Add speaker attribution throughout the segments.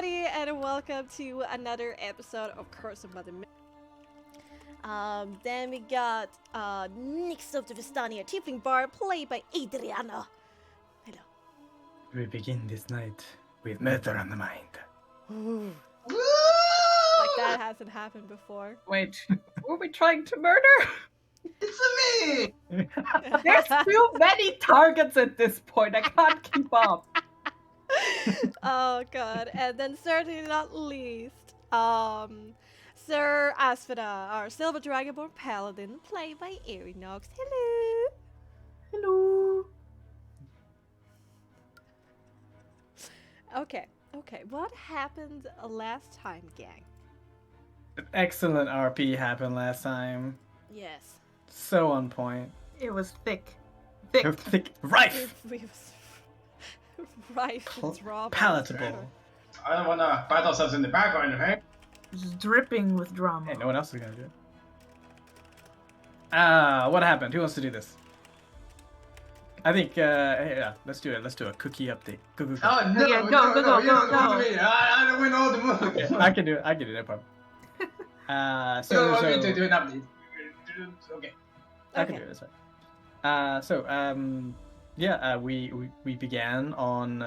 Speaker 1: everybody, and welcome to another episode of Curse of Mother. Then we got Nix of the Vistania Tiefling Bard, played by Adriana. Hello.
Speaker 2: We begin this night with murder on the mind.
Speaker 1: Ooh. Like that hasn't happened before.
Speaker 3: Wait, were we trying to murder?
Speaker 4: It's me!
Speaker 3: There's too many targets at this point. I can't keep up.
Speaker 1: Oh god. And then certainly not least, Sir Asphodel, our Silver Dragonborn Paladin, played by Erinox. Hello.
Speaker 3: Hello.
Speaker 1: Okay. What happened last time, gang?
Speaker 2: Excellent RP happened last time.
Speaker 1: Yes.
Speaker 2: So on point.
Speaker 3: It was thick.
Speaker 2: Rife!
Speaker 1: We was rife with drama.
Speaker 2: Palatable.
Speaker 4: I don't wanna pat ourselves in the back or anything.
Speaker 3: Just dripping with drama.
Speaker 2: Hey, no one else is gonna do it. What happened? Who wants to do this? I think, yeah, let's do it. Let's do a cookie update. Go.
Speaker 4: Oh, no,
Speaker 3: Yeah,
Speaker 4: no,
Speaker 3: go,
Speaker 4: no, you don't
Speaker 3: go.
Speaker 4: want me. I don't win all the moves.
Speaker 2: Okay, I can do it, no problem.
Speaker 4: You don't want me to do an update. Okay.
Speaker 2: I can do it, that's right. We began on,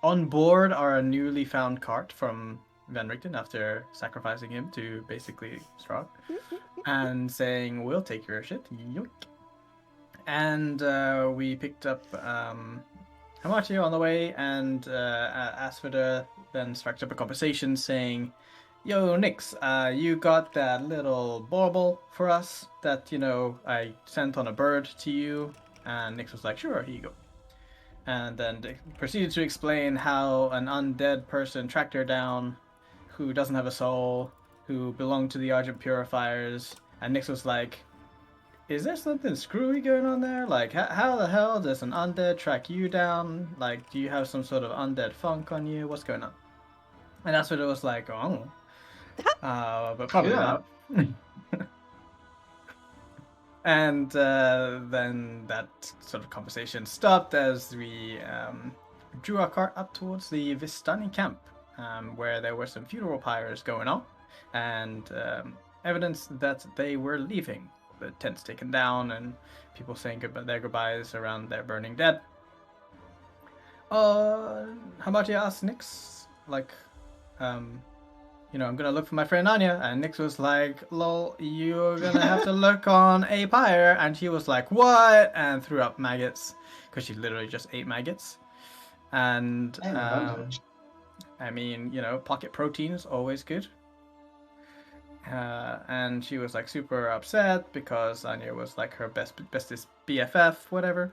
Speaker 2: on board our newly found cart from Van Richten after sacrificing him to basically Strahd, and saying, we'll take your shit, yoink. And we picked up Hamachi on the way, and Asphodel then struck up a conversation saying, yo, Nix, you got that little bauble for us that, I sent on a bird to you? And Nix was like, sure, here you go. And then they proceeded to explain how an undead person tracked her down, who doesn't have a soul, who belonged to the Argent Purifiers. And Nix was like, is there something screwy going on there? Like, how the hell does an undead track you down? Like, do you have some sort of undead funk on you? What's going on? And that's what it was like, oh. But probably not. And then that sort of conversation stopped as we drew our cart up towards the Vistani camp, where there were some funeral pyres going on, and evidence that they were leaving. The tents taken down, and people saying their goodbyes around their burning dead. Hamachi asked Nix, like, I'm gonna look for my friend Anya, and Nix was like, lol, you're gonna have to look on a pyre, and she was like, what? And threw up maggots, because she literally just ate maggots. And, pocket proteins, always good. And she was like super upset because Anya was like her bestest BFF, whatever.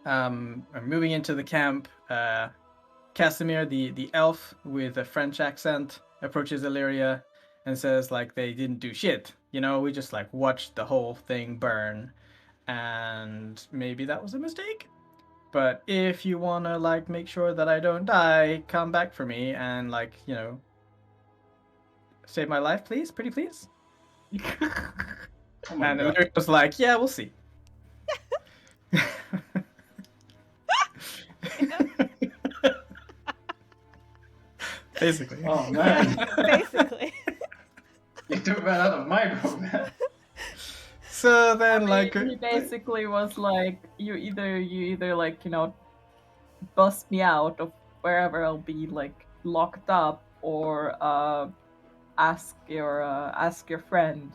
Speaker 2: Moving into the camp, Casimir, the elf with a French accent, approaches Illyria and says like they didn't do shit. We just like watched the whole thing burn, and maybe that was a mistake. But if you wanna like make sure that I don't die, come back for me and like, save my life, please, pretty please.
Speaker 4: Oh my
Speaker 2: And
Speaker 4: God.
Speaker 2: Illyria was like, yeah, we'll see. Basically.
Speaker 4: Oh man,
Speaker 1: Basically.
Speaker 4: you took that out of my book, man.
Speaker 2: So then,
Speaker 3: He basically was like, you either like, bust me out of wherever I'll be like locked up, or ask your friend.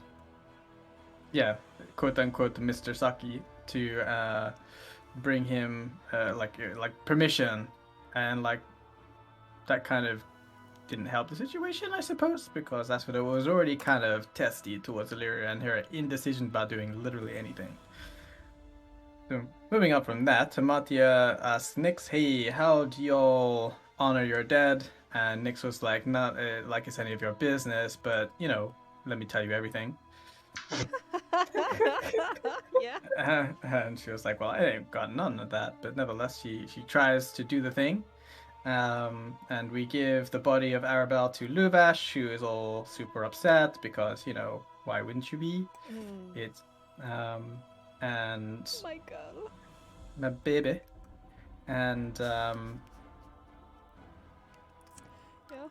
Speaker 2: yeah, quote unquote, Mr. Saki to bring him like permission, and like that kind of didn't help the situation, I suppose, because that's what it was already kind of testy towards Illyria and her indecision about doing literally anything. So moving up from that, Matia asked Nix, hey, how do y'all honor your dead? And Nix was like, not like it's any of your business, but let me tell you everything.
Speaker 1: Yeah.
Speaker 2: And she was like, well, I ain't got none of that, but nevertheless she tries to do the thing. And we give the body of Arabelle to Luvash, who is all super upset because, why wouldn't you be? It's and
Speaker 1: Oh my god.
Speaker 2: my baby. And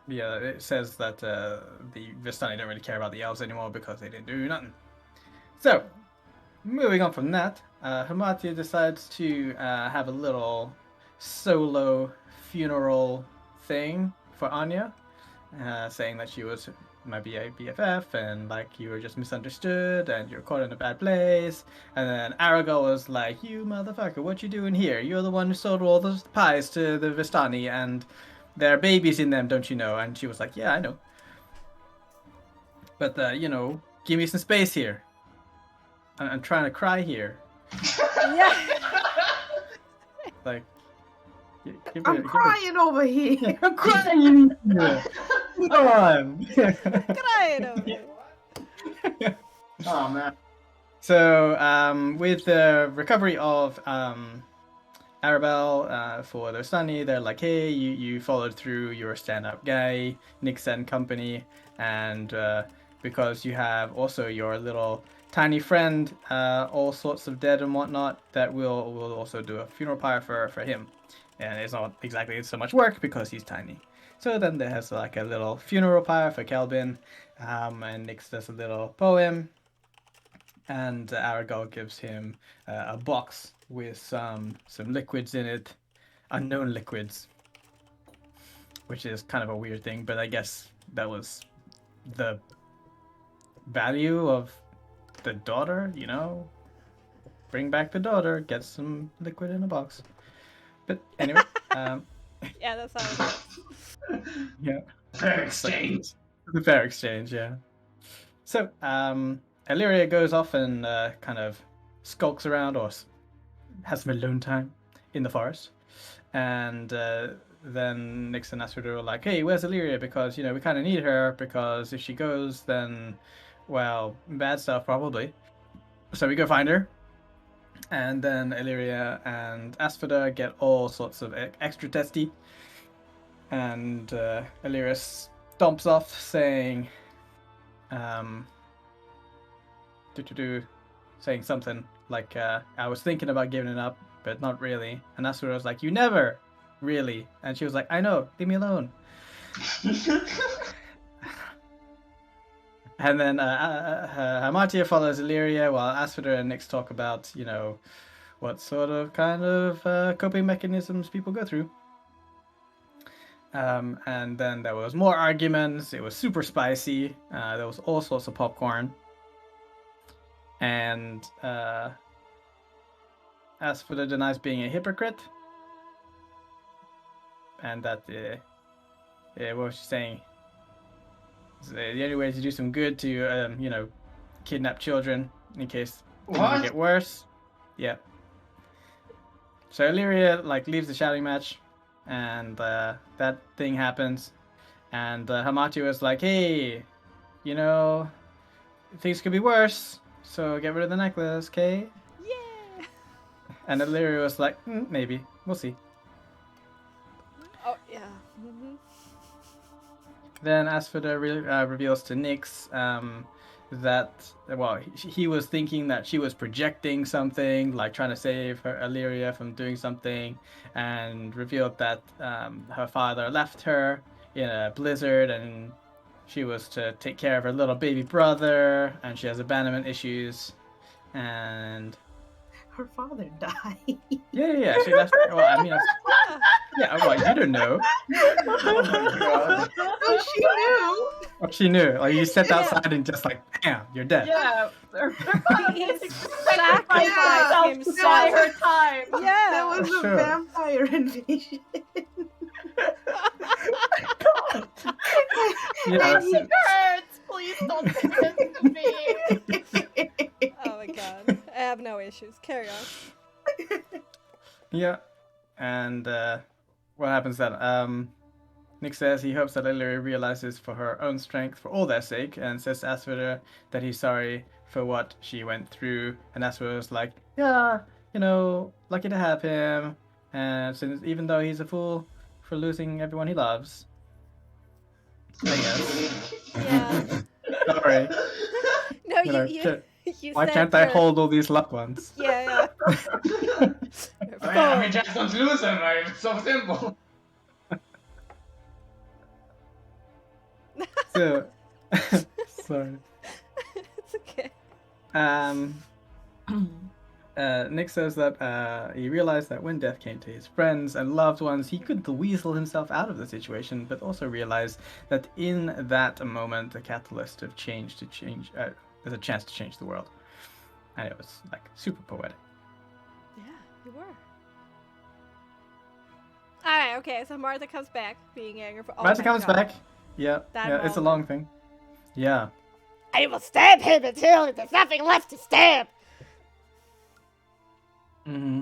Speaker 2: Yeah, it says that the Vistani don't really care about the elves anymore because they didn't do nothing. So, moving on from that, Hamatia decides to have a little solo funeral thing for Anya, saying that she was my BFF and like you were just misunderstood and you're caught in a bad place. And then Aragal was like, "You motherfucker, what you doing here? You're the one who sold all those pies to the Vistani and there are babies in them, don't you know?" And she was like, "Yeah, I know. But, give me some space here. I'm trying to cry here."
Speaker 1: Yeah.
Speaker 2: Like,
Speaker 5: I'm crying over here.
Speaker 2: I'm crying here. Come on.
Speaker 1: Crying over it.
Speaker 4: Oh man.
Speaker 2: So, with the recovery of Arabelle for their Sunny, they're like, "Hey, you followed through. You're a stand-up guy, Nix and company, and because you have also your little tiny friend, all sorts of dead and whatnot, that we'll also do a funeral pyre for him, and it's not exactly so much work because he's tiny." So then there's like a little funeral pyre for Kelvin, and Nix does a little poem, and Aragal gives him a box with some liquids in it, unknown liquids, which is kind of a weird thing, but I guess that was the value of the daughter, bring back the daughter, get some liquid in a box. But anyway,
Speaker 1: Yeah, that's how it is.
Speaker 2: yeah,
Speaker 4: Fair exchange.
Speaker 2: the fair exchange, yeah. So Illyria goes off and kind of skulks around or has some alone time in the forest, and then Nix and Astrid are like, "Hey, where's Illyria? Because we kind of need her, because if she goes, then well, bad stuff probably." So we go find her, and then Illyria and Asphoda get all sorts of extra testy, and Illyria stomps off saying, saying something like, "I was thinking about giving it up, but not really." And Asphoda was like, "You never really." And she was like, "I know, leave me alone." And then Hamatia follows Illyria while Asphoda and Nix talk about, what sort of kind of coping mechanisms people go through. And then there was more arguments. It was super spicy. There was all sorts of popcorn. And Asphoda denies being a hypocrite. And that, what was she saying? The only way to do some good to, kidnap children in case things
Speaker 4: What?
Speaker 2: get worse. Yeah. So Illyria leaves the shouting match, and that thing happens, and Hamatia was like, "Hey, things could be worse, so get rid of the necklace, okay?"
Speaker 1: Yeah.
Speaker 2: And Illyria was like, "Maybe, we'll see."
Speaker 1: Oh yeah. Mm-hmm.
Speaker 2: Then Asphoda reveals to Nix that, well, he was thinking that she was projecting something, like trying to save her Illyria from doing something, and revealed that her father left her in a blizzard, and she was to take care of her little baby brother, and she has abandonment issues, and
Speaker 5: Her father died.
Speaker 2: yeah. She left. Well, I mean, yeah. Well, you don't know.
Speaker 4: Oh my god.
Speaker 5: Oh, she knew.
Speaker 2: Well, she knew. Like, you stepped outside and just bam, you're dead.
Speaker 3: Yeah, her
Speaker 1: He
Speaker 3: sacrificed
Speaker 1: sacrificed
Speaker 3: himself to buy her time.
Speaker 1: Yeah.
Speaker 5: That was a
Speaker 2: Sure.
Speaker 5: vampire invasion.
Speaker 2: Yeah.
Speaker 3: It hurts. Please don't do this to me.
Speaker 1: Oh my god. I have no issues. Carry on.
Speaker 2: Yeah. And what happens then? Nick says he hopes that Illyria realizes for her own strength, for all their sake, and says to Asphoda that he's sorry for what she went through. And Asphoda's like, "Yeah, lucky to have him. And since even though he's a fool for losing everyone he loves, I guess."
Speaker 1: Yeah.
Speaker 2: Sorry.
Speaker 1: No,
Speaker 2: You know,
Speaker 1: you
Speaker 2: Why
Speaker 1: said
Speaker 2: can't I
Speaker 1: her-
Speaker 2: hold all these loved ones?
Speaker 1: Yeah.
Speaker 4: I mean, just don't lose them, right? It's so simple.
Speaker 2: So, sorry.
Speaker 1: It's okay.
Speaker 2: Nick says that he realized that when death came to his friends and loved ones, he could weasel himself out of the situation, but also realized that in that moment, the catalyst of there's a chance to change the world. And it was like super poetic.
Speaker 1: Yeah, you were. Alright, okay, so Martha comes back, being angry for.
Speaker 2: Martha comes back. Yeah,
Speaker 1: That
Speaker 2: it's a
Speaker 1: moment.
Speaker 2: long thing. Yeah.
Speaker 1: I will stab him until there's nothing left to stab!
Speaker 2: Mm-hmm.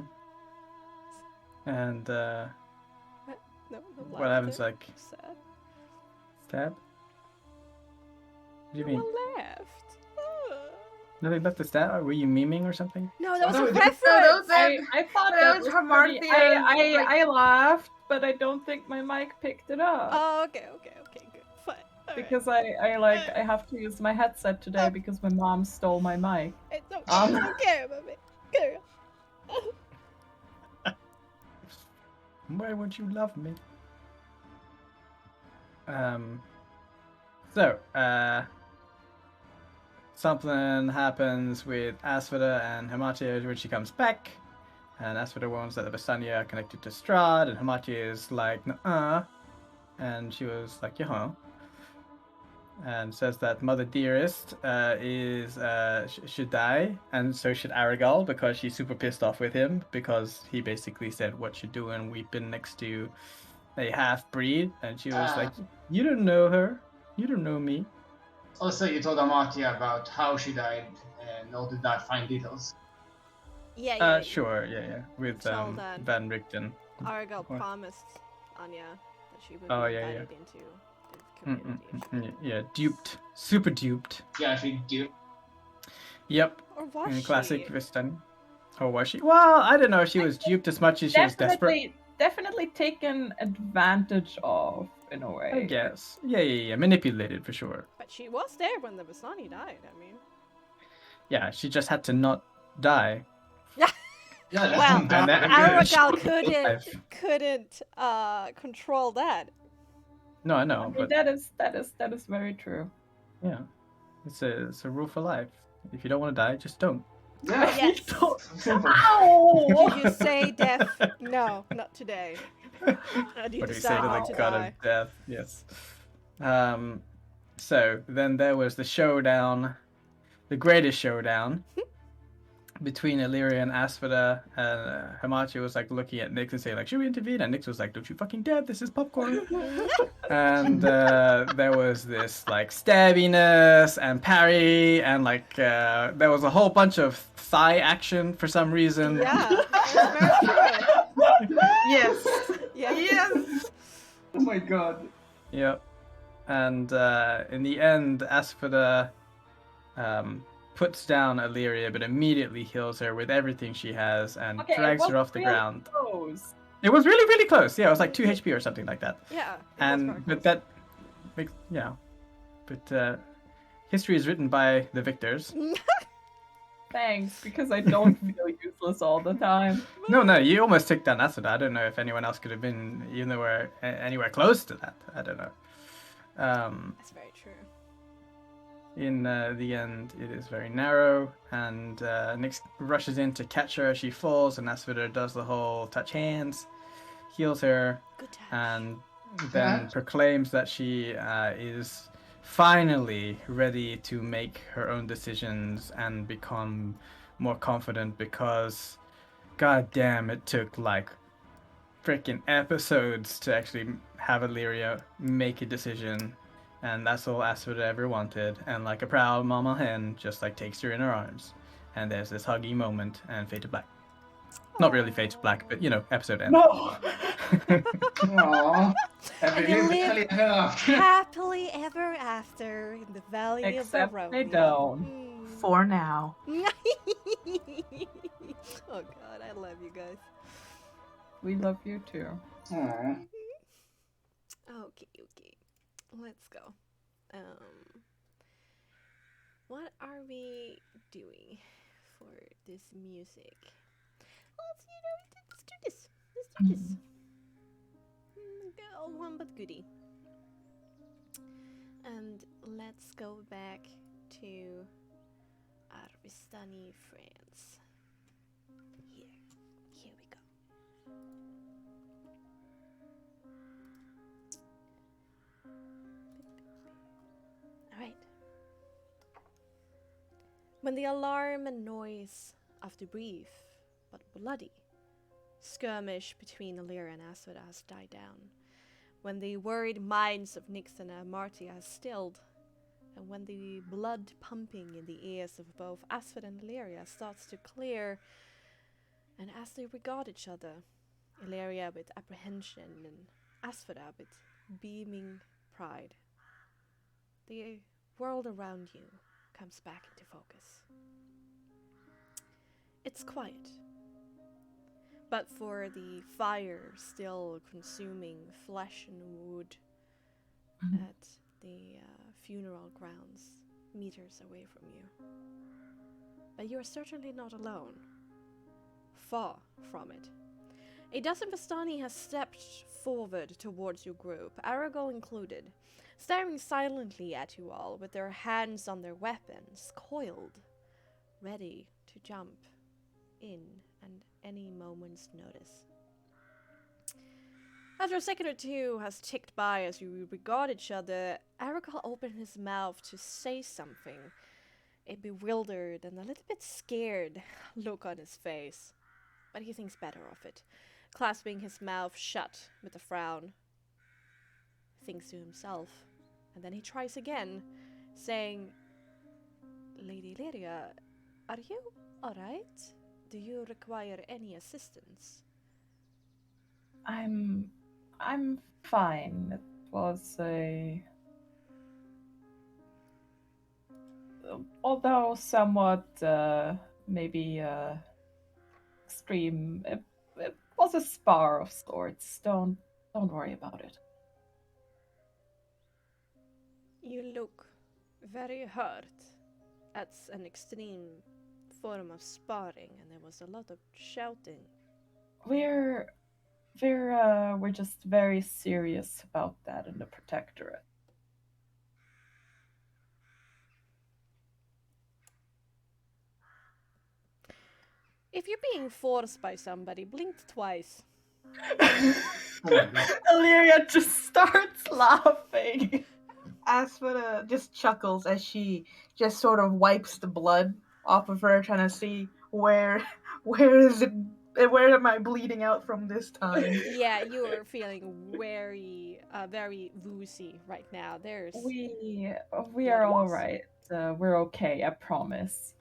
Speaker 2: And
Speaker 1: No
Speaker 2: what happens? Like
Speaker 1: sad.
Speaker 2: stab? What do you
Speaker 1: No
Speaker 2: mean?
Speaker 1: one laughed.
Speaker 2: Nothing left to stab? Were you memeing or something?
Speaker 1: No, that was
Speaker 4: No,
Speaker 1: a
Speaker 4: no,
Speaker 1: reference!
Speaker 3: I thought
Speaker 5: That
Speaker 3: that
Speaker 5: was
Speaker 3: was
Speaker 5: Hamartia's,
Speaker 3: pretty... I
Speaker 5: like-
Speaker 3: laughed, but I don't think my mic picked it up.
Speaker 1: Oh, okay, good. Fine. All right.
Speaker 3: Because I have to use my headset today because my mom stole my mic.
Speaker 1: It's okay.
Speaker 3: Um.
Speaker 1: Don't care about me. Carry on.
Speaker 2: Why won't you love me? So, something happens with Asphodel and Hamatia when she comes back. And Asphodel warns that the Vistania are connected to Strahd, and Hamatia is like, nuh-uh. And she was like, yeah. And says that Mother Dearest should die, and so should Aragal, because she's super pissed off with him, because he basically said, what you doing weeping next to a half-breed? And she was like, you don't know her. You don't know me.
Speaker 4: Also, you told Amatia about how she died and all the that fine details.
Speaker 1: Yeah.
Speaker 2: Sure, yeah. With
Speaker 1: Told that.
Speaker 2: Van Richten.
Speaker 1: Argal
Speaker 2: What?
Speaker 1: promised Anya that she would
Speaker 2: Oh,
Speaker 1: be
Speaker 2: yeah.
Speaker 1: guided into the community.
Speaker 2: Yeah, duped. Super duped.
Speaker 4: Yeah, she did.
Speaker 2: Yep.
Speaker 1: Or was she?
Speaker 2: Classic Vistan. Or was she? Well, I don't know if she was duped as much as she was desperate.
Speaker 3: Definitely taken advantage of in a way.
Speaker 2: I guess. Yeah. Manipulated for sure.
Speaker 1: But she was there when the Vistani died, I mean.
Speaker 2: Yeah, she just had to not die.
Speaker 4: Yeah, that's
Speaker 1: Well,
Speaker 4: not bad.
Speaker 1: Aragal couldn't control that.
Speaker 2: No, I know,
Speaker 3: I mean,
Speaker 2: but
Speaker 3: that is very true.
Speaker 2: yeah, it's a rule for life. If you don't want to die, just don't.
Speaker 4: Yeah,
Speaker 1: Yes.
Speaker 4: simple.
Speaker 1: Did you say death? No, not today. I need
Speaker 2: What
Speaker 1: to
Speaker 2: do you say to
Speaker 1: stop
Speaker 2: the
Speaker 1: to
Speaker 2: god
Speaker 1: die.
Speaker 2: of death? Yes. So then there was the showdown, the greatest showdown between Illyria and Asphodel. And Hamachi was like looking at Nyx and saying like, "Should we intervene?" And Nyx was like, "Don't you fucking dare! This is popcorn." And there was this like stabbiness and parry, and like there was a whole bunch of thigh action for some reason.
Speaker 1: Yeah, that's very true.
Speaker 5: Yes.
Speaker 1: Yes.
Speaker 4: Oh my god.
Speaker 2: Yep. And in the end, Asphodel puts down Illyria, but immediately heals her with everything she has and drags her off the ground.
Speaker 3: Close.
Speaker 2: It was really, really close. Yeah, it was like 2 HP or something like that.
Speaker 1: Yeah. it was
Speaker 2: And
Speaker 1: very
Speaker 2: but
Speaker 1: close.
Speaker 2: that makes but history is written by the victors.
Speaker 3: Thanks, because I don't feel useless all the time.
Speaker 2: No, you almost took down Asphodel. I don't know if anyone else could have been anywhere close to that. I don't know.
Speaker 1: That's very true.
Speaker 2: In the end, it is very narrow, and Nyx rushes in to catch her as she falls, and Asphodel does the whole touch hands, heals her,
Speaker 1: Good touch.
Speaker 2: and then proclaims that she is finally ready to make her own decisions and become more confident, because god damn, it took like freaking episodes to actually have Illyria make a decision. And that's all Asphodel ever wanted. And like a proud mama hen, just like takes her in her arms. And there's this huggy moment, and fade to black. Not really fade to black, but you know, episode ends.
Speaker 3: No!
Speaker 4: Aww.
Speaker 1: And you live happily ever after in the Valley
Speaker 3: Except
Speaker 1: of the Rhone.
Speaker 3: they don't.
Speaker 5: For now.
Speaker 1: Oh god, I love you guys.
Speaker 3: We love you too.
Speaker 4: Aww.
Speaker 1: Okay. Let's go. What are we doing for this music? Let's do this. All one but goodie. And let's go back to our Vistani friends. Here we go. All right. When the alarm and noise of the brief but bloody skirmish between Illyria and Asphodel has died down, when the worried minds of Nixon and Marty has stilled, and when the blood pumping in the ears of both Asphodel and Illyria starts to clear, and as they regard each other, Illyria with apprehension and Asphodel with beaming pride, the world around you comes back into focus. It's quiet, but for the fire still consuming flesh and wood at the funeral grounds meters away from you. But you are certainly not alone. Far from it. A dozen Vistani has stepped forward towards your group, Arago included, staring silently at you all with their hands on their weapons, coiled, ready to jump in at any moment's notice. After a second or two has ticked by as you regard each other, Arago opened his mouth to say something, a bewildered and a little bit scared look on his face. But he thinks better of it, clasping his mouth shut with a frown. Thinks to himself, and then he tries again, saying, Lady Lyria, are you alright? Do you require any assistance?
Speaker 3: I'm fine. It was a, although somewhat maybe extreme. It was a spar of sorts. Don't worry about it.
Speaker 1: You look very hurt. That's an extreme form of sparring, and there was a lot of shouting.
Speaker 3: We're just very serious about that in the Protectorate.
Speaker 1: If you're being forced by somebody, blink twice.
Speaker 3: Illyria just starts laughing.
Speaker 5: Asphodel just chuckles as she just sort of wipes the blood off of her, trying to see where am I bleeding out from this time.
Speaker 1: Yeah, you are feeling very woozy right now.
Speaker 3: We are all right. We're okay. I promise.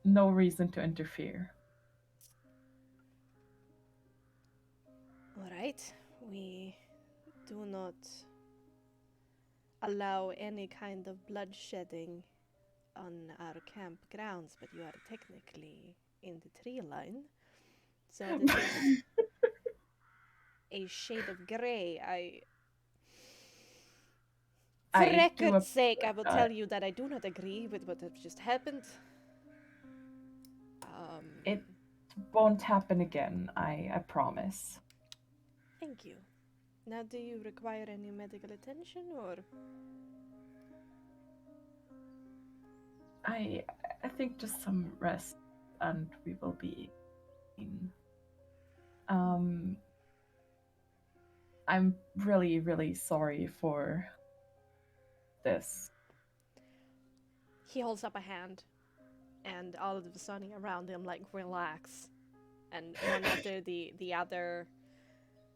Speaker 3: No reason to interfere.
Speaker 1: All right, we do not allow any kind of bloodshedding on our camp grounds, but you are technically in the tree line. So this is a shade of grey. For record's sake, I will tell you that I do not agree with what has just happened.
Speaker 3: It won't happen again, I promise.
Speaker 1: Thank you. Now, do you require any medical attention, or?
Speaker 3: I think just some rest, and we will be in. I'm really, really sorry for this.
Speaker 1: He holds up a hand, and all of the Vistani around him relax, and one after the other,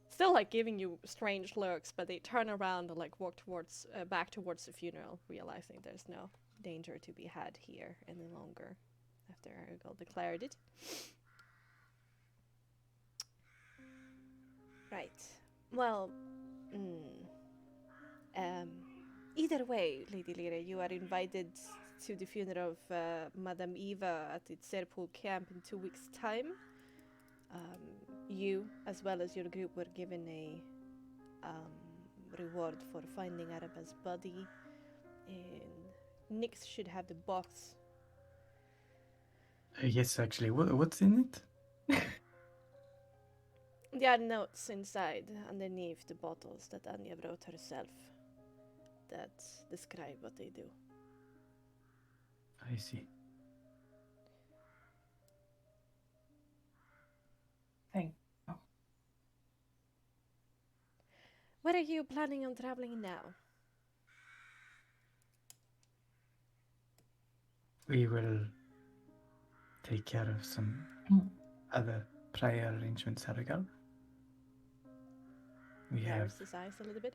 Speaker 1: still giving you strange looks, but they turn around and walk towards back towards the funeral, realizing there's no danger to be had here any longer after Aragal declared it. Right. Well, either way, Lady Lyra, you are invited to the funeral of Madame Eva at the Serpool camp in 2 weeks' time. You, as well as your group, were given a reward for finding Araba's body, and Nyx should have the box.
Speaker 2: Yes, actually, what's in it?
Speaker 1: There are notes inside, underneath the bottles that Anya wrote herself. that describe what they do.
Speaker 2: I see.
Speaker 3: Thank you.
Speaker 1: Where are you planning on traveling now?
Speaker 2: We will take care of some other prior arrangements, Arigal. We have
Speaker 1: Narrows his eyes a little bit.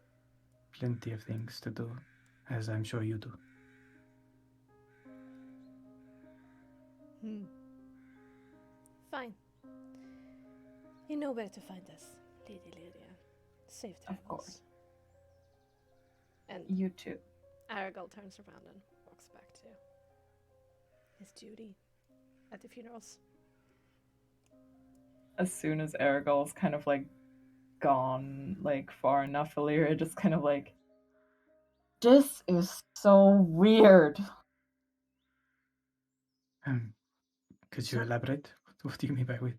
Speaker 2: plenty of things to do, as I'm sure you do.
Speaker 1: Fine. You know where to find us, Lady Lyria. Safe
Speaker 3: Of
Speaker 1: travels.
Speaker 3: course.
Speaker 1: And
Speaker 3: You too.
Speaker 1: Aragal turns around and walks back to his duty at the funerals.
Speaker 3: As soon as Aragol's kind of like gone like far enough, Illyria just kind of like, this is so weird.
Speaker 2: Could you
Speaker 5: So-
Speaker 2: elaborate? What do you mean by with?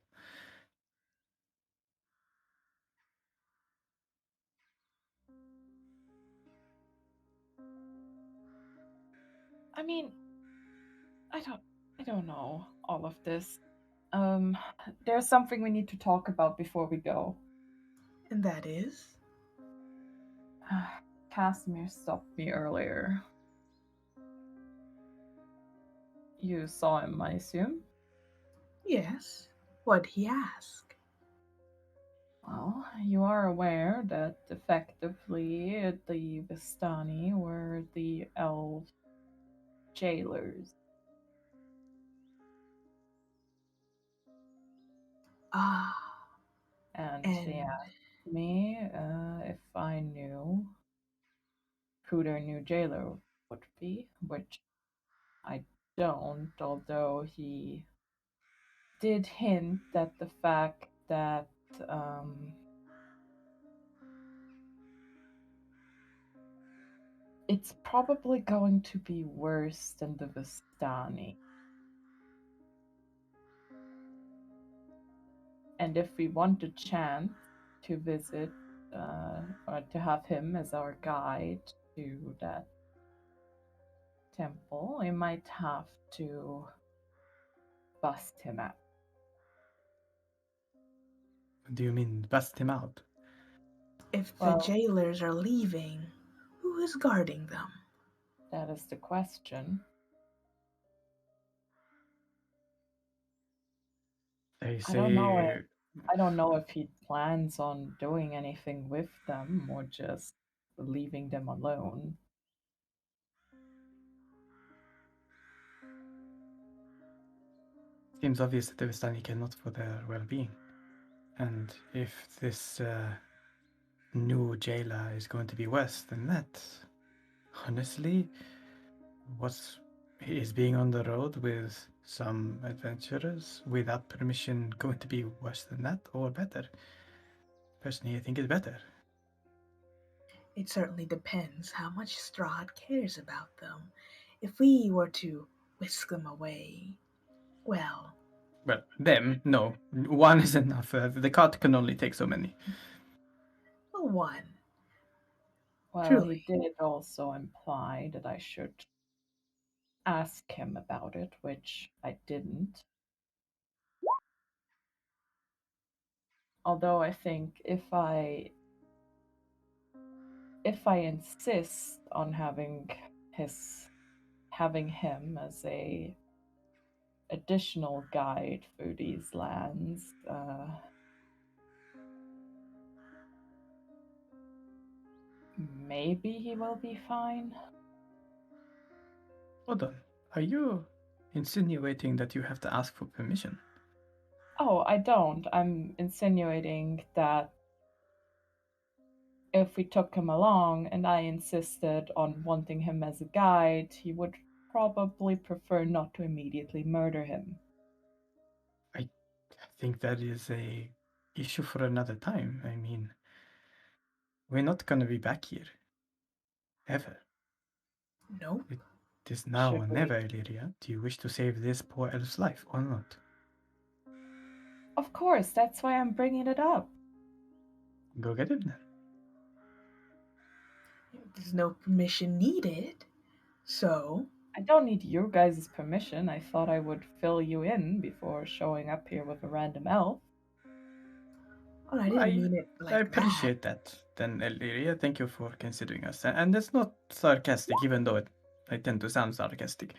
Speaker 3: I mean, I don't know all of this. There's something we need to talk about before we go.
Speaker 5: And that is?
Speaker 3: Casimir stopped me earlier. You saw him, I assume?
Speaker 5: Yes. What'd he ask?
Speaker 3: Well, you are aware that effectively the Vistani were the elf jailers.
Speaker 5: Ah,
Speaker 3: And
Speaker 5: and
Speaker 3: they asked me if I knew who their new jailer would be, which I don't, although he did hint at the fact that it's probably going to be worse than the Vistani. And if we want a chance to visit or to have him as our guide to that temple, we might have to bust him out.
Speaker 2: Do you mean bust him out?
Speaker 5: if the
Speaker 3: Well-
Speaker 5: jailers are leaving, who is guarding them?
Speaker 3: That is the question.
Speaker 2: They
Speaker 3: I don't know
Speaker 2: say
Speaker 3: it. I don't know if he plans on doing anything with them or just leaving them alone.
Speaker 2: seems obvious that the Vistani care not for their well-being. And if this new jailer is going to be worse than that, honestly, what's is being on the road with some adventurers without permission going to be worse than that or better? Personally, I think it's better.
Speaker 5: It certainly depends how much Strahd cares about them. If we were to whisk them away, well,
Speaker 2: Well, them, no. One is enough. The cart can only take so many.
Speaker 5: one.
Speaker 3: Well,
Speaker 5: Truly.
Speaker 3: he did also imply that I should ask him about it, which I didn't. Although I think if I insist on having him as a additional guide through these lands, maybe he will be fine.
Speaker 2: Hold on. Are you insinuating that you have to ask for permission?
Speaker 3: Oh, I don't. I'm insinuating that if we took him along and I insisted on wanting him as a guide, he would probably prefer not to immediately murder him.
Speaker 2: I think that is a issue for another time. I mean, we're not gonna be back here. Ever.
Speaker 5: Nope.
Speaker 2: It is now
Speaker 3: Should
Speaker 2: or
Speaker 3: we-
Speaker 2: never, Illyria. Do you wish to save this poor elf's life or not?
Speaker 3: Of course, that's why I'm bringing it up.
Speaker 2: Go get him then.
Speaker 5: There's no permission needed. So,
Speaker 3: I don't need your guys' permission. I thought I would fill you in before showing up here with a random elf.
Speaker 5: well, I didn't mean it like
Speaker 2: I appreciate that. Then, Illyria, thank you for considering us. And that's not sarcastic, even though I tend to sound sarcastic.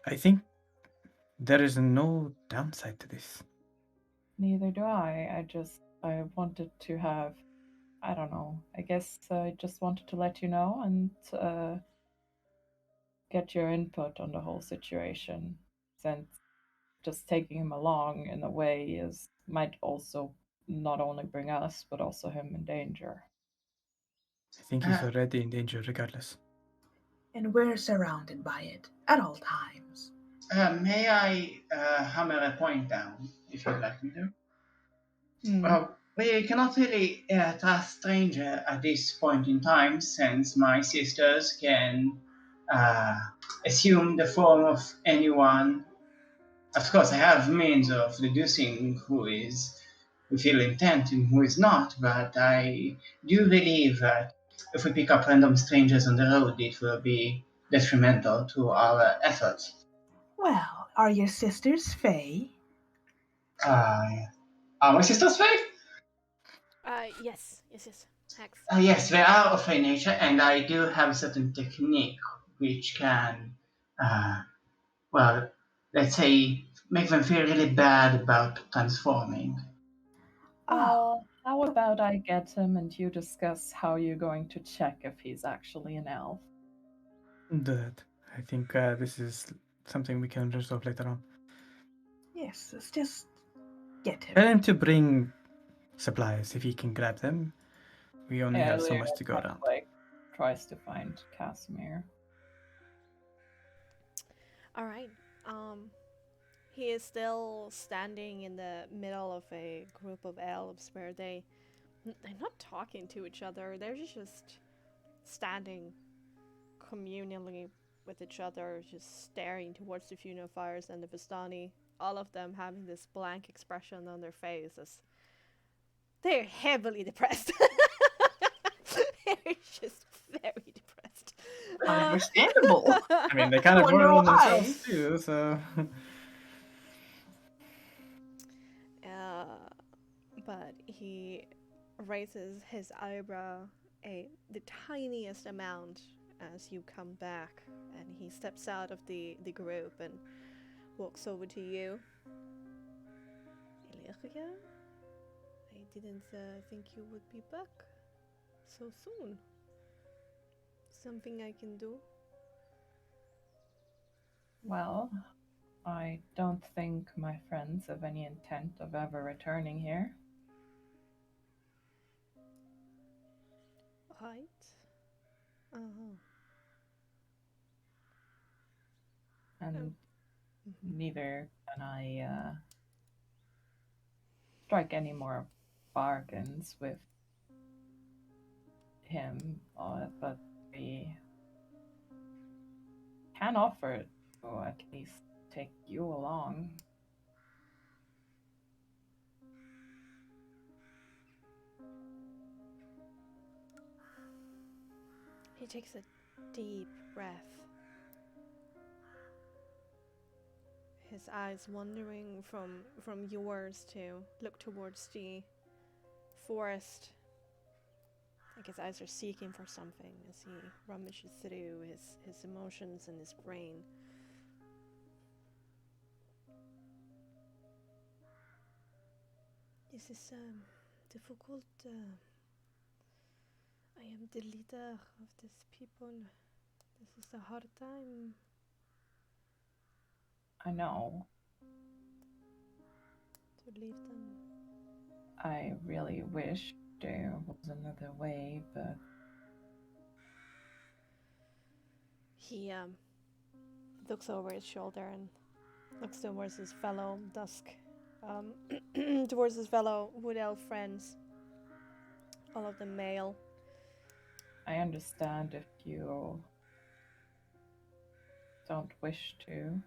Speaker 2: I think there is no downside to this.
Speaker 3: Neither do I. I wanted to have, I don't know, I guess I just wanted to let you know and get your input on the whole situation, since just taking him along in a way might also not only bring us but also him in danger.
Speaker 2: I think he's already in danger regardless.
Speaker 5: And we're surrounded by it at all times.
Speaker 4: May I hammer a point down, if you'd like me to?
Speaker 3: Hmm.
Speaker 4: We cannot really trust stranger at this point in time, since my sisters can uh, assume the form of anyone. Of course, I have means of deducing who is with ill intent and who is not, but I do believe that if we pick up random strangers on the road, it will be detrimental to our efforts.
Speaker 5: Well, are your sisters Fae?
Speaker 4: Yeah. Are my sisters fake?
Speaker 1: Yes. Hex.
Speaker 4: Yes, they are of a nature, and I do have a certain technique which can, uh, well, let's say, make them feel really bad about transforming.
Speaker 3: Well, how about I get him and you discuss how you're going to check if he's actually an elf?
Speaker 2: Do that. I think this is something we can resolve later on.
Speaker 5: Yes, let's just get him.
Speaker 2: Tell him to bring supplies if he can grab them. We only have so much to go around.
Speaker 3: Like, tries to find Casimir.
Speaker 1: All right. He is still standing in the middle of a group of elves where they're not talking to each other. They're just standing communally with each other, just staring towards the funeral fires and the Vistani. All of them having this blank expression on their faces. They're heavily depressed. They're just very depressed.
Speaker 5: Understandable.
Speaker 2: I mean, they kind of
Speaker 5: Wonder
Speaker 2: brought it on
Speaker 5: why.
Speaker 2: themselves too, so.
Speaker 1: But he raises his eyebrow the tiniest amount as you come back, and he steps out of the group and walks over to you. Illyria, I didn't think you would be back so soon. Something I can do?
Speaker 3: Well, I don't think my friends have any intent of ever returning here.
Speaker 1: Right. Uh-huh.
Speaker 3: And neither can I strike any more bargains with him, but we can offer to at least take you along.
Speaker 1: He takes a deep breath. His eyes wandering from yours to look towards the forest. Like his eyes are seeking for something as he rummages through his emotions and his brain. This is difficult. I am the leader of these people. This is a hard time.
Speaker 3: I know.
Speaker 1: To leave them.
Speaker 3: I really wish there was another way, but
Speaker 1: He looks over his shoulder and looks towards his fellow dusk, towards his fellow wood elf friends. All of them male.
Speaker 3: I understand if you don't wish to.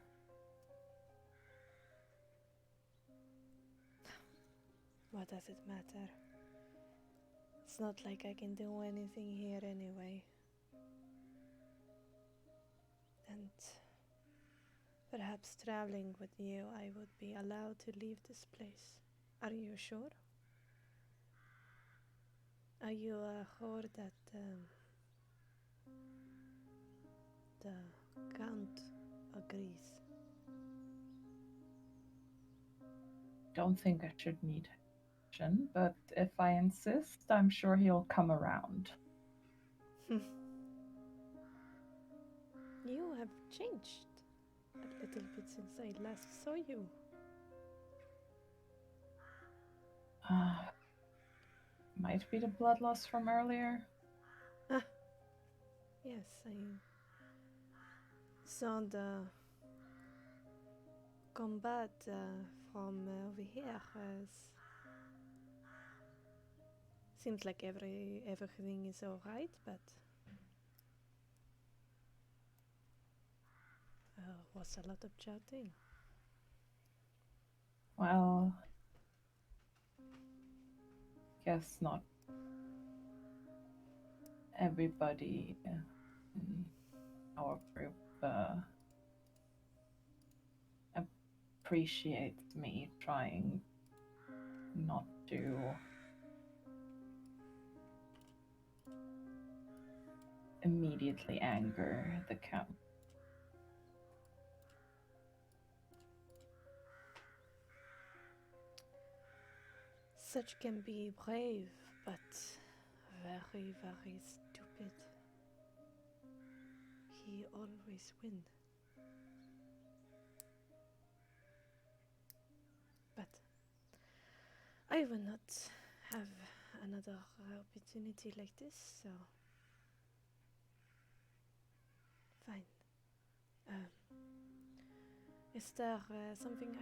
Speaker 1: What does it matter? It's not like I can do anything here anyway. And perhaps traveling with you, I would be allowed to leave this place. Are you sure? Are you sure that the Count agrees?
Speaker 3: Don't think I should need action, but if I insist, I'm sure he'll come around.
Speaker 1: You have changed a little bit since I last saw you.
Speaker 3: Might be the blood loss from earlier.
Speaker 1: Yes, I saw the combat from over here. Seems like everything is alright, but was a lot of shouting.
Speaker 3: Well, guess not everybody in our group appreciates me trying not to immediately anger the Count.
Speaker 1: Such can be brave, but very, very stupid. He always wins. But I will not have another opportunity like this, so fine. Is there something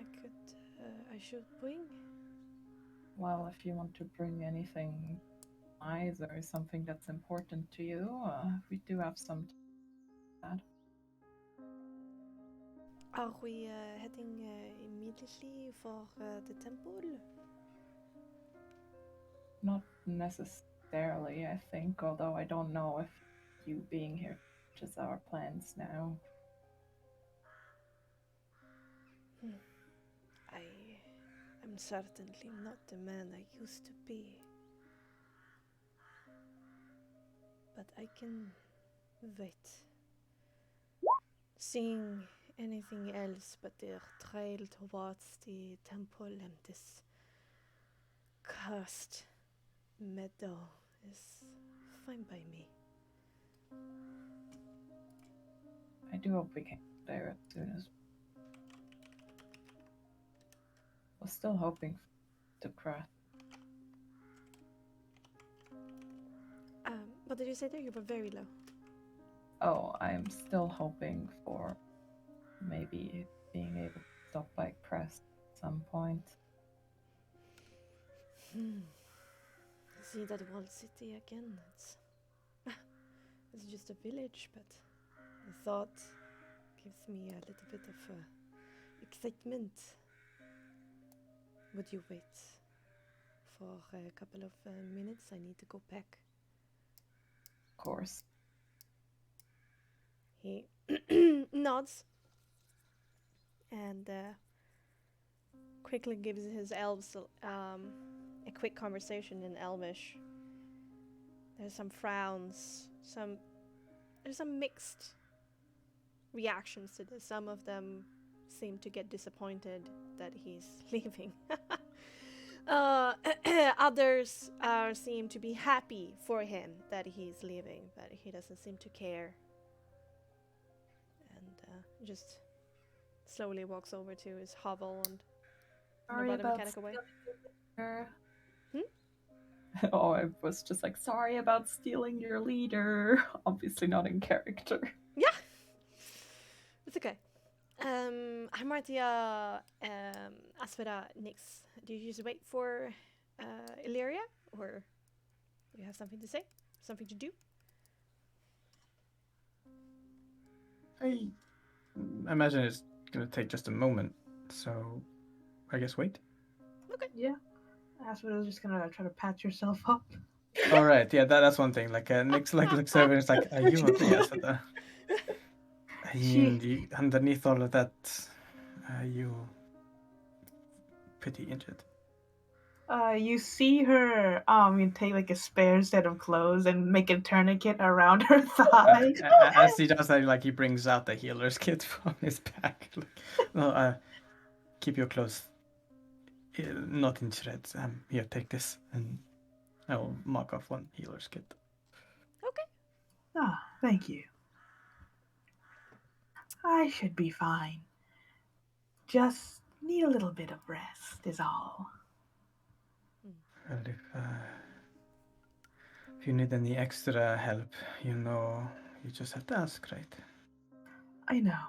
Speaker 1: I should bring?
Speaker 3: Well, if you want to bring anything nice or something that's important to you, we do have some that.
Speaker 1: Are we heading immediately for the temple?
Speaker 3: Not necessarily, I think, although I don't know if you being here changes our plans now.
Speaker 1: I'm certainly not the man I used to be. But I can wait. Seeing anything else but their trail towards the temple and this cursed meadow is fine by me.
Speaker 3: I do hope we can get there as soon as. Was still hoping to crash.
Speaker 1: What did you say there? You were very low.
Speaker 3: Oh, I'm still hoping for maybe being able to stop by Crest at some point.
Speaker 1: See that walled city again. It's just a village, but the thought gives me a little bit of excitement. Would you wait for a couple of minutes? I need to go back.
Speaker 3: Of course.
Speaker 1: He nods and quickly gives his elves a quick conversation in Elvish. There's some frowns, there's some mixed reactions to this. Some of them seem to get disappointed that he's leaving. Others seem to be happy for him that he's leaving, but he doesn't seem to care. And just slowly walks over to his hovel and
Speaker 3: Sorry
Speaker 1: about the
Speaker 3: about
Speaker 1: mechanical way.
Speaker 3: Oh, I was just like, sorry about stealing your leader. Obviously not in character.
Speaker 1: Yeah, it's okay. Hamartia, Asfera, Nyx, do you just wait for Illyria, or do you have something to say? Something to do?
Speaker 2: I imagine it's going to take just a moment, so I guess wait.
Speaker 5: Yeah. Asphodel just gonna try to patch yourself up.
Speaker 2: All right, yeah, that's one thing. Like Nick's like looks over and it's like, "Are you okay, Asfata?" I mean, underneath all of that, you pretty injured.
Speaker 5: You see her you take like a spare set of clothes and make a tourniquet around her thigh.
Speaker 2: As he does that, like he brings out the healer's kit from his back. Like, no, keep your clothes not in shreds. Here, take this, and I will mark off one healer's kit.
Speaker 5: Ah, thank you. I should be fine. Just need a little bit of rest is all.
Speaker 2: Well, if you need any extra help, you just have to ask, right?
Speaker 5: I know,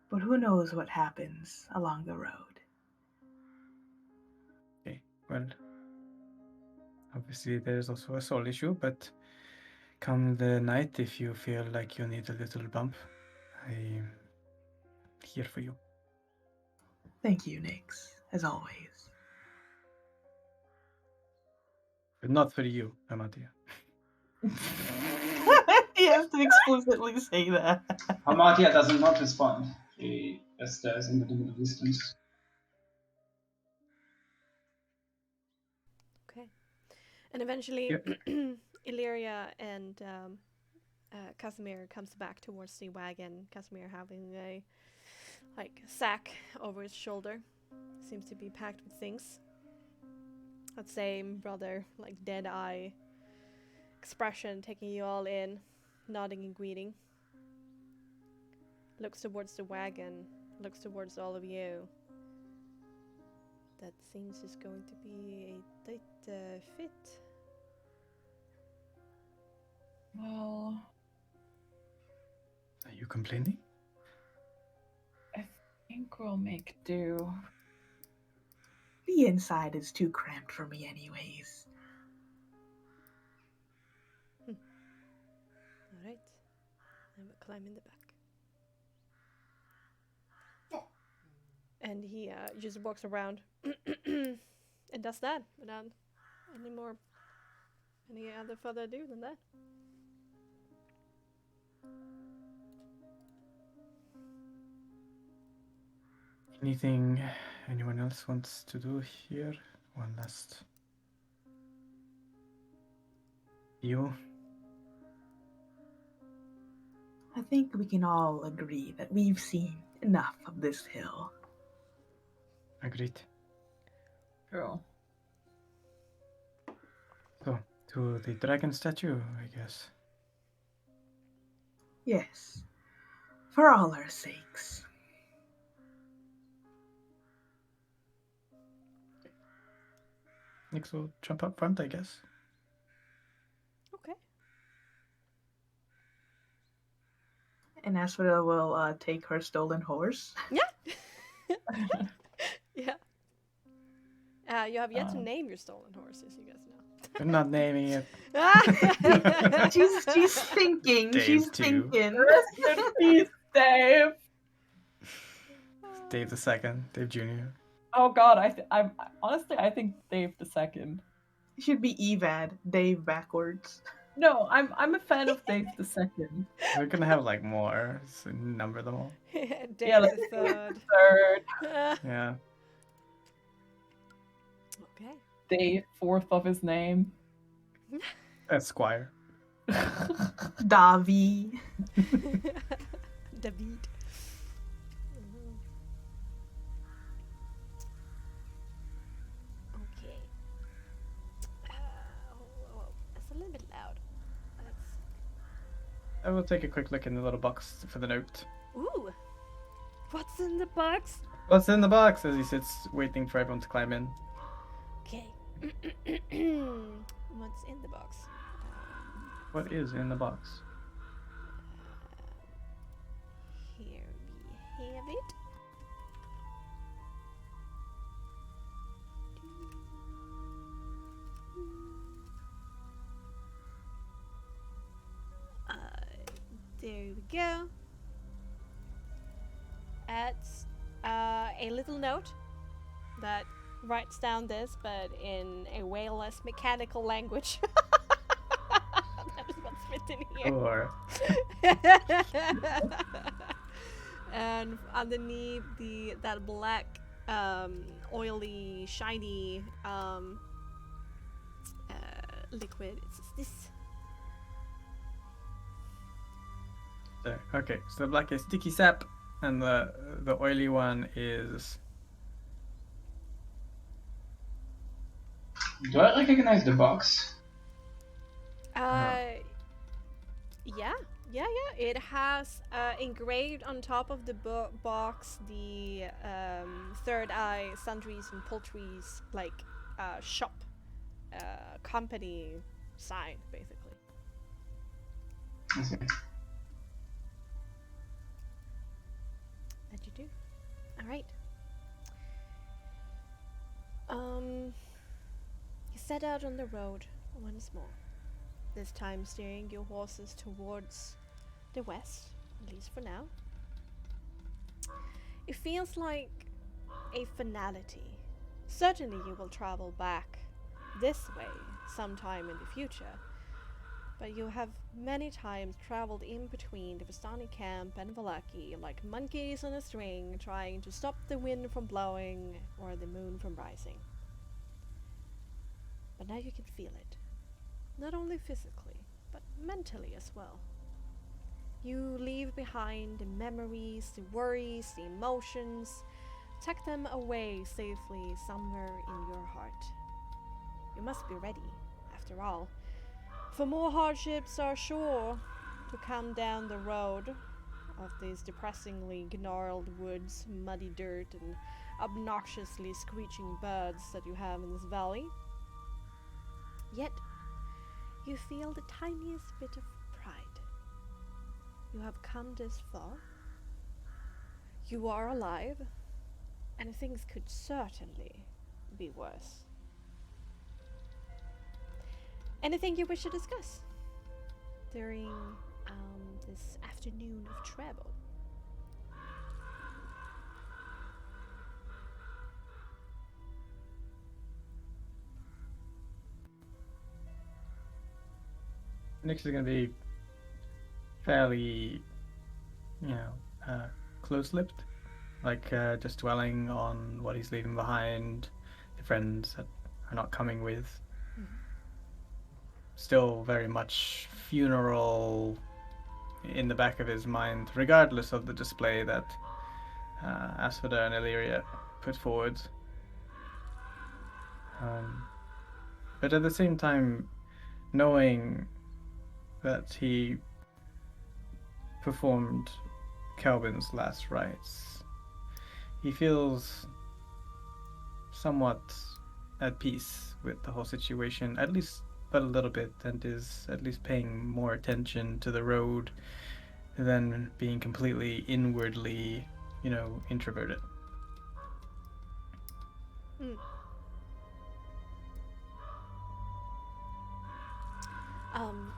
Speaker 5: but who knows what happens along the road.
Speaker 2: Okay, well, obviously there's also a soul issue, but come the night, if you feel like you need a little bump, I'm here for you.
Speaker 5: Thank you, Nix, as always.
Speaker 2: But not for you, Amatia.
Speaker 5: He has to explicitly say that.
Speaker 4: Amatia does not respond. She just stares into the distance.
Speaker 1: Okay. And eventually, Illyria and Casimir comes back towards the wagon. Casimir having a sack over his shoulder. Seems to be packed with things. That same rather dead eye expression, taking you all in, nodding and greeting. Looks towards the wagon, looks towards all of you. That seems is going to be a tight fit.
Speaker 3: Well,
Speaker 2: Are you complaining?
Speaker 3: I think we'll make do.
Speaker 5: The inside is too cramped for me anyways.
Speaker 1: Alright. I will climb in the back. And he just walks around and does that without any other further ado than that.
Speaker 2: Anything anyone else wants to do here? One last. You?
Speaker 5: I think we can all agree that we've seen enough of this hill.
Speaker 2: Agreed.
Speaker 3: True.
Speaker 2: So, to the dragon statue, I guess.
Speaker 5: Yes, for all our sakes.
Speaker 2: Nix will jump up front, I guess.
Speaker 1: Okay.
Speaker 5: And Asphodel will take her stolen horse.
Speaker 1: Yeah. Yeah. You have yet to name your stolen horses, you guys know.
Speaker 2: I'm not naming it.
Speaker 5: she's thinking.
Speaker 2: Dave
Speaker 5: she's
Speaker 2: too.
Speaker 5: thinking.
Speaker 3: Rest in peace, Dave.
Speaker 2: Dave the second, Dave Jr.
Speaker 3: Oh God, I'm honestly I think Dave the second.
Speaker 5: It should be Evad, Dave backwards.
Speaker 3: No, I'm a fan of Dave the second.
Speaker 2: We're gonna have more, so number them all.
Speaker 1: Dave
Speaker 3: Yeah,
Speaker 1: the third.
Speaker 3: Third.
Speaker 2: Yeah.
Speaker 1: Okay.
Speaker 3: Dave, fourth of his name.
Speaker 2: Esquire.
Speaker 5: Davi.
Speaker 1: David. Okay. It's a little bit loud.
Speaker 2: I will take a quick look in the little box for the note.
Speaker 1: Ooh. What's in the box?
Speaker 2: What's in the box? As he sits waiting for everyone to climb in.
Speaker 1: Okay. What's in the box?
Speaker 2: What is in the box?
Speaker 1: Here we have it. There we go. It's a little note that writes down this, but in a way less mechanical language. That is what's written here.
Speaker 2: Or
Speaker 1: and underneath that black, oily, shiny liquid, it's this.
Speaker 2: There. Okay, so the black is sticky sap, and the oily one is.
Speaker 4: Do I recognize the box?
Speaker 1: Yeah. It has engraved on top of the box the Third Eye Sundries and Poultries like shop company sign, basically.
Speaker 4: I see.
Speaker 1: That you do. All right. You set out on the road once more. This time steering your horses towards the west, at least for now. It feels like a finality. Certainly you will travel back this way sometime in the future, but you have many times traveled in between the Vistani camp and Valaki like monkeys on a string, trying to stop the wind from blowing or the moon from rising. But now you can feel it. Not only physically, but mentally as well. You leave behind the memories, the worries, the emotions, tuck them away safely somewhere in your heart. You must be ready, after all, for more hardships are sure to come down the road of these depressingly gnarled woods, muddy dirt, and obnoxiously screeching birds that you have in this valley. Yet, you feel the tiniest bit of pride. You have come this far. You are alive, and things could certainly be worse. Anything you wish to discuss during this afternoon of travel?
Speaker 2: Nick's is gonna be fairly, close-lipped, like just dwelling on what he's leaving behind, the friends that are not coming with. Still very much funeral in the back of his mind, regardless of the display that Asphodel and Illyria put forward. But at the same time, knowing that he performed Calvin's last rites, he feels somewhat at peace with the whole situation, at least but a little bit, and is at least paying more attention to the road than being completely inwardly, introverted.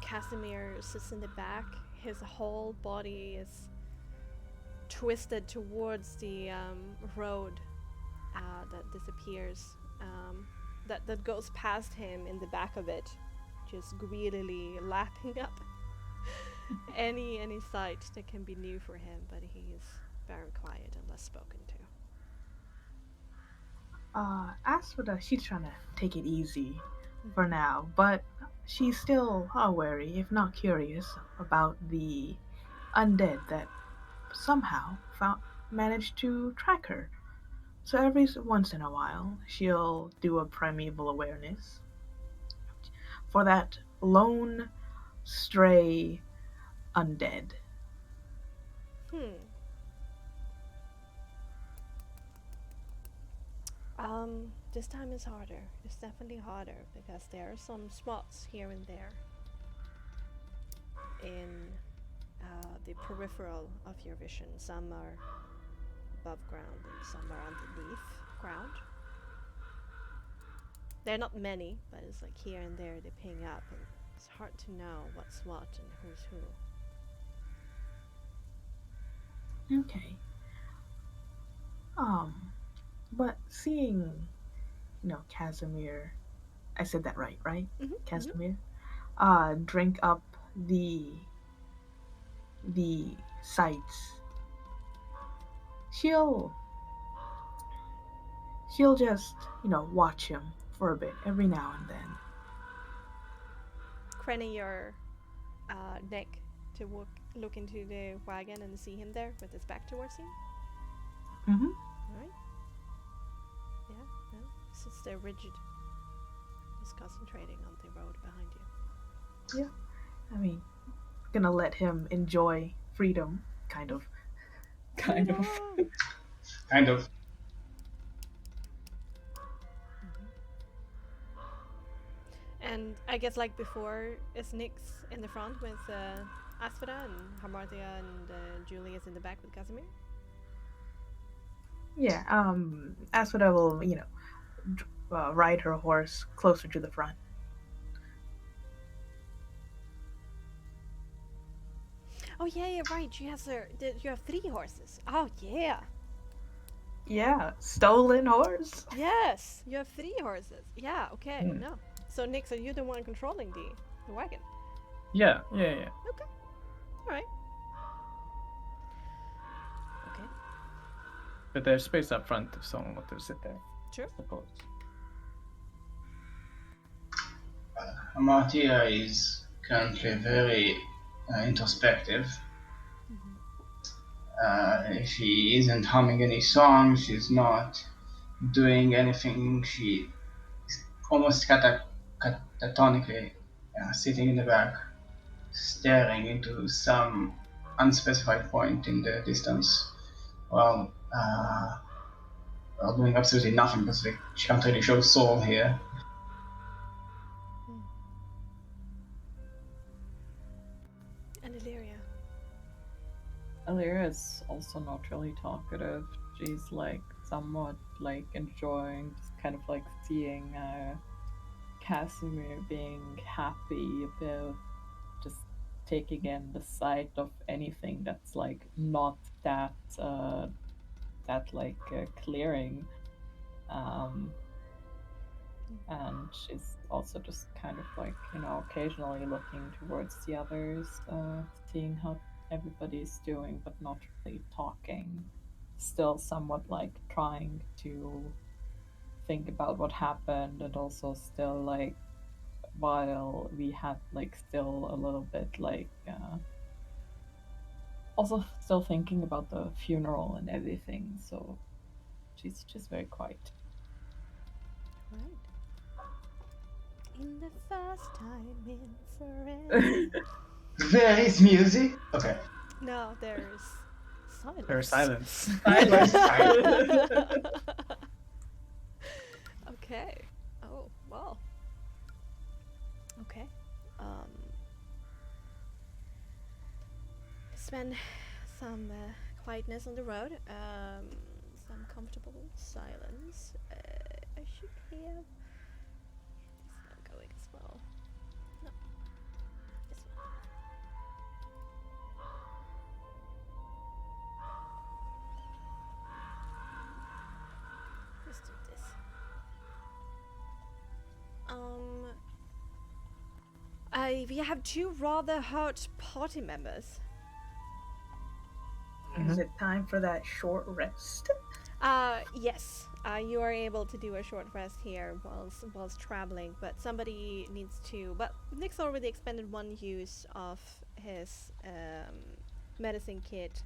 Speaker 1: Casimir sits in the back. His whole body is twisted towards the road that disappears, that goes past him in the back of it, just greedily lapping up any sight that can be new for him, but he's very quiet and less spoken to.
Speaker 5: Asphodel, she's trying to take it easy for now, but she's still wary, if not curious, about the undead that somehow managed to track her. So every once in a while, she'll do a primeval awareness for that lone, stray undead.
Speaker 1: This time is harder. It's definitely harder because there are some spots here and there in the peripheral of your vision. Some are above ground and some are underneath ground. They're not many, but it's like here and there they ping up, and it's hard to know what's what and who's who.
Speaker 5: Okay. But seeing, Casimir, I said that right? Casimir, drink up the sights she'll she'll just, watch him for a bit every now and then.
Speaker 1: Craning your neck to look into the wagon and see him there with his back towards you.
Speaker 5: Mm-hmm.
Speaker 1: Alright. Yeah, no. It's just rigid. He's concentrating on the road behind you.
Speaker 5: I mean, gonna let him enjoy freedom, kind of.
Speaker 3: Kind of.
Speaker 4: Kind of.
Speaker 1: And I guess like before, is Nyx in the front with Asphodel and Hamartia and Julius in the back with Casimir?
Speaker 5: Yeah, Asphodel will, ride her horse closer to the front.
Speaker 1: Oh yeah, right. You have 3 horses. Oh yeah.
Speaker 5: Yeah, stolen horse.
Speaker 1: Yes, you have 3 horses. Yeah. Okay.
Speaker 2: Hmm.
Speaker 1: No. So Nyx, are you the one controlling the wagon?
Speaker 2: Yeah.
Speaker 1: Okay. All right. Okay.
Speaker 2: But there's space up front if someone wanted to sit there.
Speaker 1: Sure.
Speaker 2: Suppose.
Speaker 4: Amartia is currently very introspective. She isn't humming any songs, she's not doing anything, she is almost catatonically sitting in the back, staring into some unspecified point in the distance, while doing absolutely nothing because she can't really show soul here.
Speaker 1: And Illyria.
Speaker 3: Illyria is also not really talkative. She's like somewhat like enjoying, just kind of like seeing Casimir being happy about just taking in the sight of anything that's like not that clearing. And she's also just kind of like, occasionally looking towards the others, seeing how everybody's doing, but not really talking. Still somewhat like trying to think about what happened, and also still like, while we had like still a little bit like, also still thinking about the funeral and everything, so she's just very quiet.
Speaker 1: Right. In the first time in forever.
Speaker 4: There is music? Okay.
Speaker 1: No, there's silence.
Speaker 2: There's silence.
Speaker 4: Silence.
Speaker 1: Okay. Oh, well. Okay. Spend some quietness on the road. Some comfortable silence. I should have this one going as well. No. This one. Let's do this. We have 2 rather hurt party members.
Speaker 5: Is it time for that short rest?
Speaker 1: Yes. You are able to do a short rest here whilst traveling, but somebody needs to. But Nick's already expended 1 use of his medicine kit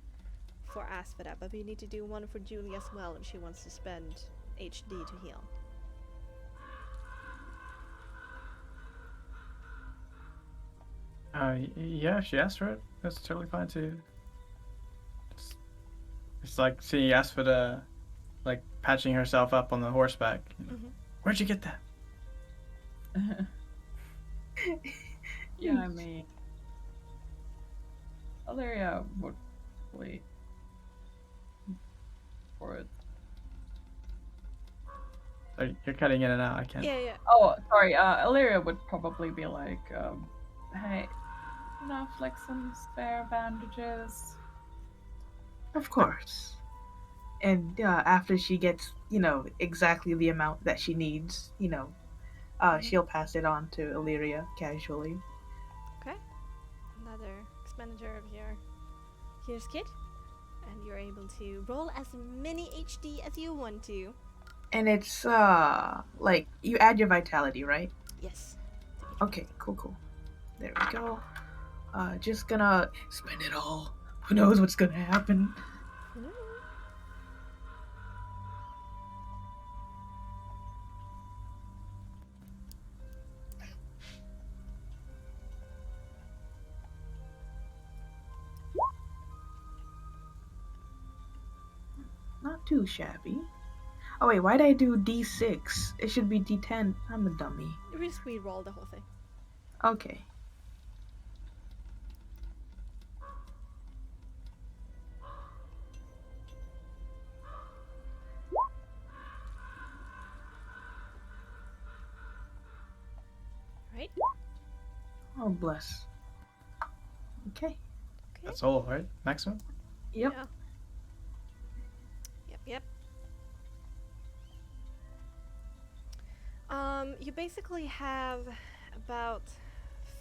Speaker 1: for Asphodel, but we need to do 1 for Julie as well if she wants to spend HD to heal.
Speaker 2: Yeah, she asked for it. That's totally fine too. It's like she asked for the, like, patching herself up on the horseback. Where'd you get that?
Speaker 3: Yeah, I mean, Illyria would wait for it.
Speaker 2: Sorry, you're cutting in and out. I can't.
Speaker 1: Yeah.
Speaker 3: Oh, sorry. Illyria would probably be like, hey, enough like some spare bandages.
Speaker 5: Of course. And after she gets, exactly the amount that she needs, she'll pass it on to Illyria casually.
Speaker 1: Okay. Another expenditure of your here's kit. and you're able to roll as many HD as you want to.
Speaker 5: And it's like you add your vitality, right?
Speaker 1: Yes.
Speaker 5: Okay, cool. There we go. Just gonna spend it all. Who knows what's gonna happen?
Speaker 1: No.
Speaker 5: Not too shabby. Oh wait, why'd I do D6? It should be D10. I'm a dummy.
Speaker 1: Just re-roll the whole thing.
Speaker 5: Okay.
Speaker 1: Right?
Speaker 5: Oh bless. Okay.
Speaker 2: That's all, right? Maximum?
Speaker 5: Yep.
Speaker 1: Yeah. Yep. You basically have about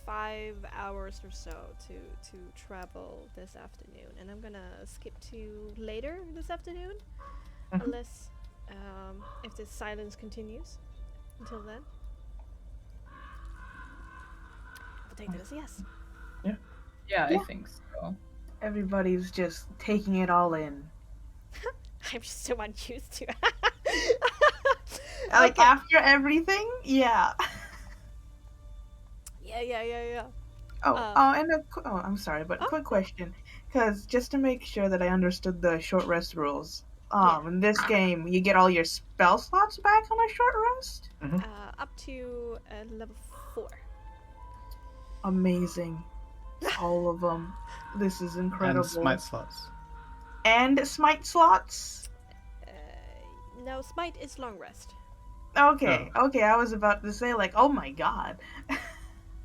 Speaker 1: 5 hours or so to travel this afternoon, and I'm gonna skip to later this afternoon,
Speaker 5: Mhm.
Speaker 1: unless if the silence continues until then. I'll take that as a yes.
Speaker 3: Yeah, I
Speaker 5: Yeah.
Speaker 3: think so.
Speaker 5: Everybody's just taking it all in.
Speaker 1: I'm just so unused to.
Speaker 5: Like
Speaker 1: Okay.
Speaker 5: after everything, yeah.
Speaker 1: Yeah.
Speaker 5: I'm sorry, but
Speaker 1: Oh,
Speaker 5: quick question, because just to make sure that I understood the short rest rules.
Speaker 1: Yeah.
Speaker 5: In this game, you get all your spell slots back on a short rest.
Speaker 1: Up to level 4.
Speaker 5: Amazing, all of them. This is incredible.
Speaker 2: And smite slots.
Speaker 5: And smite slots.
Speaker 1: No, smite is long rest.
Speaker 5: Okay, I was about to say like, oh my god.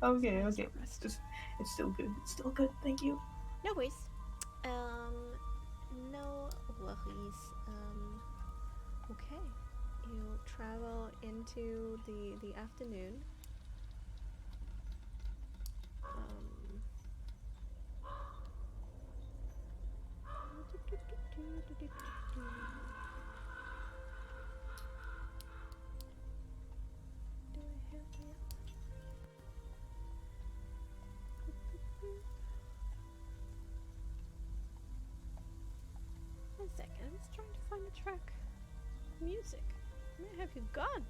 Speaker 5: Okay.
Speaker 1: Smite is long rest.
Speaker 5: It's still good. It's still good. Thank you.
Speaker 1: No worries. No worries. Okay. You travel into the afternoon. Do I have that? One second, I'm just trying to find the track. Music. Where have you gone?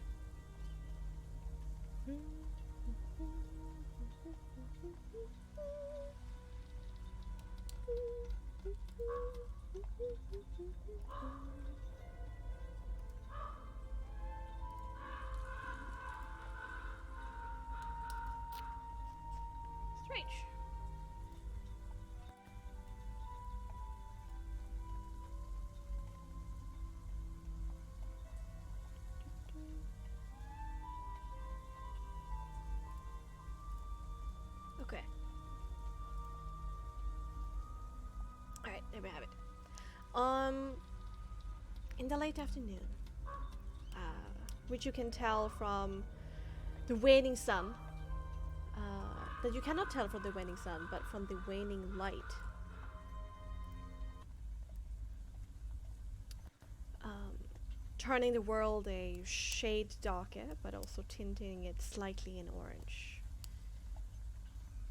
Speaker 1: Strange. Okay. Alright, there we have it. In the late afternoon, which you can tell from the waning sun, that you cannot tell from the waning sun, but from the waning light. Turning the world a shade darker, but also tinting it slightly in orange.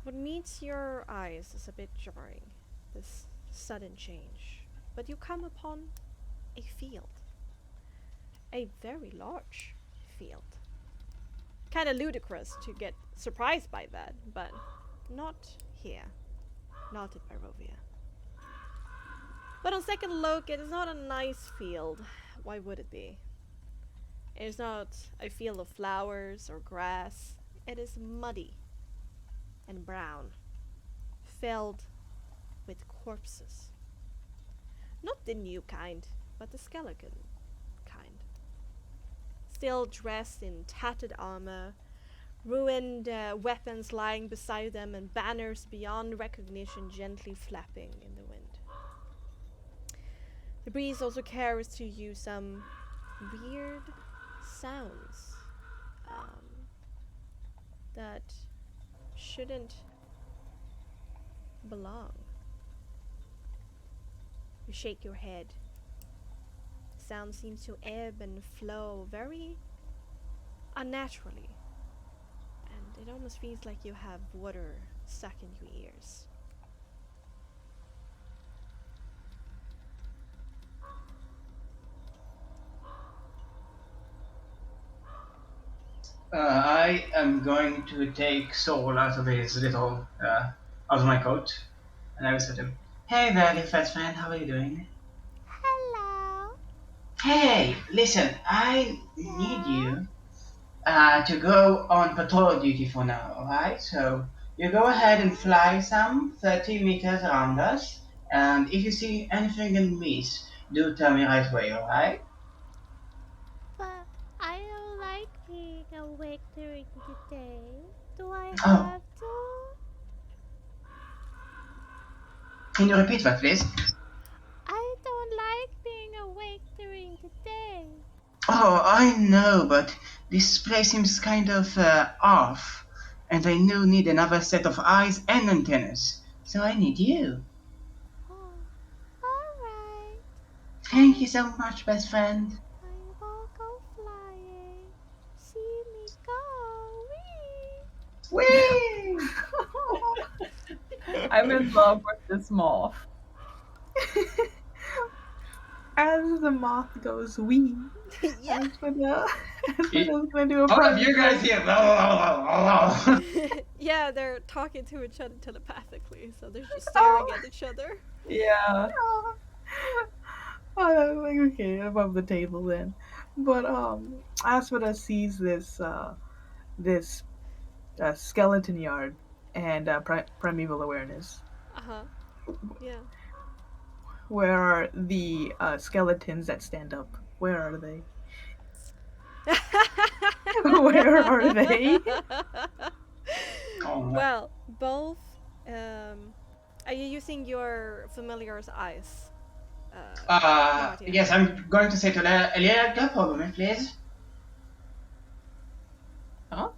Speaker 1: What meets your eyes is a bit jarring, this sudden change, but you come upon a field. A very large field. Kinda ludicrous to get surprised by that, but not here. Not at Barovia. But on second look, it is not a nice field. Why would it be? It is not a field of flowers or grass. It is muddy and brown, filled with corpses. Not the new kind, but the skeleton kind. Still dressed in tattered armor, ruined weapons lying beside them, and banners beyond recognition gently flapping in the wind. The breeze also carries to you some weird sounds that shouldn't belong You shake your head. Sound seems to ebb and flow very unnaturally. And it almost feels like you have water stuck in your ears.
Speaker 4: I am going to take Saul out of his little, out of my coat, and I will say to him, "Hey there, little fat friend, how are you doing?"
Speaker 1: Hello.
Speaker 4: "Hey, listen, I need you to go on patrol duty for now, alright? So you go ahead and fly some 30 meters around us, and if you see anything amiss, do tell me right away, alright?"
Speaker 1: But I don't like being awake during the day. Do I
Speaker 4: Oh,
Speaker 1: have to?
Speaker 4: can you repeat that, please?
Speaker 1: I don't like being awake during the day.
Speaker 4: Oh, I know, but this place seems kind of off, and I now need another set of eyes and antennas, so I need you.
Speaker 1: Oh, alright.
Speaker 4: Thank you so much, best friend.
Speaker 1: I will go flying. See me go.
Speaker 4: Whee!
Speaker 3: I'm in love with this moth.
Speaker 5: As the moth goes wee,
Speaker 1: Wee. Yeah.
Speaker 5: Asphoda's gonna do a
Speaker 4: All of you
Speaker 5: private
Speaker 4: guys here. Oh,
Speaker 1: Yeah, they're talking to each other telepathically, so they're just staring at each other.
Speaker 3: Yeah.
Speaker 5: Oh, I was like, okay, above the table then. But Asphoda sees this skeleton yard and primeval awareness.
Speaker 1: Uh-huh. Yeah.
Speaker 5: Where are the skeletons that stand up? Where are they? Where are they?
Speaker 4: oh.
Speaker 1: Well, both. Are you using your familiar's eyes? Martia?
Speaker 4: Yes, I'm going to say to Elia, go follow me, please.
Speaker 3: Huh?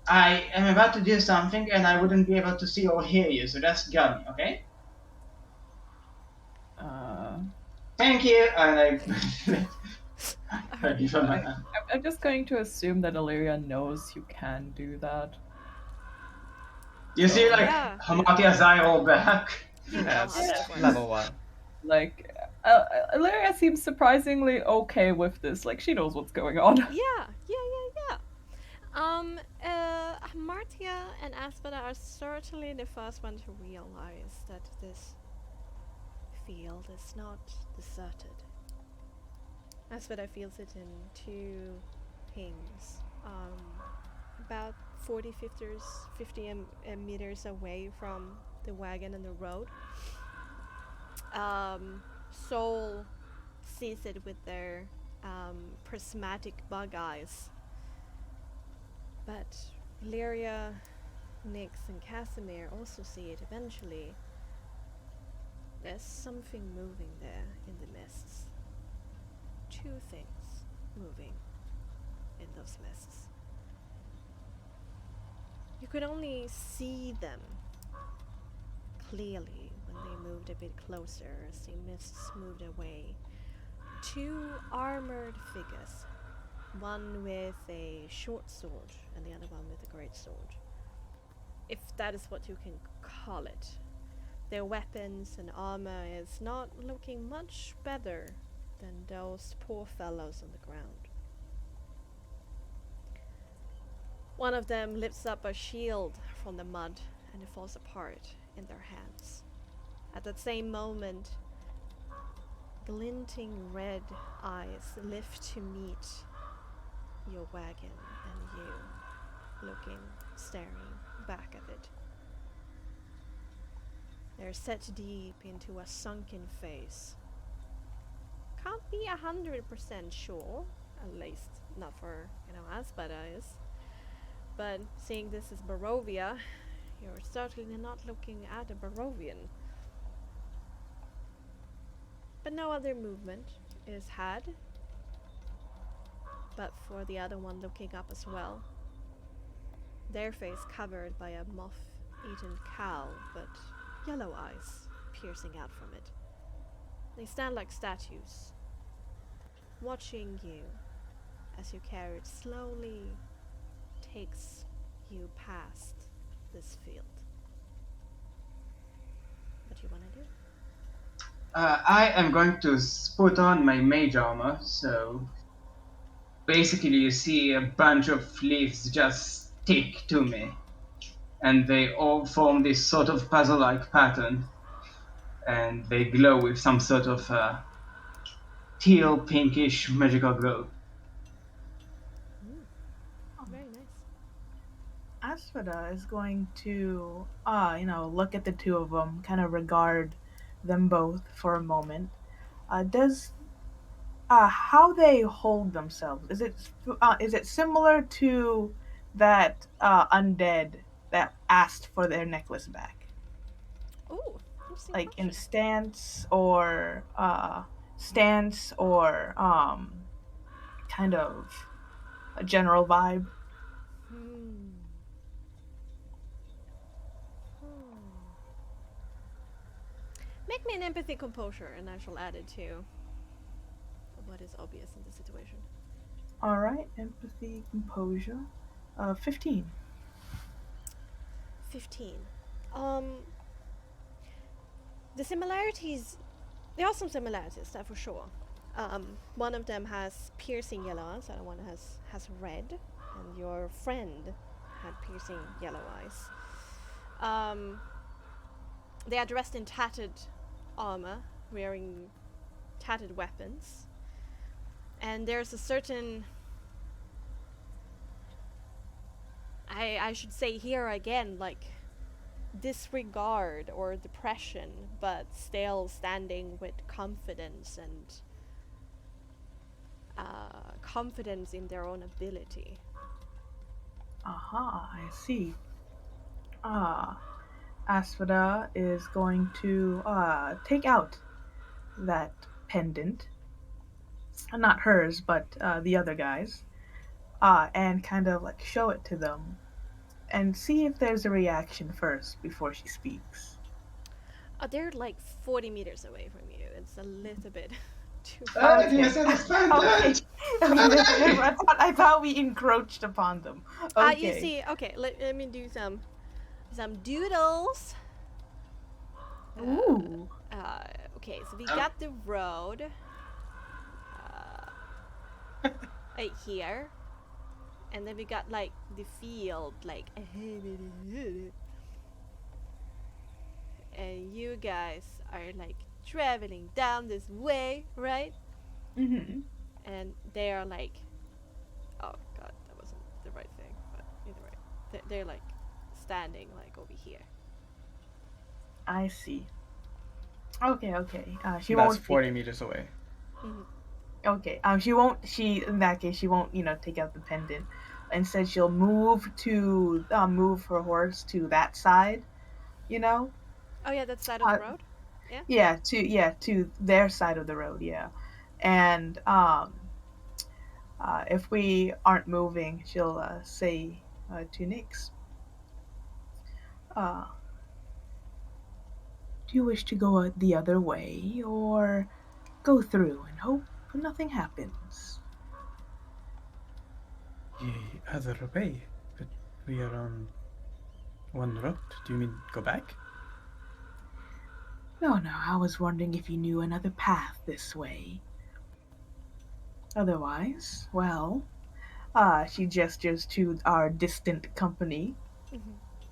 Speaker 4: I am about to do something and I wouldn't be able to see or hear you, so just guard me, okay?
Speaker 3: Uh,
Speaker 4: Thank you! And I give her my hand.
Speaker 3: I'm just going to assume that Illyria knows you can do that.
Speaker 4: You see, like,
Speaker 1: Yeah.
Speaker 4: Hamatia's eye roll back.
Speaker 1: You know
Speaker 2: Yes,
Speaker 1: how this works.
Speaker 2: level 1.
Speaker 3: Like, Illyria seems surprisingly okay with this. Like, she knows what's going on.
Speaker 1: Yeah. Martia and Aspida are certainly the first one to realize that this field is not deserted. Aspida feels it in two pings. About 50 meters away from the wagon and the road. Soul sees it with their prismatic bug eyes. But Lyria, Nyx, and Casimir also see it eventually. There's something moving there in the mists. Two things moving in those mists. You could only see them clearly when they moved a bit closer as the mists moved away. Two armored figures, one with a short sword and the other one with a great sword. If that is what you can call it. Their weapons and armor is not looking much better than those poor fellows on the ground. One of them lifts up a shield from the mud and it falls apart in their hands. At that same moment, glinting red eyes lift to meet your wagon and you, looking, staring back at it. They're set deep into a sunken face. Can't be 100% sure, at least not for, Aspida is. But seeing this as Barovia, you're certainly not looking at a Barovian. But no other movement is had. But for the other one looking up as well. Their face covered by a moth-eaten cowl, but yellow eyes piercing out from it. They stand like statues, watching you as your carriage slowly takes you past this field. What do you want to do?
Speaker 4: I am going to put on my mage armor, so basically you see a bunch of leaves just stick to me, and they all form this sort of puzzle-like pattern, and they glow with some sort of teal pinkish magical glow.
Speaker 1: Very nice.
Speaker 5: Asphodel is going to, look at the two of them, kind of regard them both for a moment. Does how they hold themselves, is it similar to that undead that asked for their necklace back?
Speaker 1: Oh, interesting
Speaker 5: Like
Speaker 1: question.
Speaker 5: in stance or kind of a general vibe?
Speaker 1: Hmm. Make me an empathy composure, and I shall add it to what is obvious in the situation.
Speaker 5: All right, empathy, composure, 15.
Speaker 1: 15. Um, the similarities. There are some similarities, that for sure. One of them has piercing yellow eyes, the other one has red, and your friend had piercing yellow eyes. They are dressed in tattered armor, wearing tattered weapons, and there's a certain, I should say here again, like, disregard or depression, but still standing with confidence and confidence in their own ability.
Speaker 5: Aha, I see. Asphoda is going to take out that pendant, not hers, but the other guys, and kind of like show it to them and see if there's a reaction first before she speaks.
Speaker 1: They're like 40 meters away from you. It's a little bit too
Speaker 4: Ah,
Speaker 1: far.
Speaker 5: Okay.
Speaker 4: yes, it is
Speaker 5: Okay.
Speaker 4: pendant!
Speaker 5: I thought we encroached upon them.
Speaker 1: You
Speaker 5: Okay.
Speaker 1: see, okay, let me do some doodles.
Speaker 5: Ooh.
Speaker 1: Okay, so we got the road right here, and then we got like the field, like, and you guys are like traveling down this way, right?
Speaker 5: Mm-hmm.
Speaker 1: And they are like, oh god, that wasn't the right thing, but either way, they're like standing like over here.
Speaker 5: I see. Okay. She
Speaker 2: That's
Speaker 5: won't.
Speaker 2: 40 meters away.
Speaker 5: Okay. She won't. She in that case, she won't. Take out the pendant. Instead, she'll move her horse to that side. You know.
Speaker 1: Oh yeah, that side of the
Speaker 5: Uh,
Speaker 1: road. Yeah.
Speaker 5: to their side of the road. Yeah. And if we aren't moving, she'll say to Nyx, uh, "Do you wish to go the other way, or go through and hope nothing happens?"
Speaker 2: The other way? But we are on one road. Do you mean go back?
Speaker 5: No, I was wondering if you knew another path this way. Otherwise, well, she gestures to our distant company.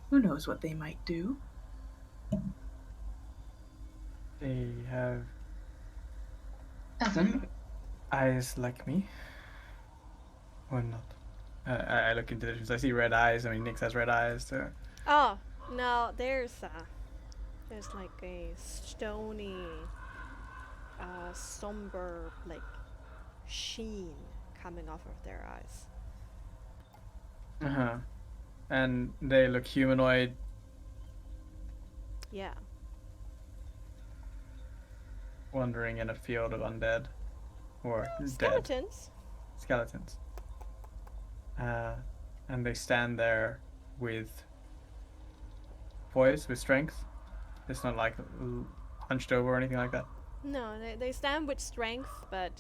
Speaker 5: Who knows what they might do?
Speaker 2: They have
Speaker 4: Nothing.
Speaker 2: eyes like me. Or not. I look into the difference. I see red eyes. I mean, Nyx has red eyes, so.
Speaker 1: Oh no, there's like a stony, somber like sheen coming off of their eyes.
Speaker 2: Uh-huh. And they look humanoid.
Speaker 1: Yeah.
Speaker 2: Wandering in a field of undead. Or dead.
Speaker 1: Skeletons.
Speaker 2: Skeletons. And they stand there with poise, with strength. It's not like hunched over or anything like that.
Speaker 1: No, they stand with strength, but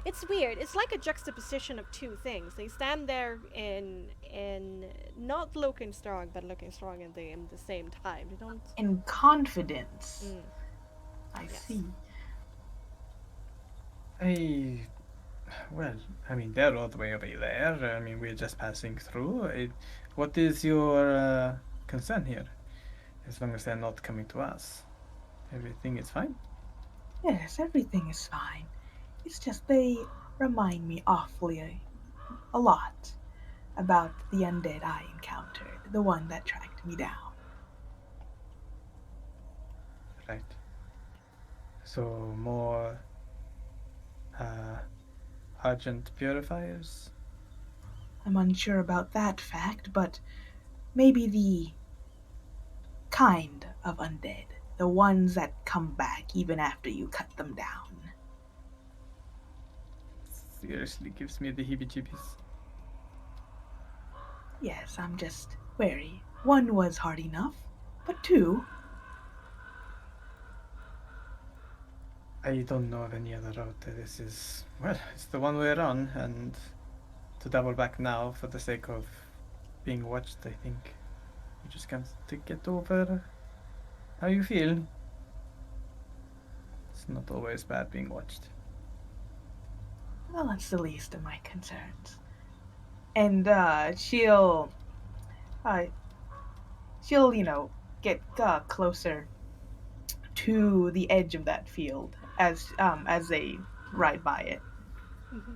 Speaker 1: it's weird. It's like a juxtaposition of two things. They stand there in not looking strong, but looking strong in the same time. They don't.
Speaker 5: In confidence.
Speaker 1: Mm,
Speaker 5: I
Speaker 1: yes.
Speaker 5: see.
Speaker 2: Well, I mean, they're all the way over there. I mean, we're just passing through. What is your concern here? As long as they're not coming to us, everything is fine.
Speaker 5: Yes, everything is fine. It's just they remind me awfully a lot about the undead I encountered, the one that tracked me down.
Speaker 2: Right. So more uh, argent purifiers.
Speaker 5: I'm unsure about that fact, but maybe the kind of undead, the ones that come back even after you cut them down.
Speaker 2: Seriously gives me the heebie-jeebies.
Speaker 5: Yes, I'm just wary. One was hard enough, but two,
Speaker 2: I don't know of any other route. This is, well, it's the one we're on, and to double back now for the sake of being watched, I think you just got to get over how you feel. It's not always bad being watched.
Speaker 5: well, that's the least of my concerns. And uh, she'll, get closer to the edge of that field as they ride by it.
Speaker 1: Mm-hmm.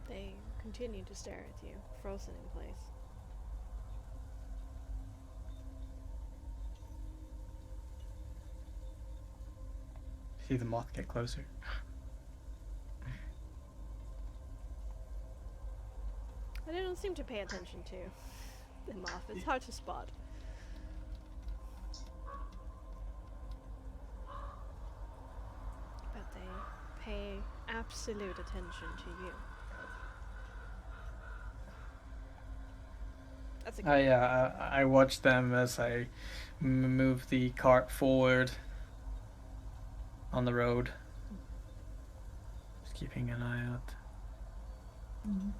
Speaker 1: They continue to stare at you, frozen in place.
Speaker 2: See the moth get closer.
Speaker 1: And they don't seem to pay attention to the moth. It's hard to spot. But they pay absolute attention to you. That's a good.
Speaker 2: I watch them as I move the cart forward on the road. Just keeping an eye out.
Speaker 5: Mhm.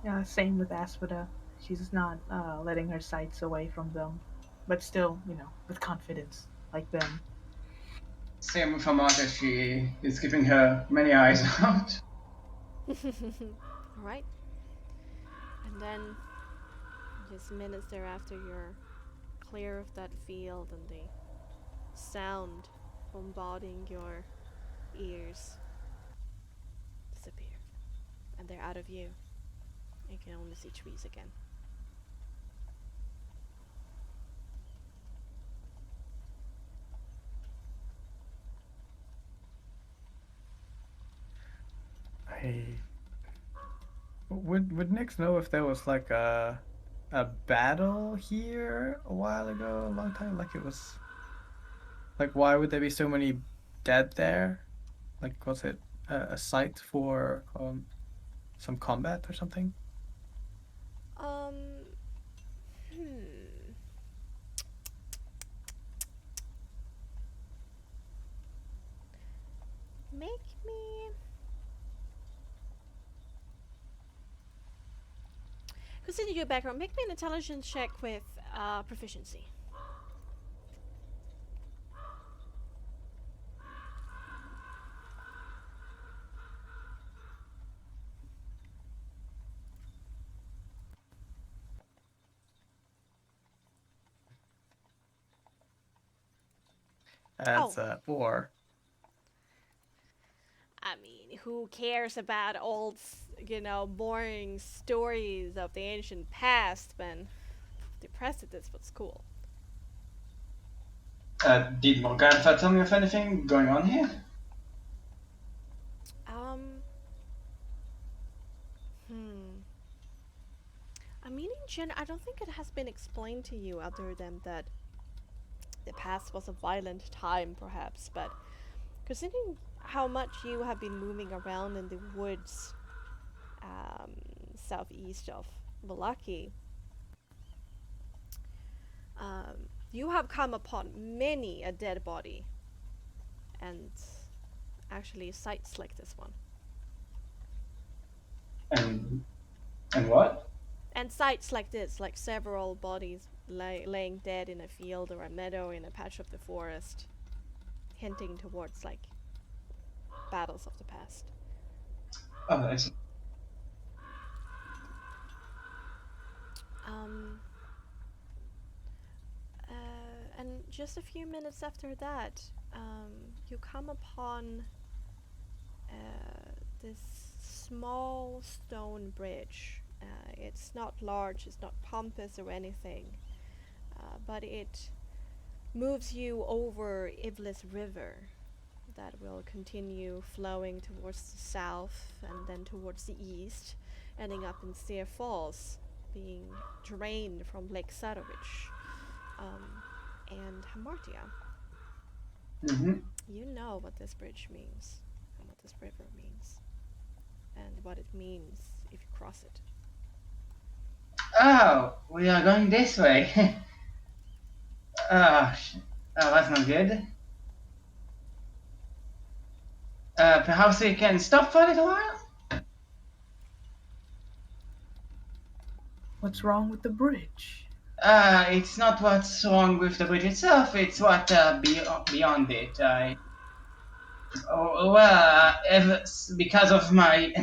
Speaker 5: Yeah, same with Aspida. She's not letting her sights away from them, but still, with confidence, like them.
Speaker 4: Same with Amata, she is giving her many eyes out.
Speaker 1: Alright. And then, just minutes thereafter, you're clear of that field and the sound bombarding your ears disappear. And they're out of view. You can only see trees again.
Speaker 2: I would Nix know if there was like a battle here a while ago, a long time? Like it was like why would there be so many dead there? Like was it a site for some combat or something?
Speaker 1: Um, hmm. Make me. Consider your background. Make me an intelligence check with proficiency.
Speaker 2: As
Speaker 1: Oh.
Speaker 2: or
Speaker 1: I mean, who cares about old, boring stories of the ancient past when the present is what's cool?
Speaker 4: Did Morgantha tell me of anything going on here?
Speaker 1: Um, hmm. I mean, in general, I don't think it has been explained to you other than that the past was a violent time, perhaps, but considering how much you have been moving around in the woods um, southeast of Malaki, You have come upon many a dead body, and actually sights like this one.
Speaker 4: And what?
Speaker 1: And sights like this, like several bodies laying dead in a field or a meadow in a patch of the forest, hinting towards like battles of the past.
Speaker 4: Oh, that's
Speaker 1: And just a few minutes after that, you come upon this small stone bridge. It's not large, it's not pompous or anything, but it moves you over Ivlis River that will continue flowing towards the south and then towards the east, ending up in Seer Falls, being drained from Lake Sarovich and Hamartia.
Speaker 4: Mm-hmm.
Speaker 1: You know what this bridge means, and what this river means, and what it means if you cross it.
Speaker 4: Oh, we are going this way. Oh, that's not good. Perhaps we can stop for a little while?
Speaker 5: What's wrong with the bridge?
Speaker 4: It's not what's wrong with the bridge itself, it's what beyond it. Because of my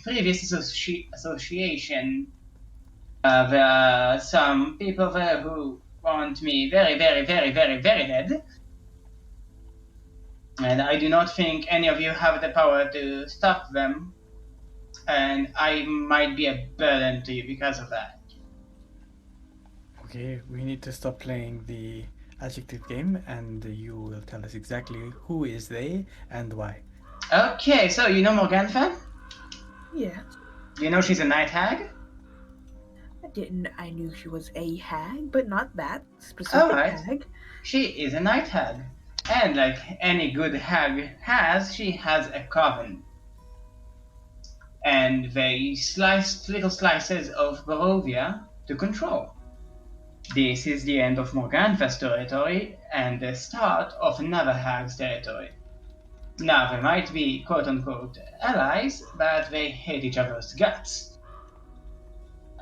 Speaker 4: previous association, there are some people there who want me very, very, very, very, very dead. And I do not think any of you have the power to stop them. And I might be a burden to you because of that.
Speaker 2: Okay, we need to stop playing the adjective game, and you will tell us exactly who is they and why.
Speaker 4: Okay, so you know Morgantha?
Speaker 5: Yes.
Speaker 4: You know she's a night hag?
Speaker 5: I knew she was a hag, but not that specific
Speaker 4: Alright.
Speaker 5: hag.
Speaker 4: She is a night hag. And like any good hag has, she has a coven. And they slice little slices of Barovia to control. This is the end of Morgantha's territory and the start of another hag's territory. Now, they might be quote-unquote allies, but they hate each other's guts.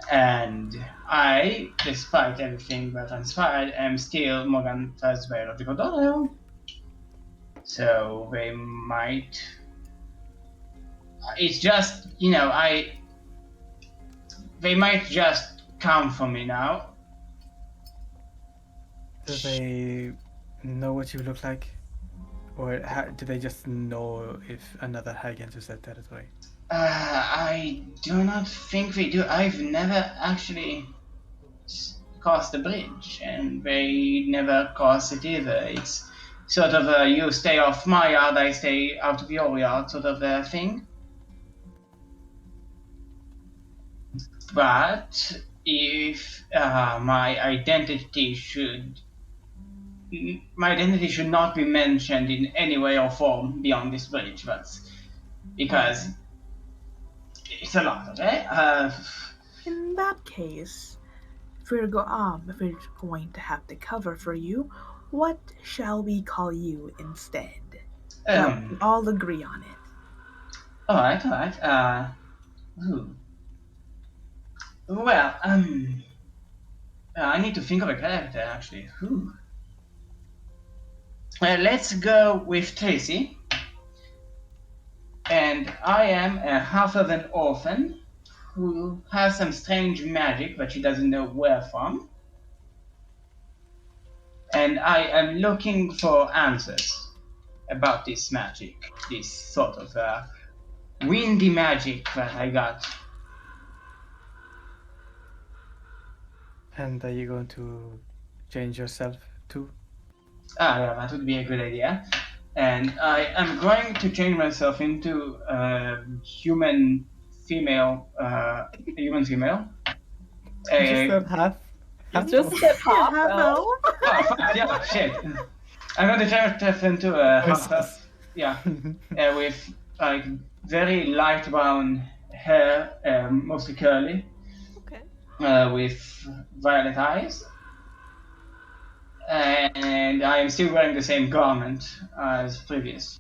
Speaker 4: And I, despite everything that transpired, am still Morgantha's biological daughter. So they might... It's just, they might just come for me now.
Speaker 2: Do they know what you look like? Or do they just know if another hag enters that territory?
Speaker 4: I do not think they do. I've never actually crossed the bridge, and they never cross it either. It's sort of a you stay off my yard, I stay out of your yard sort of a thing. But if my identity should not be mentioned in any way or form beyond this bridge, but because it's a lot, okay?
Speaker 5: In that case, if we're going to have to cover for you, what shall we call you instead? We all agree on it.
Speaker 4: Alright. Well, I need to think of a character, actually. Let's go with Tracy. And I am a half of an orphan who has some strange magic, but she doesn't know where from. And I am looking for answers about this magic, this sort of windy magic that I got.
Speaker 2: And are you going to change yourself too?
Speaker 4: Yeah, that would be a good idea. And I am going to change myself into a human female.
Speaker 2: Just that half.
Speaker 3: Just step half
Speaker 5: Half
Speaker 3: elf.
Speaker 5: elf.
Speaker 4: Oh, fuck, yeah, shit. I'm going to change myself into a half elf. Yeah, with like very light brown hair, mostly curly.
Speaker 1: Okay.
Speaker 4: With violet eyes. and I am still wearing the same garment as previous.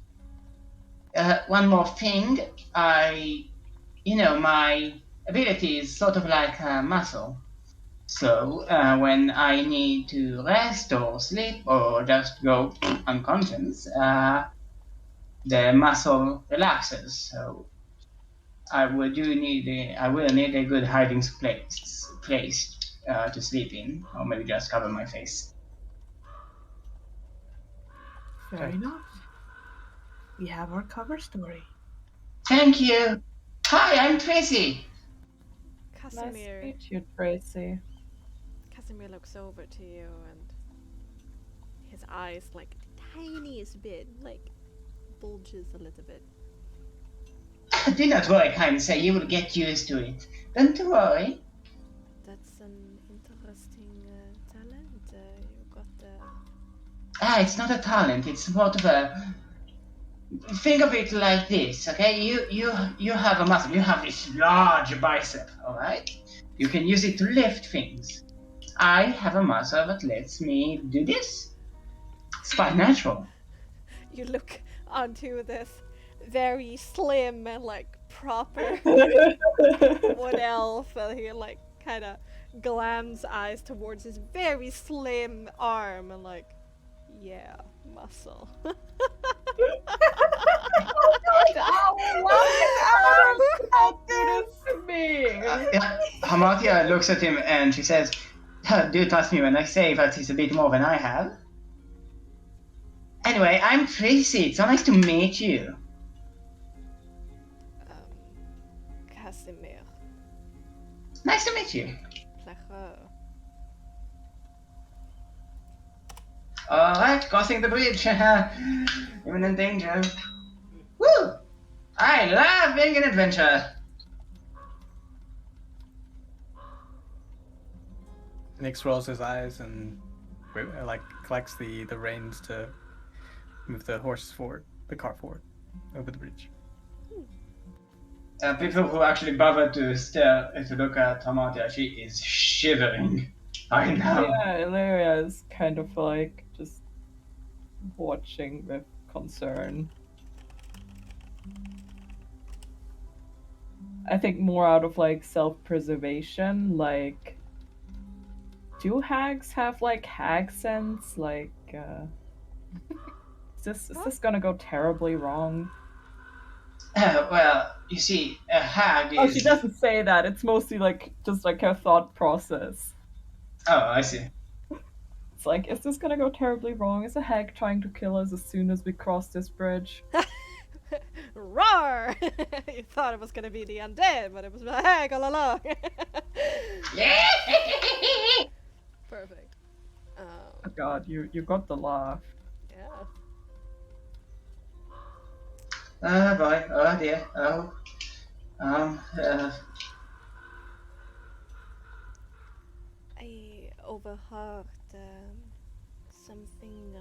Speaker 4: One more thing, my ability is sort of like a muscle. So when I need to rest or sleep or just go unconscious, the muscle relaxes. So I will need a good hiding place to sleep in, or maybe just cover my face.
Speaker 5: Fair
Speaker 2: Okay.
Speaker 5: enough. We have our cover story.
Speaker 4: Thank you. Hi, I'm Tracy.
Speaker 3: Nice to
Speaker 1: Casimir.
Speaker 3: meet you, Tracy.
Speaker 1: Casimir looks over to you and his eyes, like the tiniest bit, like bulges a little bit.
Speaker 4: Do not worry, kind sir. You will get used to it. Don't worry.
Speaker 1: That's an interesting talent you got there.
Speaker 4: It's not a talent. It's sort of a. Think of it like this, okay? You have a muscle. You have this large bicep, all right? You can use it to lift things. I have a muscle that lets me do this. It's quite natural.
Speaker 1: You look onto this very slim and like proper wood elf, and he like kind of glams eyes towards his very slim arm and like, yeah, muscle.
Speaker 3: Don't do this to me!
Speaker 4: Hamatia looks at him and she says, do trust me when I say that it's a bit more than I have. Anyway, I'm Tracy. It's so nice to meet you.
Speaker 1: Casimir.
Speaker 4: Nice to meet you.
Speaker 1: Pleasure.
Speaker 4: Alright, crossing the bridge. Imminent danger. Woo! I love being an adventurer.
Speaker 2: Nix rolls his eyes and like collects the reins to move the horse forward, the cart forward, over the bridge.
Speaker 4: People who actually bother to look at Hamatia, she is shivering. I know.
Speaker 3: Yeah, Illyria is kind of like just watching with concern. I think more out of like self-preservation, like do hags have like hag sense? Like is this gonna go terribly wrong?
Speaker 4: Well, you see, a hag is...
Speaker 3: Oh, she doesn't say that. It's mostly like just like her thought process.
Speaker 4: Oh, I see.
Speaker 3: It's like, is this gonna go terribly wrong? Is a hag trying to kill us as soon as we cross this bridge?
Speaker 1: Roar! You thought it was gonna be the undead, but it was the hag all along. Perfect.
Speaker 3: Oh god, you got the laugh.
Speaker 1: Yeah.
Speaker 4: Oh boy, oh dear, oh.
Speaker 1: I overheard something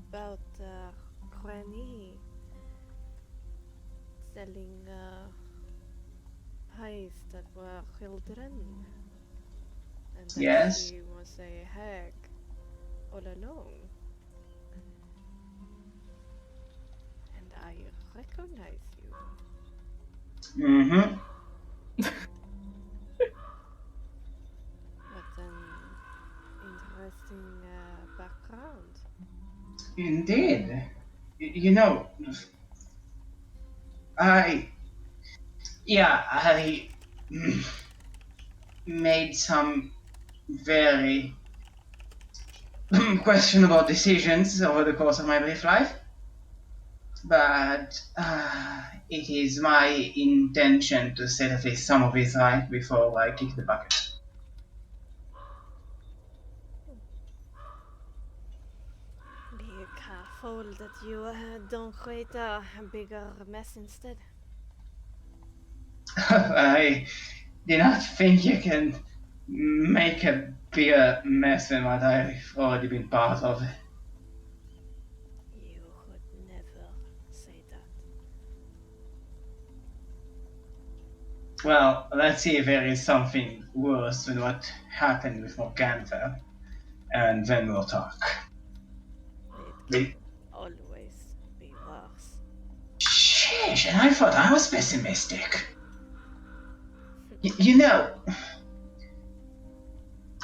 Speaker 1: about Granny selling pies that were children, and that
Speaker 4: Yes.
Speaker 1: she was a hag all along. And I recognize you.
Speaker 4: Mm-hmm.
Speaker 1: What an interesting background.
Speaker 4: Indeed. You know, I made some very questionable decisions over the course of my brief life. But it is my intention to set at least some of it right before I kick the bucket.
Speaker 1: Be careful that you don't create a bigger mess instead.
Speaker 4: I do not think you can make a bigger mess than what I've already been part of.
Speaker 1: You would never say that.
Speaker 4: Well, let's see if there is something worse than what happened with Morgantha. and then we'll talk.
Speaker 1: It can always be worse.
Speaker 4: Sheesh, and I thought I was pessimistic. You know,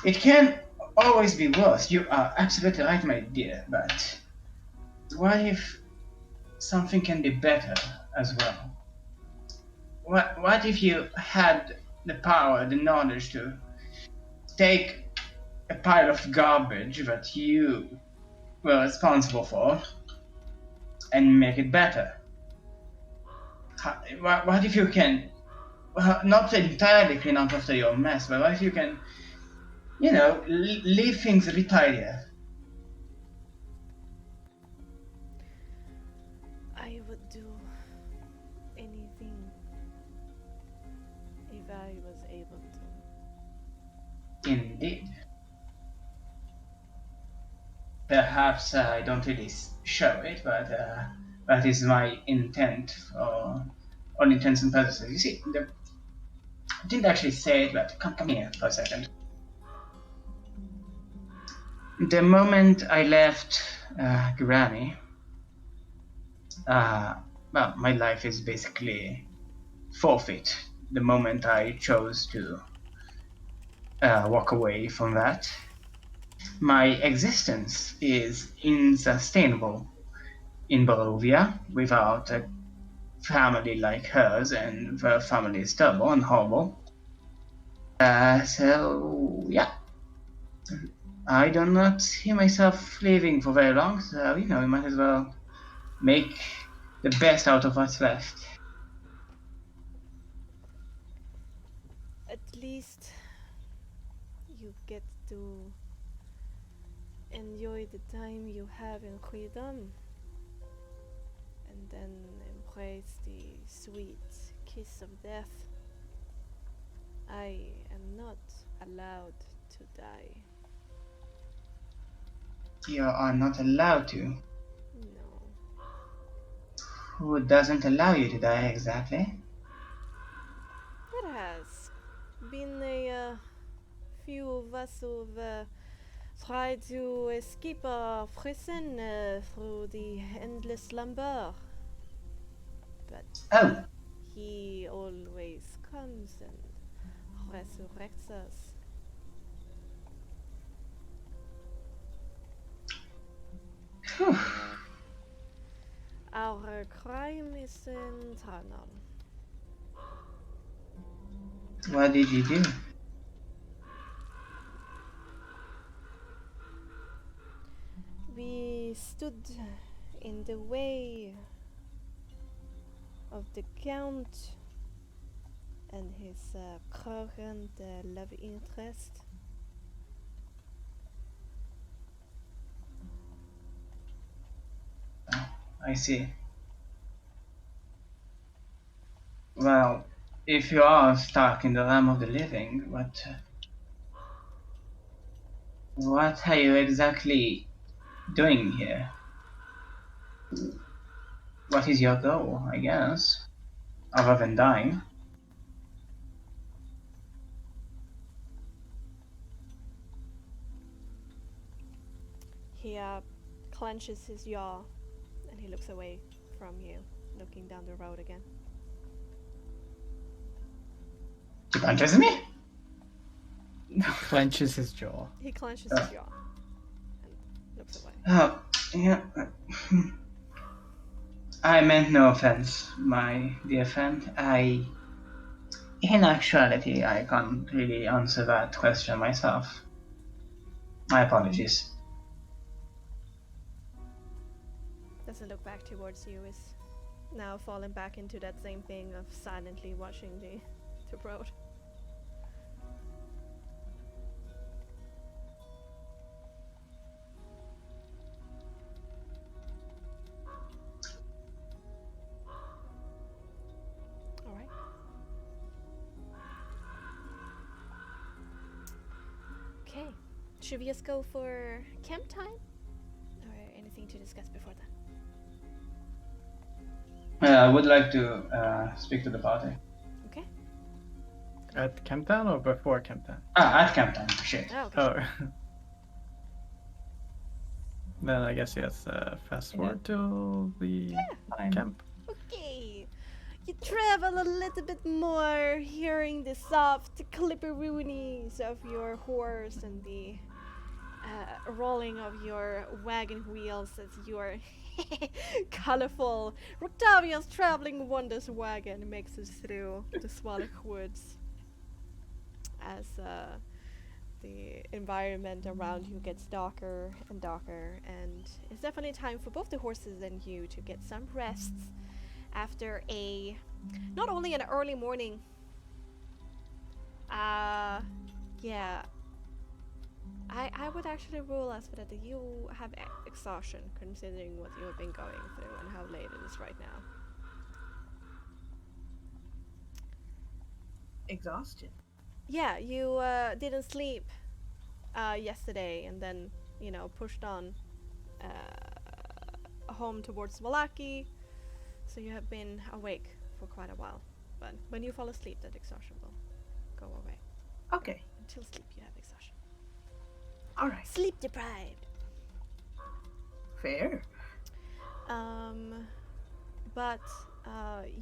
Speaker 4: it can always be worse. You are absolutely right, my dear, but what if something can be better as well? What if you had the power, the knowledge to take a pile of garbage that you were responsible for and make it better? What if you can, not entirely clean up after your mess, but what if you can, leave things a bit tidier?
Speaker 1: I would do anything if I was able to.
Speaker 4: Indeed. Perhaps I don't really show it, but that is my intent for all intents and purposes. You see, I didn't actually say it, but come here for a second. The moment I left Granny, my life is basically forfeit. The moment I chose to walk away from that, my existence is insustainable in Barovia without a family like hers, and her family is terrible and horrible. So, yeah. I do not see myself living for very long, so, we might as well make the best out of what's left.
Speaker 1: At least you get to enjoy the time you have in freedom and then embrace the sweet kiss of death. I am not allowed to die.
Speaker 4: You are not allowed to.
Speaker 1: No.
Speaker 4: Who doesn't allow you to die exactly?
Speaker 1: There has been a few of us who've tried to escape our prison through the endless slumber. But
Speaker 4: Oh,
Speaker 1: he always comes and resurrects us.
Speaker 4: phew.
Speaker 1: Our crime is internal.
Speaker 4: What did you do?
Speaker 1: We stood in the way of the Count and his current love interest.
Speaker 4: I see. Well, if you are stuck in the realm of the living, what are you exactly doing here? What is your goal, I guess, other than dying?
Speaker 1: He clenches his jaw and he looks away from you, looking down the road again.
Speaker 4: He punches me?
Speaker 2: Clenches his jaw.
Speaker 1: He clenches his jaw and looks away.
Speaker 4: Oh, yeah. I meant no offense, my dear friend. In actuality, I can't really answer that question myself. My apologies.
Speaker 1: Doesn't look back towards you, is now falling back into that same thing of silently watching the road. Alright. Okay. Should we just go for camp time? Or anything to discuss before that?
Speaker 4: I would like to speak to the party.
Speaker 1: Okay.
Speaker 2: At Camptown or before Camptown?
Speaker 4: At Camp Time, shit.
Speaker 1: Oh, okay.
Speaker 2: Oh. Then I guess yes. Fast forward to the
Speaker 3: Fine.
Speaker 2: camp.
Speaker 1: Okay. You travel a little bit more, hearing the soft clipperoonies of your horse and the rolling of your wagon wheels as your colorful Roctavian's traveling wonders wagon makes it through the Swallow Woods as the environment around you gets darker and darker, and it's definitely time for both the horses and you to get some rests after a not only an early morning. Yeah, I would actually rule as that you have exhaustion, considering what you have been going through and how late it is right now.
Speaker 5: Exhaustion.
Speaker 1: Yeah, you didn't sleep yesterday, and then pushed on home towards Valaki, so you have been awake for quite a while. But when you fall asleep, that exhaustion will go away.
Speaker 5: Okay.
Speaker 1: Until sleep, you have exhaustion.
Speaker 5: All right.
Speaker 1: Sleep deprived.
Speaker 5: Fair.
Speaker 1: But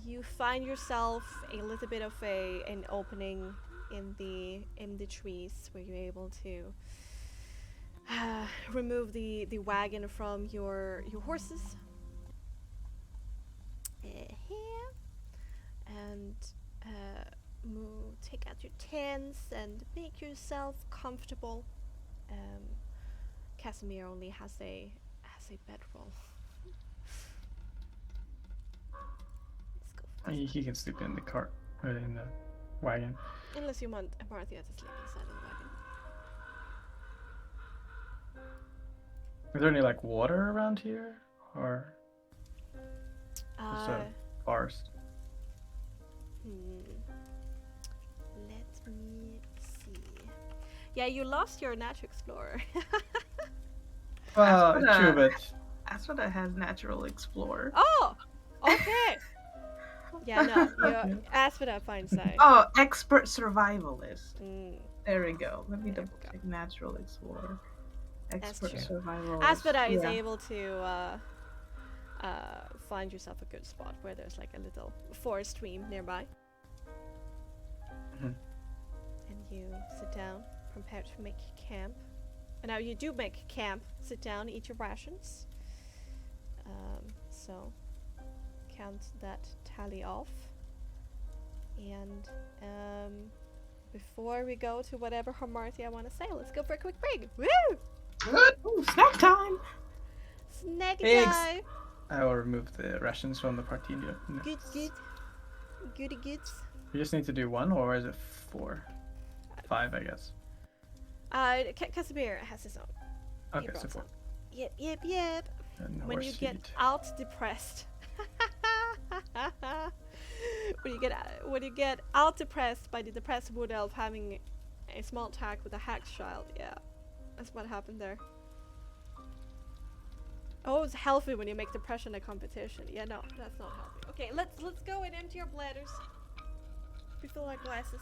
Speaker 1: you find yourself a little bit of an opening in the trees where you're able to remove the wagon from your horses. Here. And take out your tents and make yourself comfortable. Casimir only has a bedroll. Let's go for this.
Speaker 2: He can sleep in the cart, or in the wagon.
Speaker 1: Unless you want Marthia to sleep inside of the wagon.
Speaker 2: Is there any like water around here, or just a forest?
Speaker 1: Let me see. Yeah, you lost your Natural Explorer.
Speaker 2: Well,
Speaker 5: Aspida-
Speaker 2: true, but
Speaker 5: Aspida has Natural Explorer.
Speaker 1: Oh! Okay! Yeah, no, your Aspida finds that.
Speaker 5: Oh, Expert Survivalist.
Speaker 1: Mm.
Speaker 5: There we go. Let me
Speaker 1: There
Speaker 5: double
Speaker 1: we go.
Speaker 5: check Natural Explorer.
Speaker 1: That's
Speaker 5: Expert
Speaker 1: true.
Speaker 5: Survivalist.
Speaker 1: Aspida is
Speaker 5: Yeah.
Speaker 1: able to find yourself a good spot where there's like a little forest stream nearby.
Speaker 2: Mhm.
Speaker 1: And you sit down, prepare to make camp. And now you do make camp, sit down, eat your rations. So count that tally off. And before we go to whatever Hamarthi I want to say, let's go for a quick break. Woo!
Speaker 5: Ooh, snack time!
Speaker 1: Snack
Speaker 2: Thanks.
Speaker 1: time!
Speaker 2: I will remove the rations from the party.
Speaker 1: Good, good. Goody goods.
Speaker 2: We just need to do one, or is it 4? 5, I guess.
Speaker 1: Casimir has his own.
Speaker 2: Okay,
Speaker 1: brought
Speaker 2: so 4.
Speaker 1: some. Yep.
Speaker 2: And
Speaker 1: When you
Speaker 2: horse
Speaker 1: get
Speaker 2: feed.
Speaker 1: out depressed. when you get out depressed by the depressed wood elf having a small talk with a hack's child, yeah. That's what happened there. Oh, it's healthy when you make depression a competition. Yeah, no, that's not healthy. Okay, let's go and empty your bladders. Refill our glasses.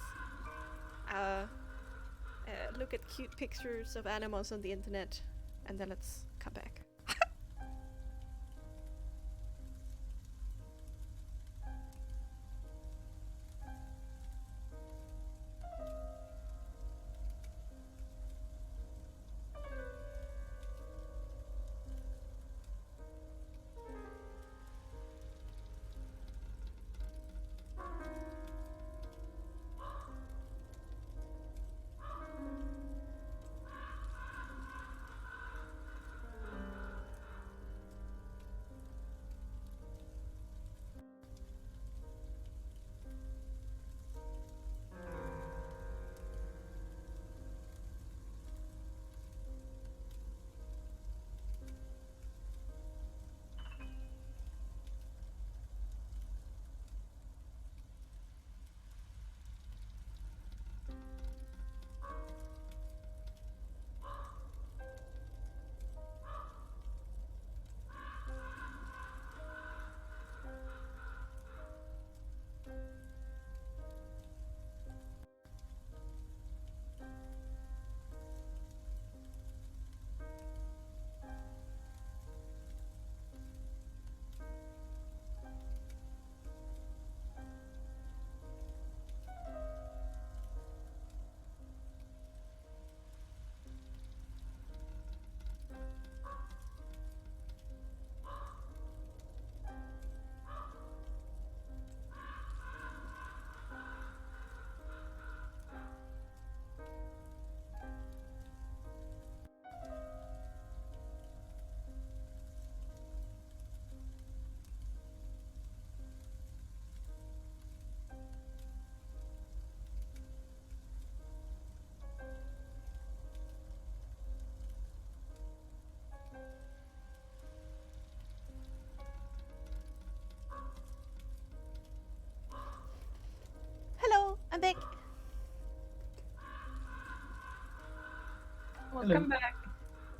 Speaker 1: Look at cute pictures of animals on the internet, and then let's come back.
Speaker 3: Welcome back.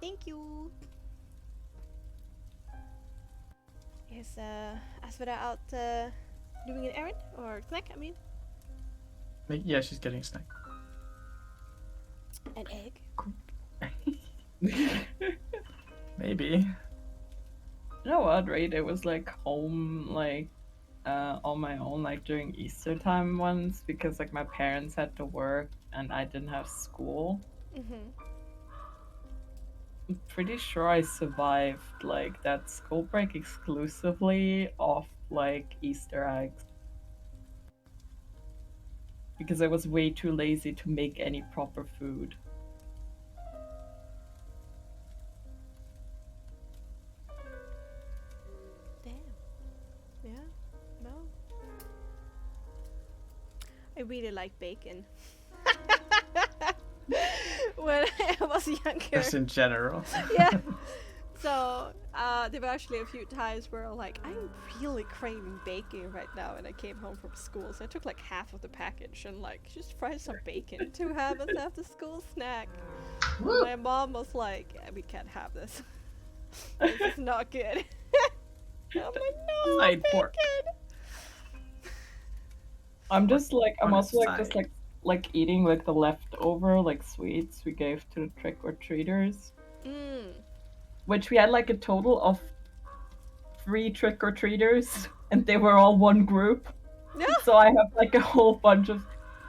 Speaker 1: Thank you. Is Asveda out doing an errand or snack? I mean,
Speaker 2: Yeah, she's getting a snack.
Speaker 1: an egg.
Speaker 2: Maybe.
Speaker 3: You know what, right? It was like home, like on my own, like during Easter time once, because like my parents had to work and I didn't have school.
Speaker 1: Mm-hmm.
Speaker 3: I'm pretty sure I survived like that school break exclusively off like Easter eggs. Because I was way too lazy to make any proper food.
Speaker 1: Damn. Yeah. No. I really like bacon. When I was younger.
Speaker 2: Just in general.
Speaker 1: Yeah. So there were actually a few times where like I'm really craving bacon right now, and I came home from school, so I took like half of the package and like just fried some bacon to have as after school snack. My mom was like, yeah, "We can't have this. This is not good." I'm like, "No,
Speaker 2: Side
Speaker 1: bacon."
Speaker 2: pork.
Speaker 3: I'm just like I'm
Speaker 2: On
Speaker 3: also
Speaker 2: its
Speaker 3: like just
Speaker 2: side.
Speaker 3: like eating like the leftover like sweets we gave to the trick or treaters,
Speaker 1: Mm.
Speaker 3: which we had like a total of 3 trick or treaters, and they were all one group.
Speaker 1: No.
Speaker 3: So I have like a whole bunch of,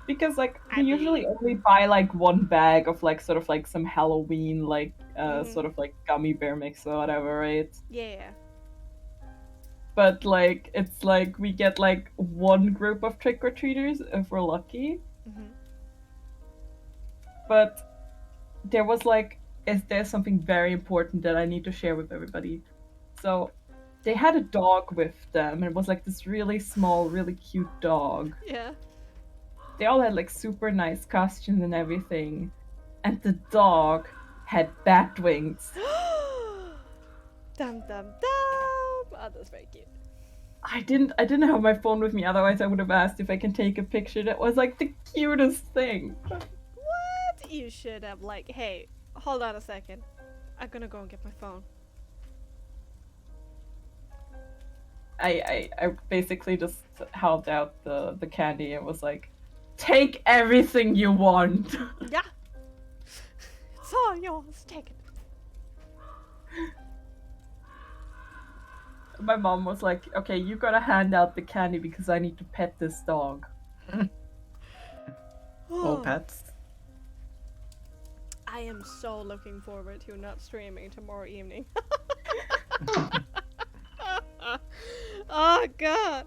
Speaker 3: because like
Speaker 1: I
Speaker 3: we usually
Speaker 1: mean-
Speaker 3: only buy like one bag of like sort of like some Halloween like
Speaker 1: Mhm.
Speaker 3: sort of like gummy bear mix or whatever, right?
Speaker 1: Yeah.
Speaker 3: But like it's like we get like one group of trick or treaters if we're lucky.
Speaker 1: Mm-hmm.
Speaker 3: But there was like, is there something very important that I need to share with everybody? So they had a dog with them, and it was like this really small, really cute dog.
Speaker 1: Yeah.
Speaker 3: They all had like super nice costumes and everything, and the dog had bat wings.
Speaker 1: Dum dum dum. Oh, that's very cute.
Speaker 3: I didn't have my phone with me, otherwise I would have asked if I can take a picture. That was like the cutest thing.
Speaker 1: What? You should have like, hey, hold on a second. I'm gonna go and get my phone.
Speaker 3: I basically just held out the candy and was like, take everything you want.
Speaker 1: Yeah. It's all yours. Take it.
Speaker 3: My mom was like, okay, you gotta hand out the candy because I need to pet this dog.
Speaker 2: All pets.
Speaker 1: I am so looking forward to not streaming tomorrow evening. Oh god.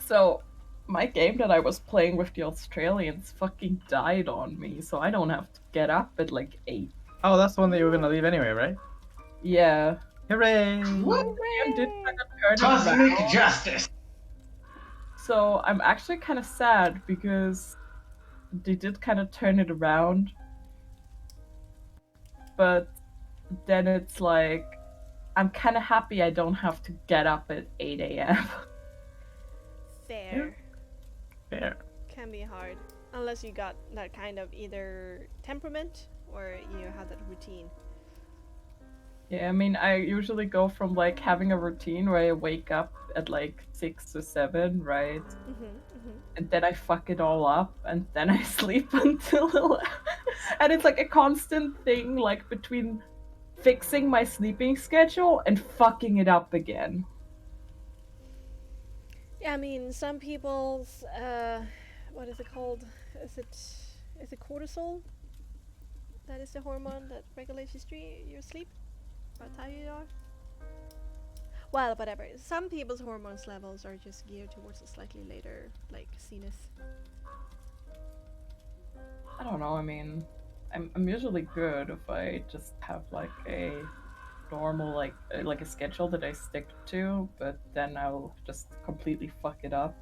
Speaker 3: So my game that I was playing with the Australians fucking died on me, so I don't have to get up at like 8.
Speaker 2: Oh, that's the one that you were gonna leave anyway, right?
Speaker 3: Yeah.
Speaker 2: Hooray!
Speaker 4: What?
Speaker 3: And did kind of turn it
Speaker 4: Cosmic
Speaker 3: around.
Speaker 4: justice.
Speaker 3: So I'm actually kind of sad because they did kind of turn it around. But then it's like, I'm kind of happy I don't have to get up at 8 a.m.
Speaker 1: Fair.
Speaker 2: Fair.
Speaker 1: Can be hard. Unless you got that kind of either temperament or you have that routine.
Speaker 3: Yeah, I mean, I usually go from like having a routine where I wake up at like 6 or 7, right? And then I fuck it all up, and then I sleep until 11. And it's like a constant thing, like between fixing my sleeping schedule and fucking it up again.
Speaker 1: Yeah, I mean, some people's, what is it called? Is it cortisol? That is the hormone that regulates your sleep? How tired you are? Well, whatever. Some people's hormones levels are just geared towards a slightly later, like, zenith.
Speaker 3: I don't know, I mean, I'm usually good if I just have like a normal like a schedule that I stick to, but then I'll just completely fuck it up.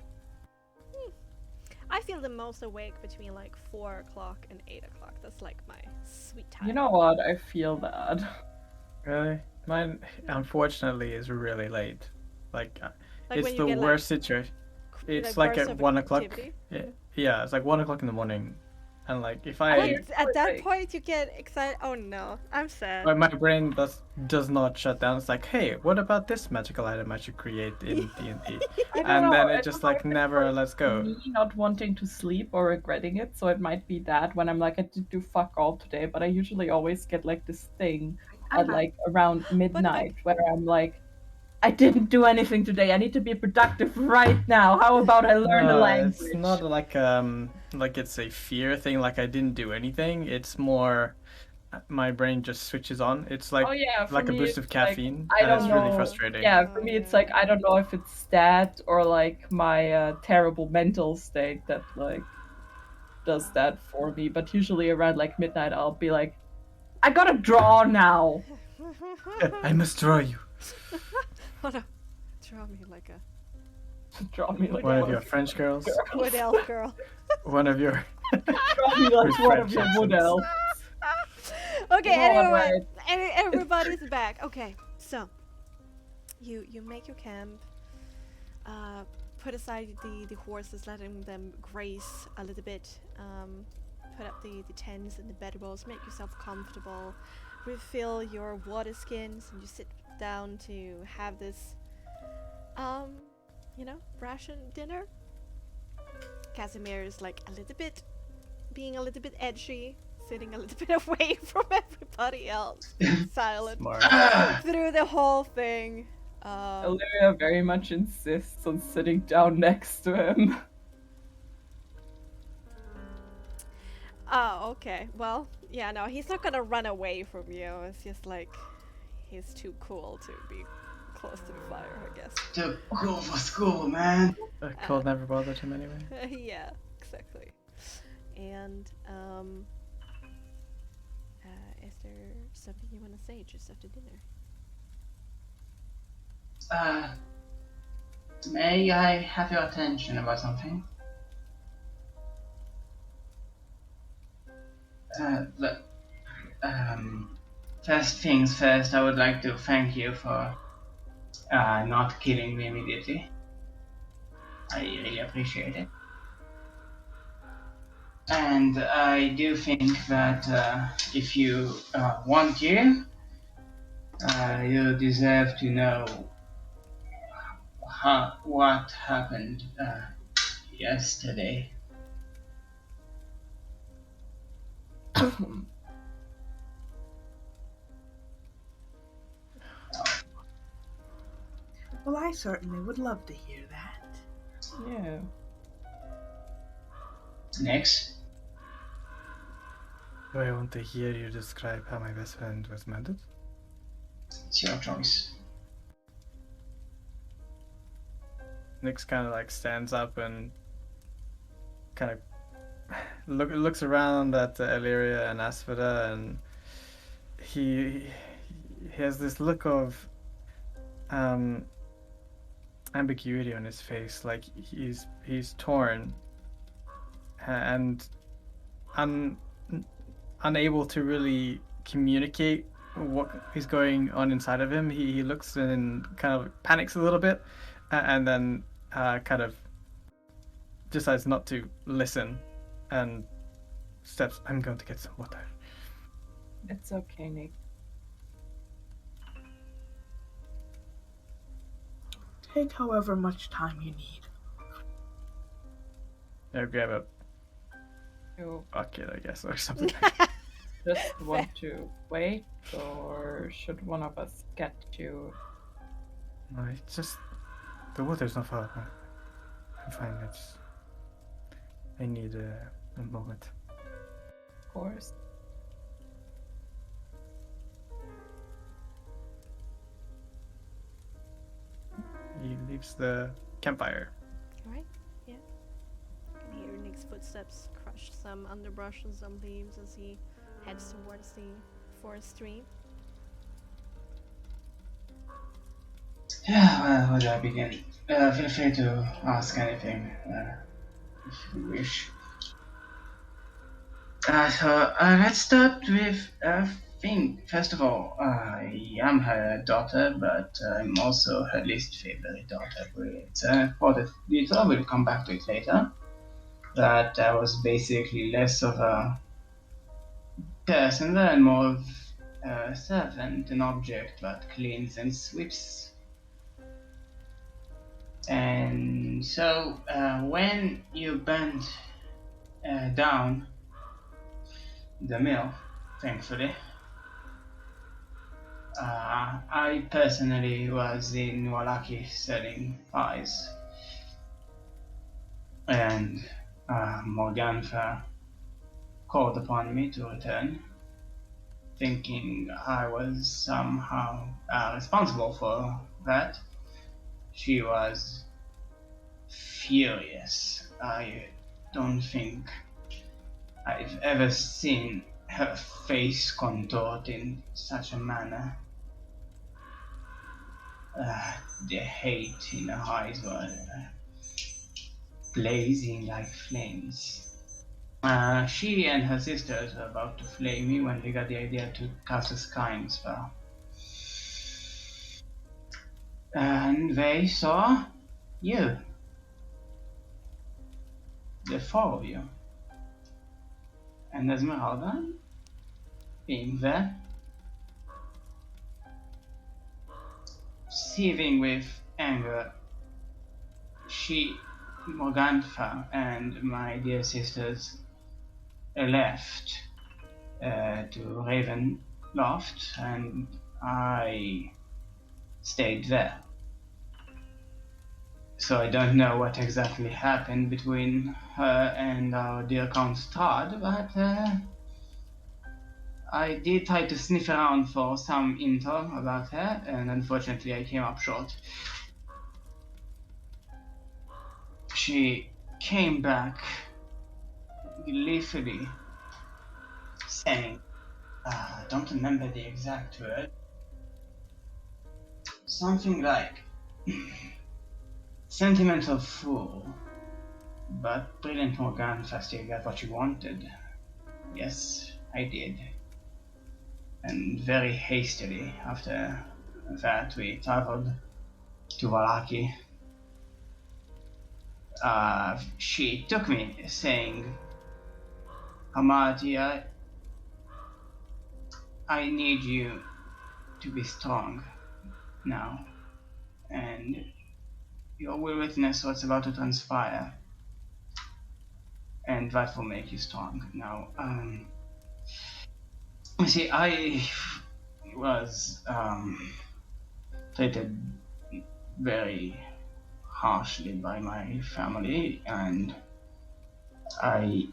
Speaker 1: I feel the most awake between like 4 o'clock and 8 o'clock. That's like my sweet time.
Speaker 3: You know what? I feel that.
Speaker 2: Really? Mine, unfortunately, is really late. Like
Speaker 1: Like
Speaker 2: it's
Speaker 1: when you
Speaker 2: the
Speaker 1: get,
Speaker 2: worst situation. It's like
Speaker 1: bursts
Speaker 2: at
Speaker 1: of
Speaker 2: 1 o'clock.
Speaker 1: activity?
Speaker 2: Yeah, it's like 1 o'clock in the morning, And like if
Speaker 1: But
Speaker 2: I,
Speaker 1: at that
Speaker 3: like-
Speaker 1: point, you get excited. Oh no, I'm sad.
Speaker 2: my brain does not shut down. It's like, hey, what about this magical item I should create in D&D?
Speaker 3: I don't
Speaker 2: And
Speaker 3: know,
Speaker 2: then
Speaker 3: I
Speaker 2: it just
Speaker 3: don't know
Speaker 2: like
Speaker 3: if it's,
Speaker 2: never lets go.
Speaker 3: me not wanting to sleep or regretting it, so it might be that when I'm like I did do fuck all today, but I usually always get like this thing at like around midnight where I'm like, I didn't do anything today. I need to be productive right now. How about I learn a language?
Speaker 2: It's not like it's a fear thing. Like I didn't do anything. It's more my brain just switches on. It's like
Speaker 3: Oh yeah, for
Speaker 2: like a
Speaker 3: me,
Speaker 2: boost of
Speaker 3: it's like,
Speaker 2: caffeine,
Speaker 3: I
Speaker 2: and
Speaker 3: don't
Speaker 2: it's
Speaker 3: know.
Speaker 2: really frustrating.
Speaker 3: Yeah, for me it's like I don't know if it's that or like my terrible mental state that like does that for me. But usually around like midnight, I'll be like, I gotta draw now.
Speaker 2: I must draw you.
Speaker 1: Hold on. Draw me like a
Speaker 3: Draw me like
Speaker 2: One of
Speaker 3: one
Speaker 2: your French girls.
Speaker 1: wood elf girl.
Speaker 2: One of your.
Speaker 3: Draw me like
Speaker 2: With
Speaker 3: one of
Speaker 2: French
Speaker 3: your wood
Speaker 2: accents.
Speaker 3: elves.
Speaker 1: Okay,
Speaker 3: Come on,
Speaker 1: anyway,
Speaker 3: right.
Speaker 1: everybody's back. Okay, so you make your camp. Put aside the horses, letting them graze a little bit. Put up the tents and the bedrolls. Make yourself comfortable. Refill your water skins, and you sit down to have this, ration dinner. Casimir is like being a little bit edgy, sitting a little bit away from everybody else, silent
Speaker 2: Smart.
Speaker 1: through the whole thing.
Speaker 3: Olivia very much insists on sitting down next to him.
Speaker 1: Oh, okay. Well, yeah, no, he's not gonna run away from you. It's just like he's too cool to be close to the fire, I guess.
Speaker 4: Too cool for school, man.
Speaker 2: Cold never bothered him anyway.
Speaker 1: Yeah, exactly. And is there something you want to say just after dinner?
Speaker 4: May I have your attention about something? Look, first things first, I would like to thank you for not killing me immediately. I really appreciate it. And I do think that if you want to, you deserve to know what happened yesterday.
Speaker 5: Well, I certainly would love to hear that.
Speaker 3: Yeah.
Speaker 4: Next.
Speaker 2: Do I want to hear you describe how my best friend was murdered?
Speaker 4: It's your choice.
Speaker 2: Nyx kind of like stands up and kind of looks around at Illyria and Asphoda, and he has this look of ambiguity on his face, like he's torn and unable to really communicate what is going on inside of him. He looks and kind of panics a little bit, and then kind of decides not to listen and steps. I'm going to get some water.
Speaker 3: It's okay, Nick.
Speaker 5: Take however much time you need.
Speaker 2: Grab a
Speaker 3: You
Speaker 2: bucket, I guess, or something.
Speaker 3: just want to wait, or should one of us get you?
Speaker 2: No, it's just the water's not far. I'm fine. I need a moment.
Speaker 3: Of course.
Speaker 2: He leaves the campfire.
Speaker 1: Alright, yeah. You can hear Nick's footsteps crush some underbrush and some leaves as he heads towards the forest stream.
Speaker 4: Yeah, well, where do I begin? Feel free to ask anything if you wish. So let's start with thing. First of all, I am her daughter, but I'm also her least favorite daughter. It's for the detail. We'll come back to it later. that I was basically less of a person and more of a servant, an object that cleans and sweeps. And so when you burnt down the mill, thankfully, I personally was in Wallaki selling pies, and Morgantha called upon me to return, thinking I was somehow responsible for that. She was furious. I don't think I've ever seen her face contort in such a manner. The hate in her eyes were blazing like flames. She and her sisters were about to flay me when they got the idea to cast a skying spell. And they saw you. The four of you. And Esmeralda being there, seething with anger, Morgantha, and my dear sisters left to Ravenloft, and I stayed there. So I don't know what exactly happened between her and our dear Count Todd, but I did try to sniff around for some intel about her, and unfortunately I came up short. She came back gleefully, saying, I don't remember the exact word, something like, sentimental fool, but brilliant Morgantha still got what you wanted. Yes, I did. And very hastily after that we traveled to Vallaki. She took me, saying, Amati, I need you to be strong now, and you will witness what's about to transpire, and that will make you strong. Now, you see, I was treated very harshly by my family, and I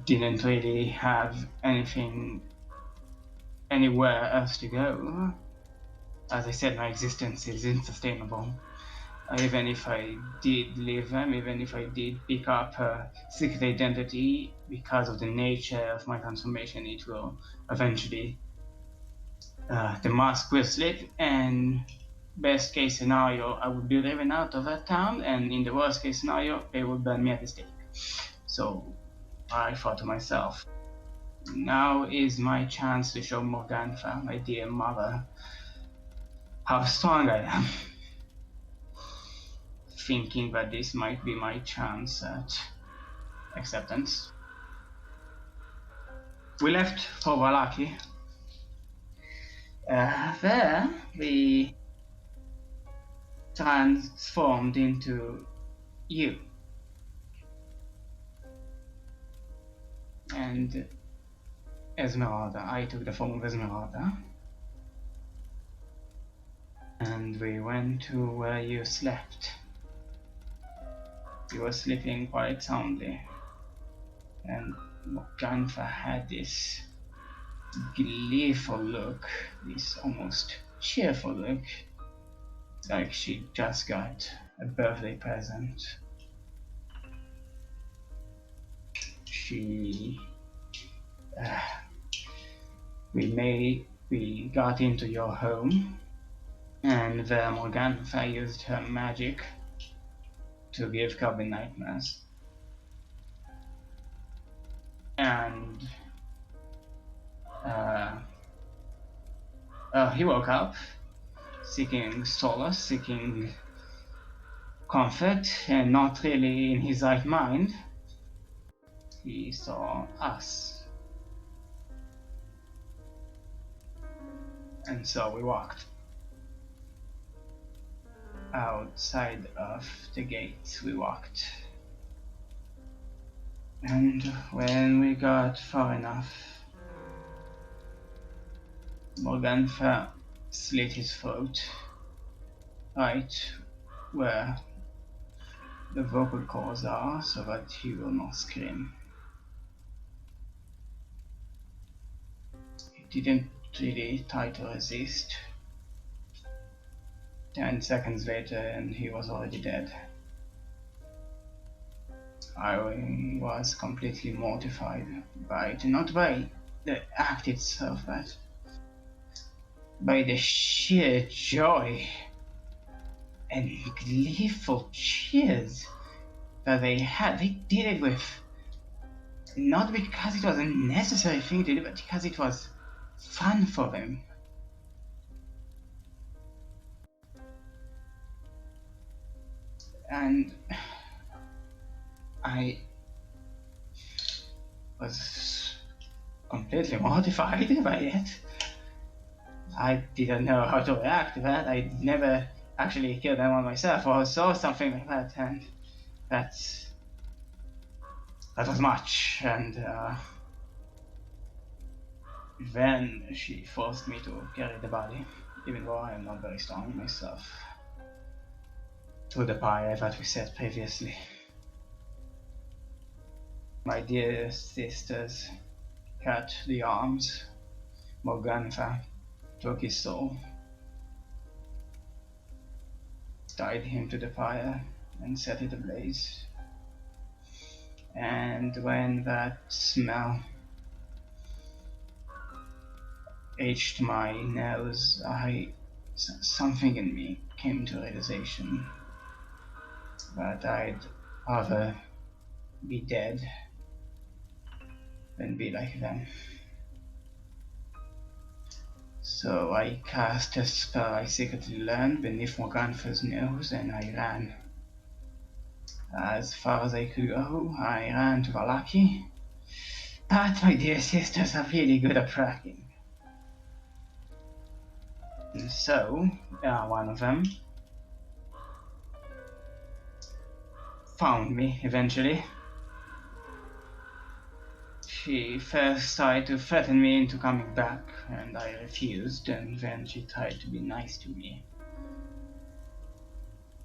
Speaker 4: didn't really have anywhere else to go. As I said, my existence is insustainable. Even if I did leave them, even if I did pick up a secret identity, because of the nature of my transformation, it will eventually, the mask will slip, and best case scenario, I would be driven out of that town, and in the worst case scenario, they would burn me at the stake. So I thought to myself, now is my chance to show Morgantha, my dear mother, how strong I am. Thinking that this might be my chance at acceptance. We left for Vallaki. There, we transformed into you. And Esmeralda, I took the form of Esmeralda. And we went to where you slept. You were sleeping quite soundly. And Morgantha had this gleeful look, this almost cheerful look, like she just got a birthday present. We got into your home, and there Morgantha used her magic to give Cubby nightmares. And he woke up, seeking solace, seeking comfort, and not really in his right mind. he saw us. And so we walked outside of the gate. We walked. And when we got far enough, Morganfa slit his throat right where the vocal cords are so that he will not scream. He didn't really try to resist. 10 seconds later and he was already dead. I was completely mortified by it, not by the act itself, but by the sheer joy and gleeful cheers that they had. They did it with, not because it was a necessary thing to do, but because it was fun for them. And I was completely mortified by it. I didn't know how to react to that. I never actually killed anyone myself or saw something like that, and that was much. And then she forced me to carry the body, even though I am not very strong myself, to the pyre that we set previously. My dear sisters cut the arms. Morganfa took his soul, tied him to the fire, and set it ablaze. And when that smell reached my nose, something in me came to realization that I'd rather be dead than be like them. So I cast a spell I secretly learned beneath Morganfa's nose, and I ran. As far as I could go, I ran to Valaki. But my dear sisters are really good at tracking. And so, one of them found me eventually. She first tried to threaten me into coming back, and I refused, and then she tried to be nice to me.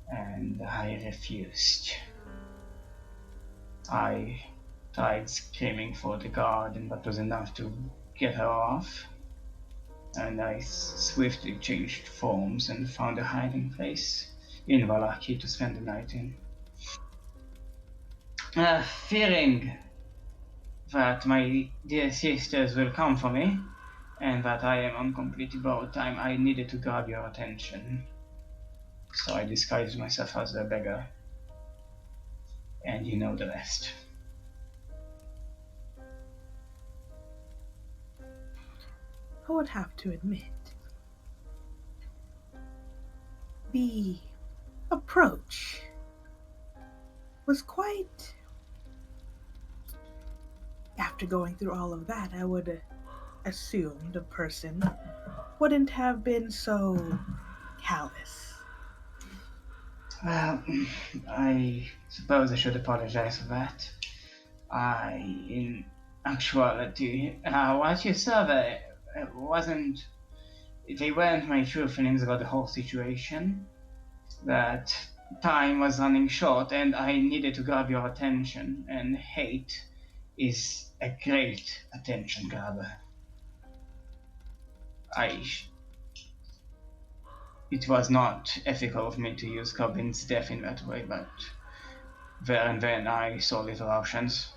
Speaker 4: And I refused. I tried screaming for the guard, and that was enough to get her off. And I swiftly changed forms and found a hiding place in Valaki to spend the night in. Fearing that my dear sisters will come for me, and that I am on completely borrowed time, I needed to grab your attention. So I disguised myself as a beggar. And you know the rest.
Speaker 5: I would have to admit, the approach was quite... After going through all of that, I would assume the person wouldn't have been so callous.
Speaker 4: Well, I suppose I should apologize for that. In actuality, what you saw there wasn't... They weren't my true feelings about the whole situation. That time was running short and I needed to grab your attention, and hate is a great attention grabber. It was not ethical of me to use Cobin's death in that way, but there and then I saw little options.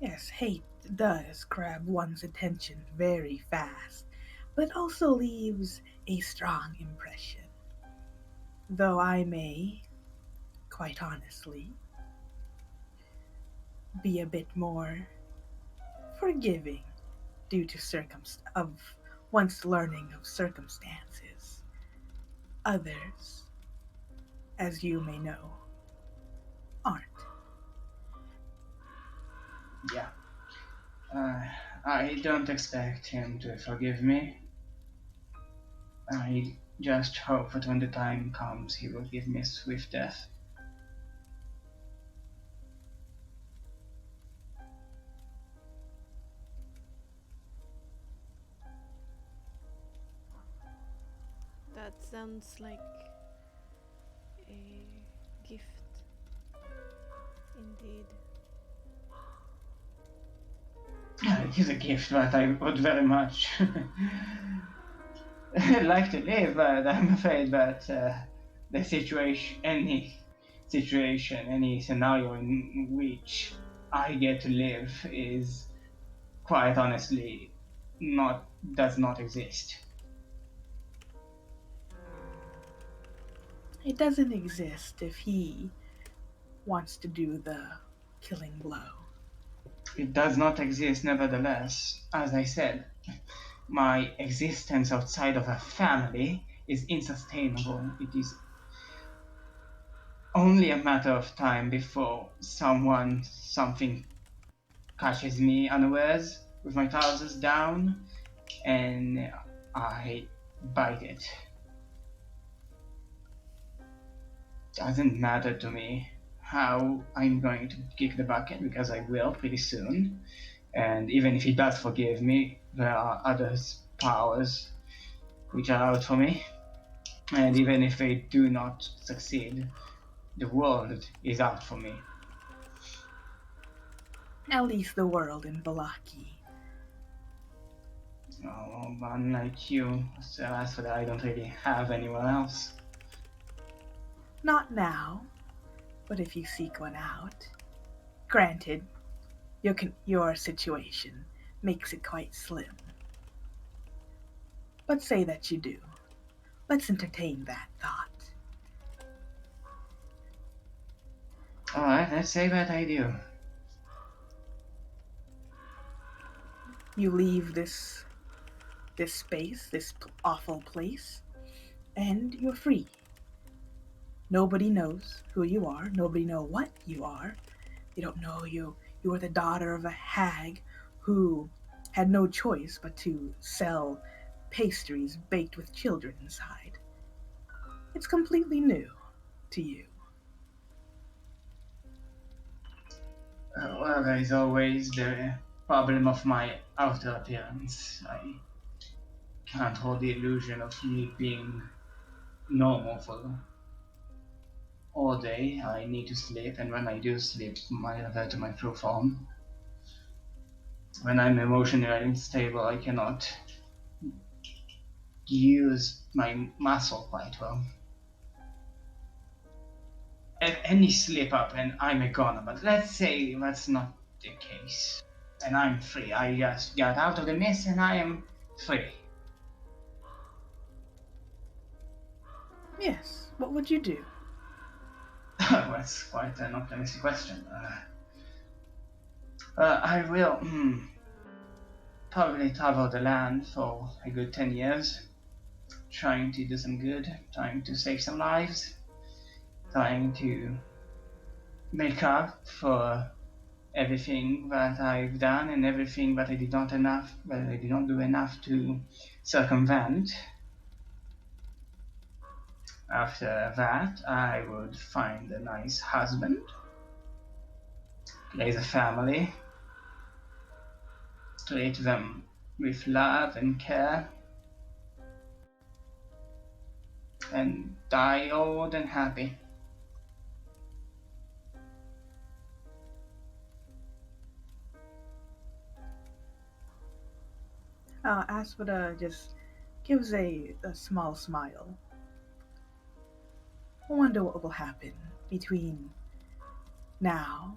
Speaker 5: Yes, hate does grab one's attention very fast, but also leaves a strong impression. Though I may, quite honestly, be a bit more forgiving due to of once learning of circumstances. Others, as you may know, aren't.
Speaker 4: Yeah. I don't expect him to forgive me. I just hope that when the time comes, he will give me a swift death.
Speaker 1: That sounds like a gift. Indeed.
Speaker 4: It is a gift that I would very much like to live, but I'm afraid that the situation, any scenario in which I get to live is quite honestly does not exist.
Speaker 5: It doesn't exist if he wants to do the killing blow.
Speaker 4: It does not exist nevertheless. As I said, my existence outside of a family is insustainable. It is only a matter of time before something catches me unawares with my trousers down and I bite it. Doesn't matter to me how I'm going to kick the bucket because I will pretty soon. And even if he does forgive me, there are other powers which are out for me. And even if they do not succeed, the world is out for me.
Speaker 5: At least the world in Valaki.
Speaker 4: Oh, unlike you, so as for that, I don't really have anyone else.
Speaker 5: Not now, but if you seek one out. Granted, your situation makes it quite slim. But say that you do. Let's entertain that thought.
Speaker 4: Alright, let's say that I do.
Speaker 5: You leave this space, this awful place, and you're free. Nobody knows who you are. Nobody knows what you are. They don't know you were the daughter of a hag who had no choice but to sell pastries baked with children inside. It's completely new to you.
Speaker 4: Well, there is always the problem of my outer appearance. I can't hold the illusion of me being normal for all day. I need to sleep, and when I do sleep, I revert to my true form. When I'm emotionally unstable, I cannot use my muscle quite well. Any slip up and I'm a goner, but let's say that's not the case. And I'm free. I just got out of the mist and I am free.
Speaker 5: Yes, what would you do?
Speaker 4: That's quite an optimistic question. I will probably travel the land for a good 10 years, trying to do some good, trying to save some lives, trying to make up for everything that I've done and everything that I did not do enough to circumvent. After that, I would find a nice husband, raise a family, treat them with love and care, and die old and happy.
Speaker 5: Aspida just gives a small smile. I wonder what will happen between now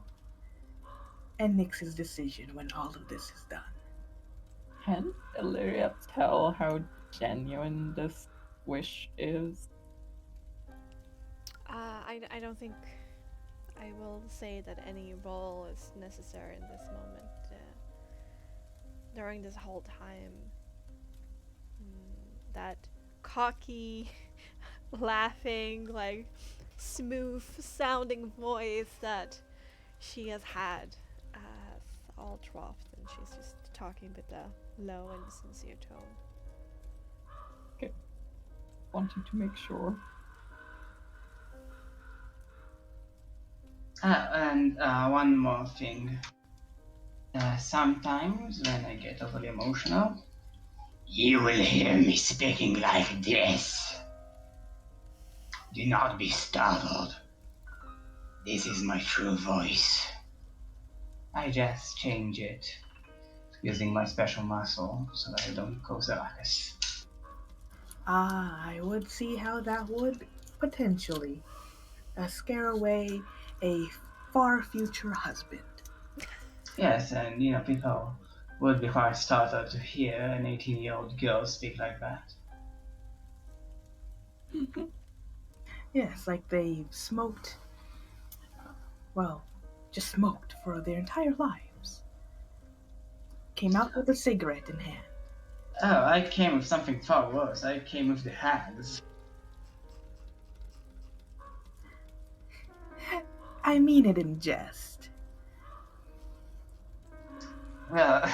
Speaker 5: and Nyx's decision when all of this is done.
Speaker 3: Can Illyria tell how genuine this wish is?
Speaker 1: I don't think I will say that any role is necessary in this moment. During this whole time, that cocky, laughing, like smooth sounding voice that she has had ultra often. She's just talking with a low and sincere tone.
Speaker 3: Wanted to make sure.
Speaker 4: And one more thing. Sometimes when I get overly emotional, you will hear me speaking like this. Do not be startled. This is my true voice. I just change it using my special muscle so that I don't cause a ruckus.
Speaker 5: I would see how that would potentially scare away a far future husband.
Speaker 4: Yes, and people would be quite startled to hear an 18-year-old girl speak like that.
Speaker 5: Yes, like they've smoked, well, just smoked for their entire lives. Came out with a cigarette in hand.
Speaker 4: Oh, I came with something far worse. I came with the hands.
Speaker 5: I mean it in jest.
Speaker 4: Well,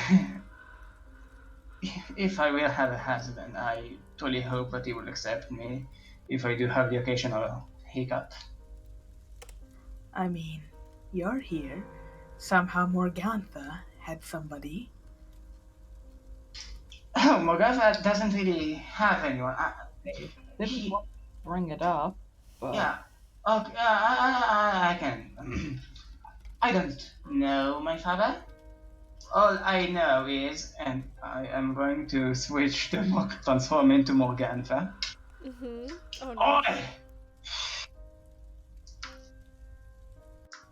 Speaker 4: if I will have a husband, I truly hope that he will accept me if I do have the occasional hiccup.
Speaker 5: I mean, you're here. Somehow Morgantha had somebody.
Speaker 4: Oh, Morgana doesn't really have anyone.
Speaker 3: Didn't want to bring it up, but
Speaker 4: Yeah. Okay, I can. I don't know my father. All I know is, and I am going to switch to transform into Morgantha.
Speaker 1: Oh no.
Speaker 4: Oi!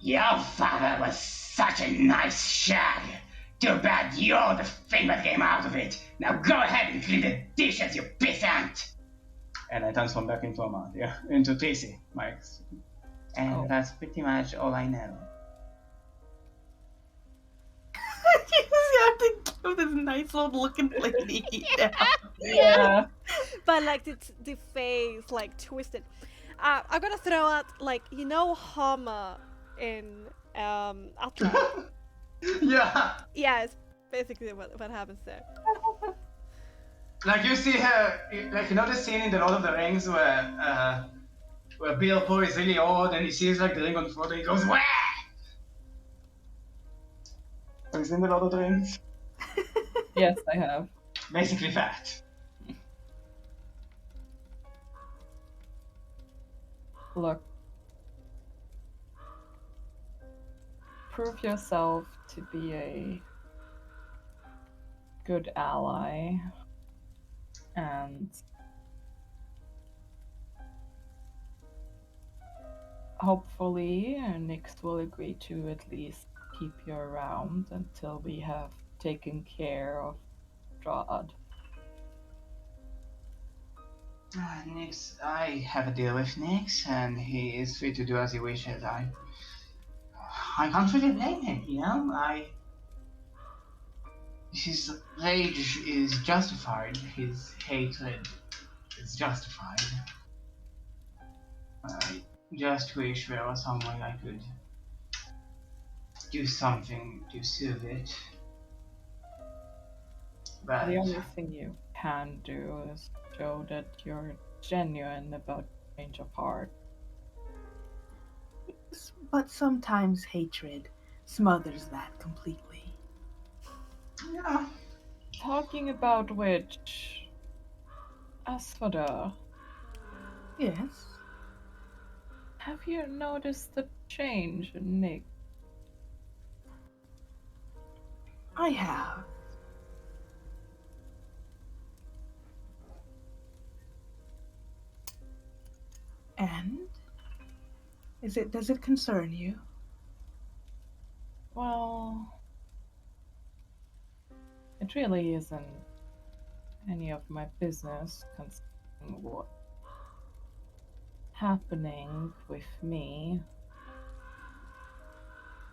Speaker 4: Your father was such a nice shag. Too bad you're the thing that came out of it. Now go ahead and clean the dishes, you pissant! And I transform back into Amalia, into Tracy, Mike's. And that's pretty much all I know.
Speaker 5: You just have to give this nice old looking lady down.
Speaker 3: yeah.
Speaker 1: But like the face like twisted. I'm gonna throw out like Hama in Atlas.
Speaker 4: Yeah!
Speaker 1: Yeah, it's basically what happens there.
Speaker 4: Like you see her, like the scene in the Lord of the Rings where Bilbo is really old and he sees like the ring on the floor and he goes, "Wah!" Have you seen the Lord of the Rings?
Speaker 3: Yes, I have.
Speaker 4: Basically that.
Speaker 3: Look. Prove yourself to be a good ally, and hopefully Nyx will agree to at least keep you around until we have taken care of Strahd.
Speaker 4: Nyx, I have a deal with Nyx, and he is free to do as he wishes. I can't really blame him, His rage is justified. His hatred is justified. I just wish there was some way I could do something to soothe it. But
Speaker 3: The only thing you can do is show that you're genuine about change of heart.
Speaker 5: But sometimes hatred smothers that completely.
Speaker 4: yeah,
Speaker 3: Talking about which, Asphodel,
Speaker 5: Yes,
Speaker 3: have you noticed the change in Nick?
Speaker 5: I have. And? Does it concern you?
Speaker 3: Well, it really isn't any of my business concerning what's happening with me,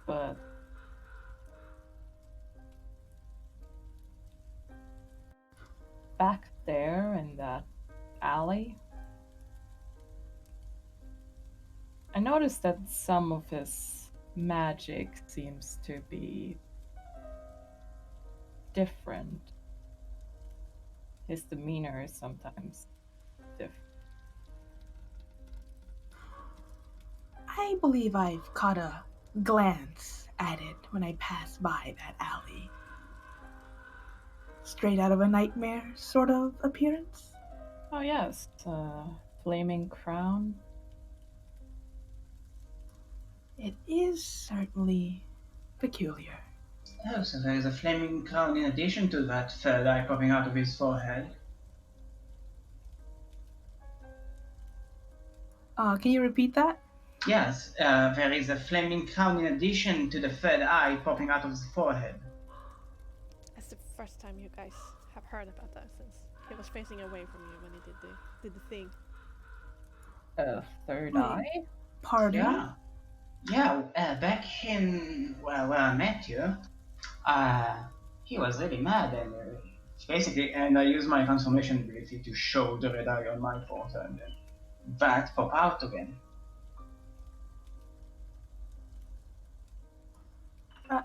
Speaker 3: but back there in that alley, I noticed that some of his magic seems to be different. His demeanor is sometimes different.
Speaker 5: I believe I've caught a glance at it when I passed by that alley. Straight out of a nightmare sort of appearance?
Speaker 3: Oh yes, flaming crown.
Speaker 5: It is certainly peculiar.
Speaker 4: Oh, so there is a flaming crown in addition to that third eye popping out of his forehead.
Speaker 5: Can you repeat that?
Speaker 4: Yes, there is a flaming crown in addition to the third eye popping out of his forehead.
Speaker 1: That's the first time you guys have heard about that since he was facing away from you when he did the thing.
Speaker 3: A third
Speaker 5: Wait.
Speaker 3: eye?
Speaker 5: Pardon?
Speaker 4: Yeah. Yeah, back in, well, where I met you, he was really mad and basically, and I used my transformation ability to show the red eye on my forehead and then that pop out again.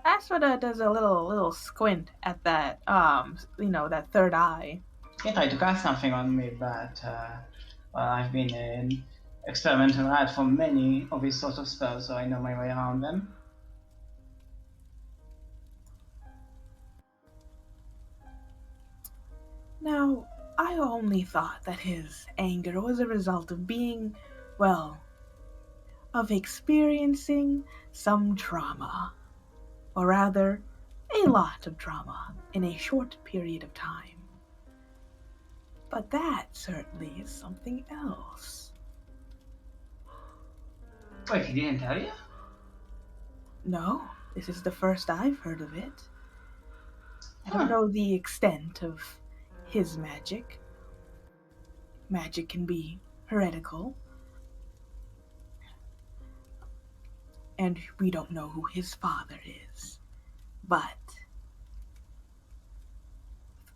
Speaker 5: Asphoda does a little squint at that, that third eye.
Speaker 4: He tried to cast something on me, but well, I've been an experimental rat for many of these sorts of spells, so I know my way around them.
Speaker 5: Now, I only thought that his anger was a result of being, well, of experiencing some trauma. Or rather, a lot of trauma in a short period of time. But that certainly is something else.
Speaker 4: Wait, he didn't tell you?
Speaker 5: No, this is the first I've heard of it. I
Speaker 4: Huh.
Speaker 5: don't know the extent of his magic. Magic can be heretical. And we don't know who his father is. But,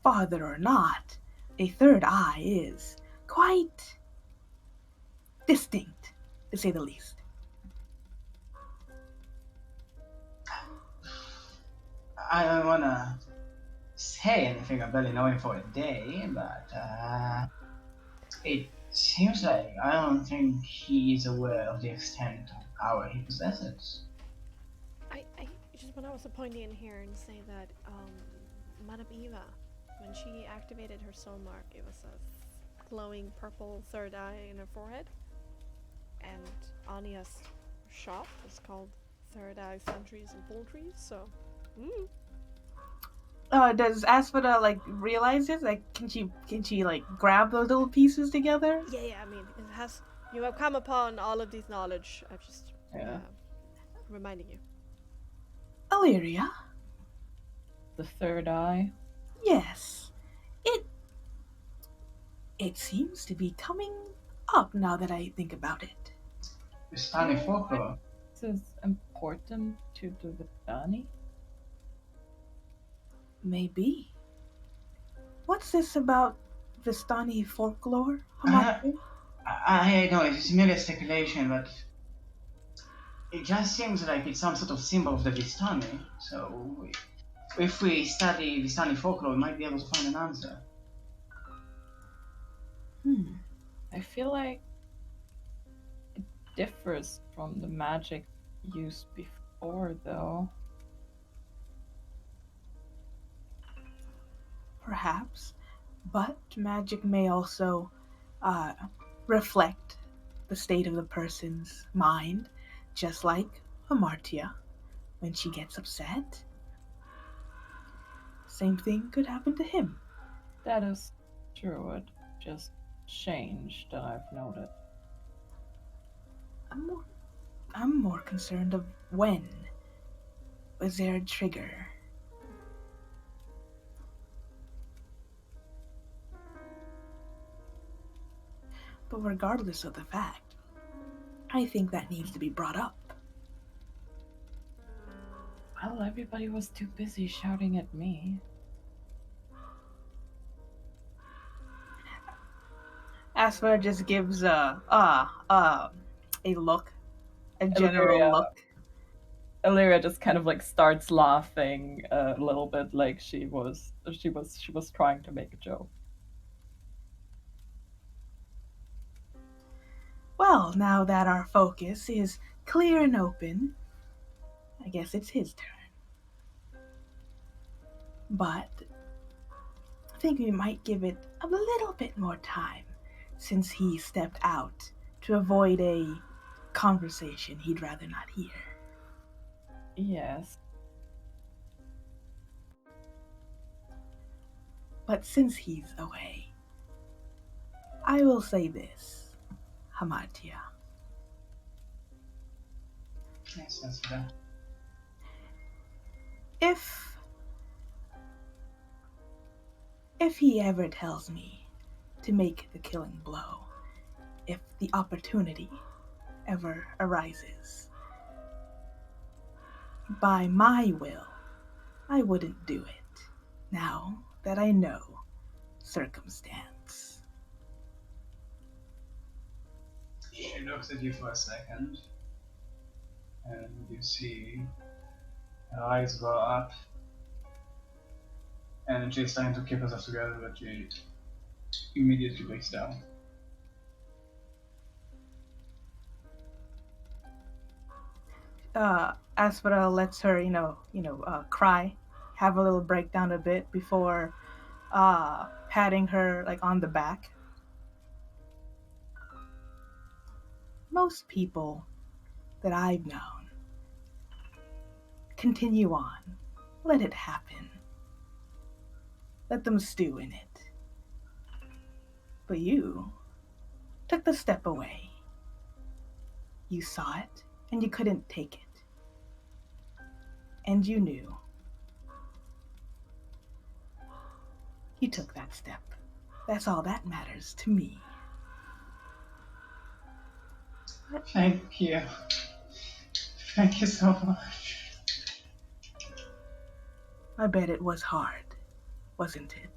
Speaker 5: father or not, a third eye is quite distinct, to say the least.
Speaker 4: I don't wanna say anything about really knowing for a day, but it seems like I don't think he is aware of the extent of power he possesses.
Speaker 1: I just want to also point in here and say that Madame Eva, when she activated her soul mark, it was a glowing purple third eye in her forehead. And Anya's shop is called Third Eye Sentries and Poultries, so.
Speaker 5: Does Asphoda realize this? Can she grab those little pieces together?
Speaker 1: Yeah, I mean, it has. You have come upon all of these knowledge. I'm just reminding you.
Speaker 5: Illyria?
Speaker 3: The third eye?
Speaker 5: Yes. It seems to be coming up now that I think about it.
Speaker 4: Vistani folklore.
Speaker 3: This is important to the Vistani?
Speaker 5: Maybe. What's this about Vistani folklore?
Speaker 4: I know it's merely speculation, but it just seems like it's some sort of symbol of the Vistani. So, if we study Vistani folklore, we might be able to find an answer.
Speaker 3: I feel like it differs from the magic used before, though.
Speaker 5: Perhaps, but magic may also reflect the state of the person's mind, just like Amartya when she gets upset. Same thing could happen to him.
Speaker 3: That is true. It just changed, I've noted.
Speaker 5: I'm more concerned of when. Was there a trigger? But regardless of the fact, I think that needs to be brought up.
Speaker 3: Well, everybody was too busy shouting at me.
Speaker 5: Asma just gives a look, a general
Speaker 3: Illyria
Speaker 5: look.
Speaker 3: Illyria just kind of like starts laughing a little bit, like she was trying to make a joke.
Speaker 5: Well, now that our focus is clear and open, I guess it's his turn. But I think we might give it a little bit more time, since he stepped out to avoid a conversation he'd rather not hear.
Speaker 3: Yes.
Speaker 5: But since he's away, I will say this, Hamatia.
Speaker 4: Yes, that's fair.
Speaker 5: If he ever tells me to make the killing blow, if the opportunity ever arises, by my will, I wouldn't do it, now that I know circumstance.
Speaker 4: She looks at you for a second, and you see her eyes go up, and she's trying to keep herself together, but she immediately breaks down.
Speaker 5: Asphodel lets her, cry, have a little breakdown a bit before patting her like on the back. Most people that I've known continue on, let it happen, let them stew in it. But you took the step away. You saw it and you couldn't take it. And you knew. You took that step. That's all that matters to me.
Speaker 4: Thank you. Thank you so much.
Speaker 5: I bet it was hard, wasn't it?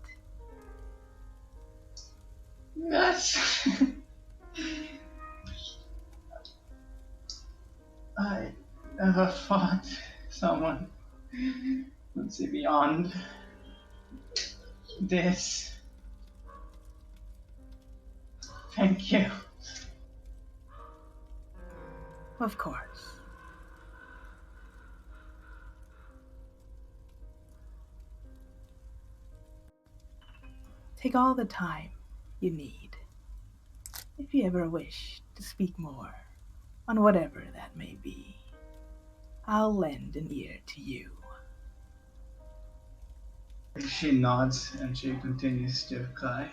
Speaker 4: Yes. I never thought someone would see beyond this. Thank you.
Speaker 5: Of course. Take all the time you need. If you ever wish to speak more on whatever that may be, I'll lend an ear to you.
Speaker 4: She nods and she continues to cry.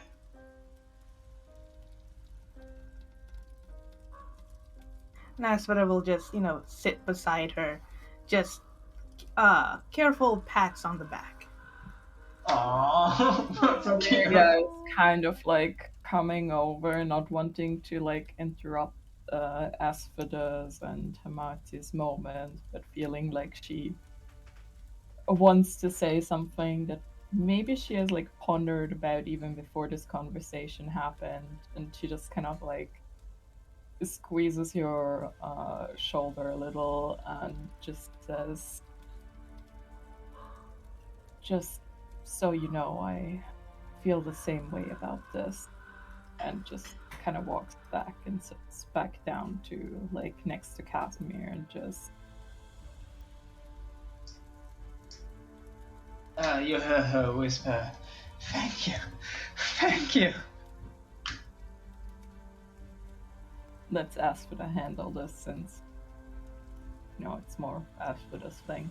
Speaker 5: And Asphodel will just, sit beside her, just careful pats on the back.
Speaker 4: Aww. Okay.
Speaker 3: Illyria is kind of like coming over, not wanting to like interrupt Asphodel's and Hamati's moment, but feeling like she wants to say something that maybe she has like pondered about even before this conversation happened, and she just kind of like squeezes your shoulder a little and just says, just so you know, I feel the same way about this, and just kind of walks back and sits back down to like next to Casimir and just
Speaker 4: You heard her whisper, "Thank you, thank you."
Speaker 3: lets Asphoda handle this, since it's more Asphoda's thing.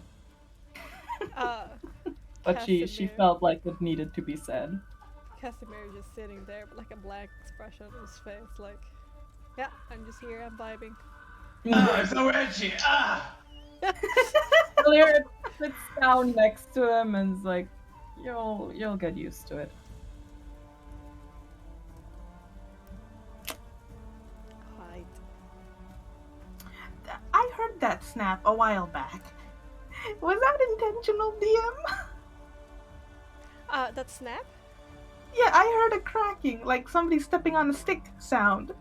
Speaker 3: But she
Speaker 1: Casimir.
Speaker 3: felt like it needed to be said.
Speaker 1: Casimir just sitting there with like a blank expression on his face, like, yeah, I'm just here, I'm vibing.
Speaker 4: Ah, it's so edgy. Ah.
Speaker 3: Lyra sits down next to him and is like, "You'll get used to it."
Speaker 1: Right.
Speaker 5: I heard that snap a while back. Was that intentional, DM?
Speaker 1: That snap?
Speaker 5: Yeah, I heard a cracking, like somebody stepping on a stick sound.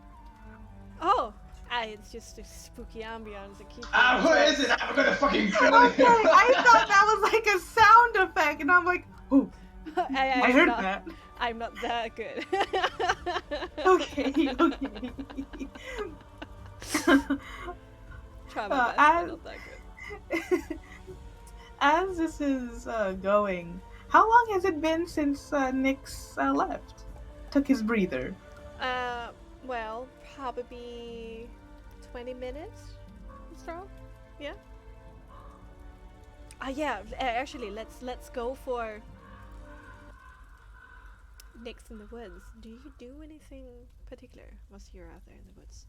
Speaker 1: Oh, It's just a spooky ambience that keeps you
Speaker 4: Ah, who is it?
Speaker 1: entranced.
Speaker 4: I'm gonna fucking kill
Speaker 5: Okay,
Speaker 4: you.
Speaker 5: I thought that was like a sound effect, and I'm like, oh, I
Speaker 1: I'm
Speaker 5: heard
Speaker 1: not,
Speaker 5: that.
Speaker 1: I'm not that good.
Speaker 5: Okay, okay.
Speaker 1: Try my best, but not that good.
Speaker 5: As this is going, how long has it been since Nyx left? Took his breather.
Speaker 1: Well, probably 20 minutes or so. Yeah. Yeah. Actually, let's go for Nyx in the woods. Do you do anything particular once you're out there in the woods?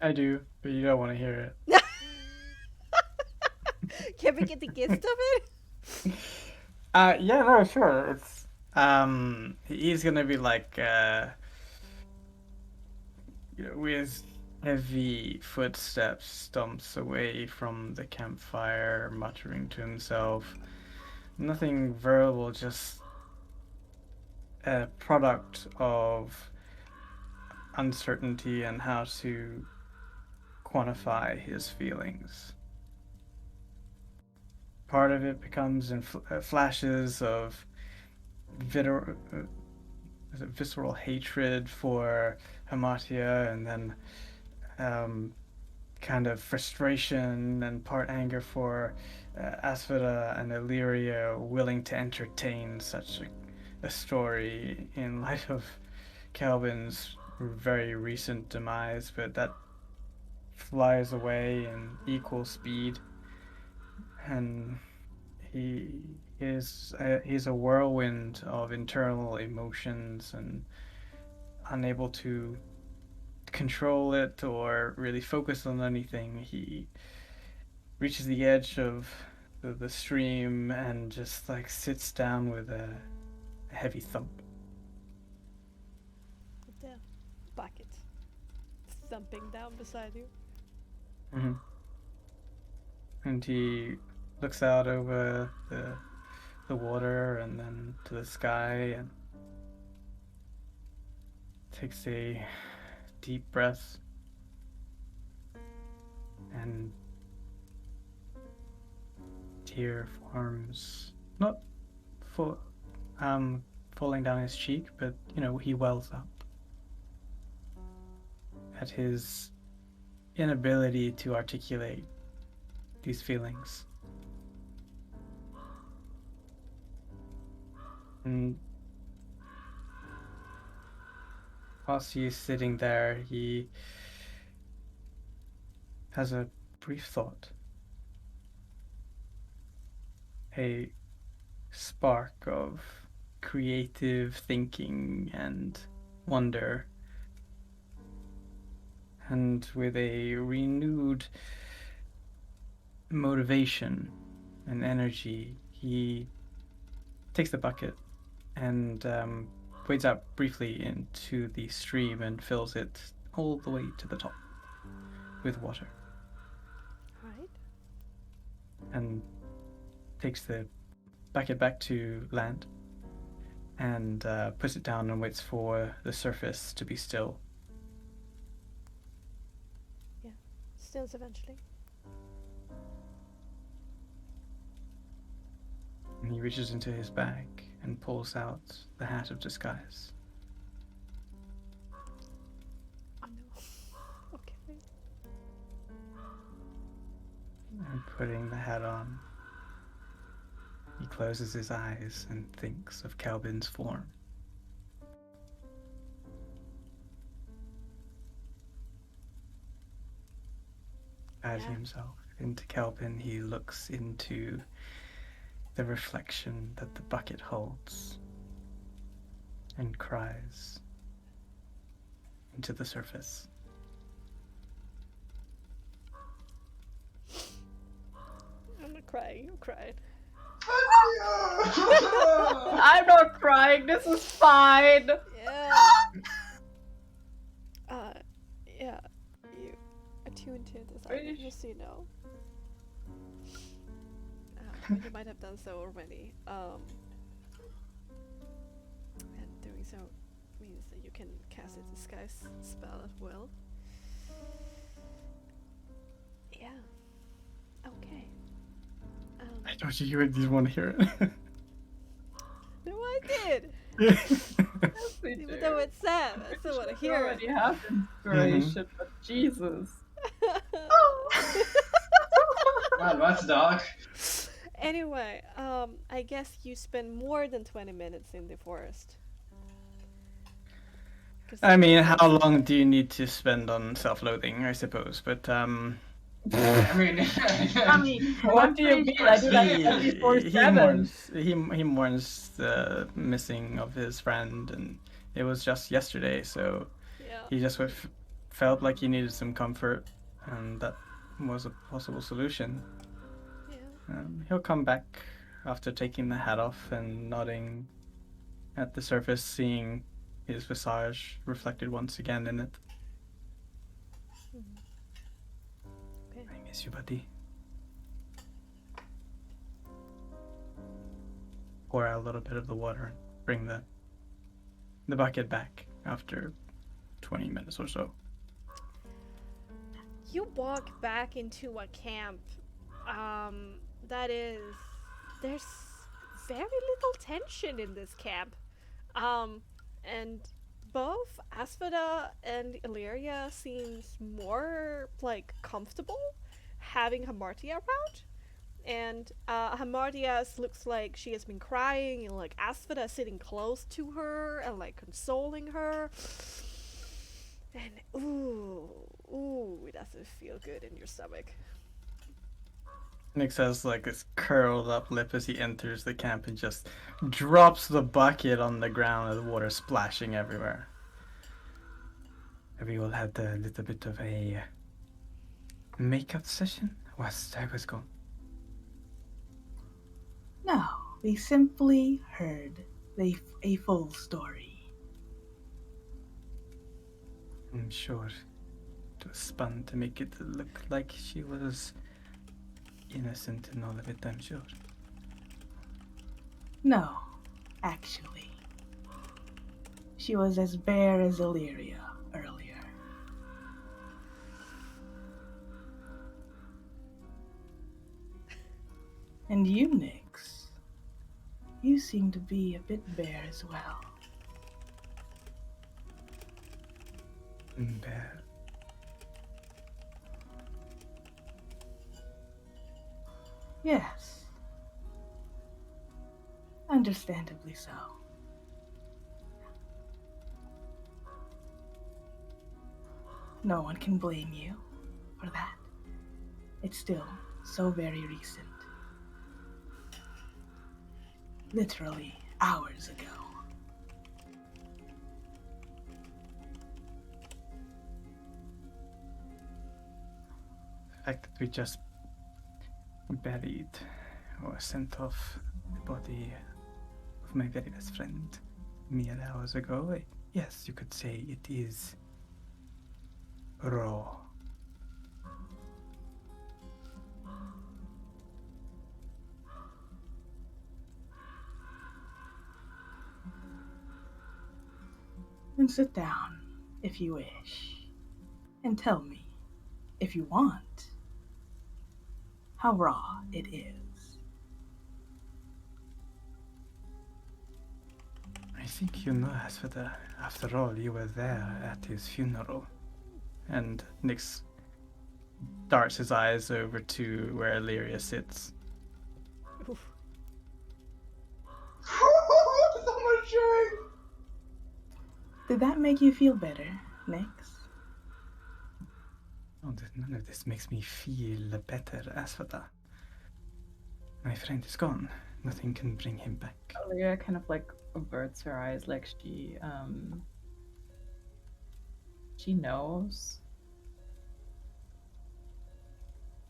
Speaker 2: I do, but you don't want to hear it.
Speaker 1: Can we get the gist of it?
Speaker 2: Yeah, no, sure. It's he's gonna be like with heavy footsteps stomps away from the campfire, muttering to himself. Nothing verbal, just a product of uncertainty and how to quantify his feelings. Part of it becomes in flashes of visceral hatred for Hamatia, and then kind of frustration and part anger for Asphoda and Illyria willing to entertain such a story in light of Calvin's very recent demise, but that flies away in equal speed, and he's a whirlwind of internal emotions and unable to control it or really focus on anything. He reaches the edge of the stream and just like sits down with a heavy thump.
Speaker 1: The bucket thumping down beside you.
Speaker 2: Mm-hmm. And he looks out over the water and then to the sky and takes a deep breath and tear forms, not full, falling down his cheek, but he wells up at his inability to articulate these feelings. And whilst he is sitting there, he has a brief thought. A spark of creative thinking and wonder. And with a renewed motivation and energy, he takes the bucket and wades out briefly into the stream and fills it all the way to the top with water.
Speaker 1: Right.
Speaker 2: And takes the bucket back to land and puts it down and waits for the surface to be still.
Speaker 1: Yeah. Stills eventually.
Speaker 2: And he reaches into his bag and pulls out the hat of disguise.
Speaker 1: Oh no. Okay.
Speaker 2: And putting the hat on, he closes his eyes and thinks of Calvin's form. Adding himself into Calvin, he looks into the reflection that the bucket holds and cries into the surface.
Speaker 1: I'm not crying. I'm crying.
Speaker 3: I'm not crying. This is fine.
Speaker 1: Yeah. Yeah. You attuned to this item, just so you know. You might have done so already. And doing so means that you can cast a disguise spell at will. Yeah. Okay.
Speaker 2: I thought you didn't want to hear it.
Speaker 1: No, I did.
Speaker 3: We
Speaker 1: Even
Speaker 3: do.
Speaker 1: though it's sad, I still want to
Speaker 3: We
Speaker 1: hear
Speaker 3: already have inspiration, but Jesus.
Speaker 1: it.
Speaker 4: Well, that's dark.
Speaker 1: Anyway, I guess you spend more than 20 minutes in the forest. 'Cause
Speaker 2: I mean,
Speaker 1: it's
Speaker 2: how
Speaker 1: also-
Speaker 2: long do you need to spend on self-loathing, I suppose, but
Speaker 4: I mean,
Speaker 5: I mean,
Speaker 3: What
Speaker 5: I'm
Speaker 3: do you
Speaker 5: pretty
Speaker 3: mean?
Speaker 5: sure
Speaker 3: I do that
Speaker 2: he
Speaker 3: 24/7.
Speaker 2: he mourns the missing of his friend, and it was just yesterday, so
Speaker 1: Yeah.
Speaker 2: he just felt like he needed some comfort, and that was a possible solution.
Speaker 1: Yeah.
Speaker 2: He'll come back after taking the hat off and nodding at the surface, seeing his visage reflected once again in it.
Speaker 1: Okay.
Speaker 2: I miss you, buddy. Pour out a little bit of the water, bring the bucket back after 20 minutes or so.
Speaker 1: You walk back into a camp. That is, there's very little tension in this camp. And both Asphodel and Illyria seems more like comfortable having Hamartia around. And Hamartia looks like she has been crying, and like Asphodel is sitting close to her and like consoling her. And ooh, it doesn't feel good in your stomach.
Speaker 2: Nick has like this curled up lip as he enters the camp and just drops the bucket on the ground with water splashing everywhere. Have you all had a little bit of a makeup session whilst I was gone?
Speaker 5: No, we simply heard a full story.
Speaker 2: I'm sure it was spun to make it look like she was innocent in all of it, I'm sure.
Speaker 5: No, actually. She was as bare as Illyria earlier. And you, Nyx, you seem to be a bit bare as well.
Speaker 2: Bear.
Speaker 5: Yes. Understandably so. No one can blame you for that. It's still so very recent. Literally hours ago.
Speaker 2: The fact that we just buried or sent off the body of my very best friend mere hours ago, yes, you could say it is raw.
Speaker 5: Then sit down, if you wish, and tell me, if you want, how raw it is.
Speaker 2: I think you know, Asphodel. After all, you were there at his funeral. And Nyx darts his eyes over to where Illyria sits.
Speaker 4: So much shame.
Speaker 5: Did that make you feel better, Nyx?
Speaker 2: Oh, none of this makes me feel better, Asphodel. My friend is gone. Nothing can bring him back.
Speaker 3: Alia kind of like averts her eyes, like she knows,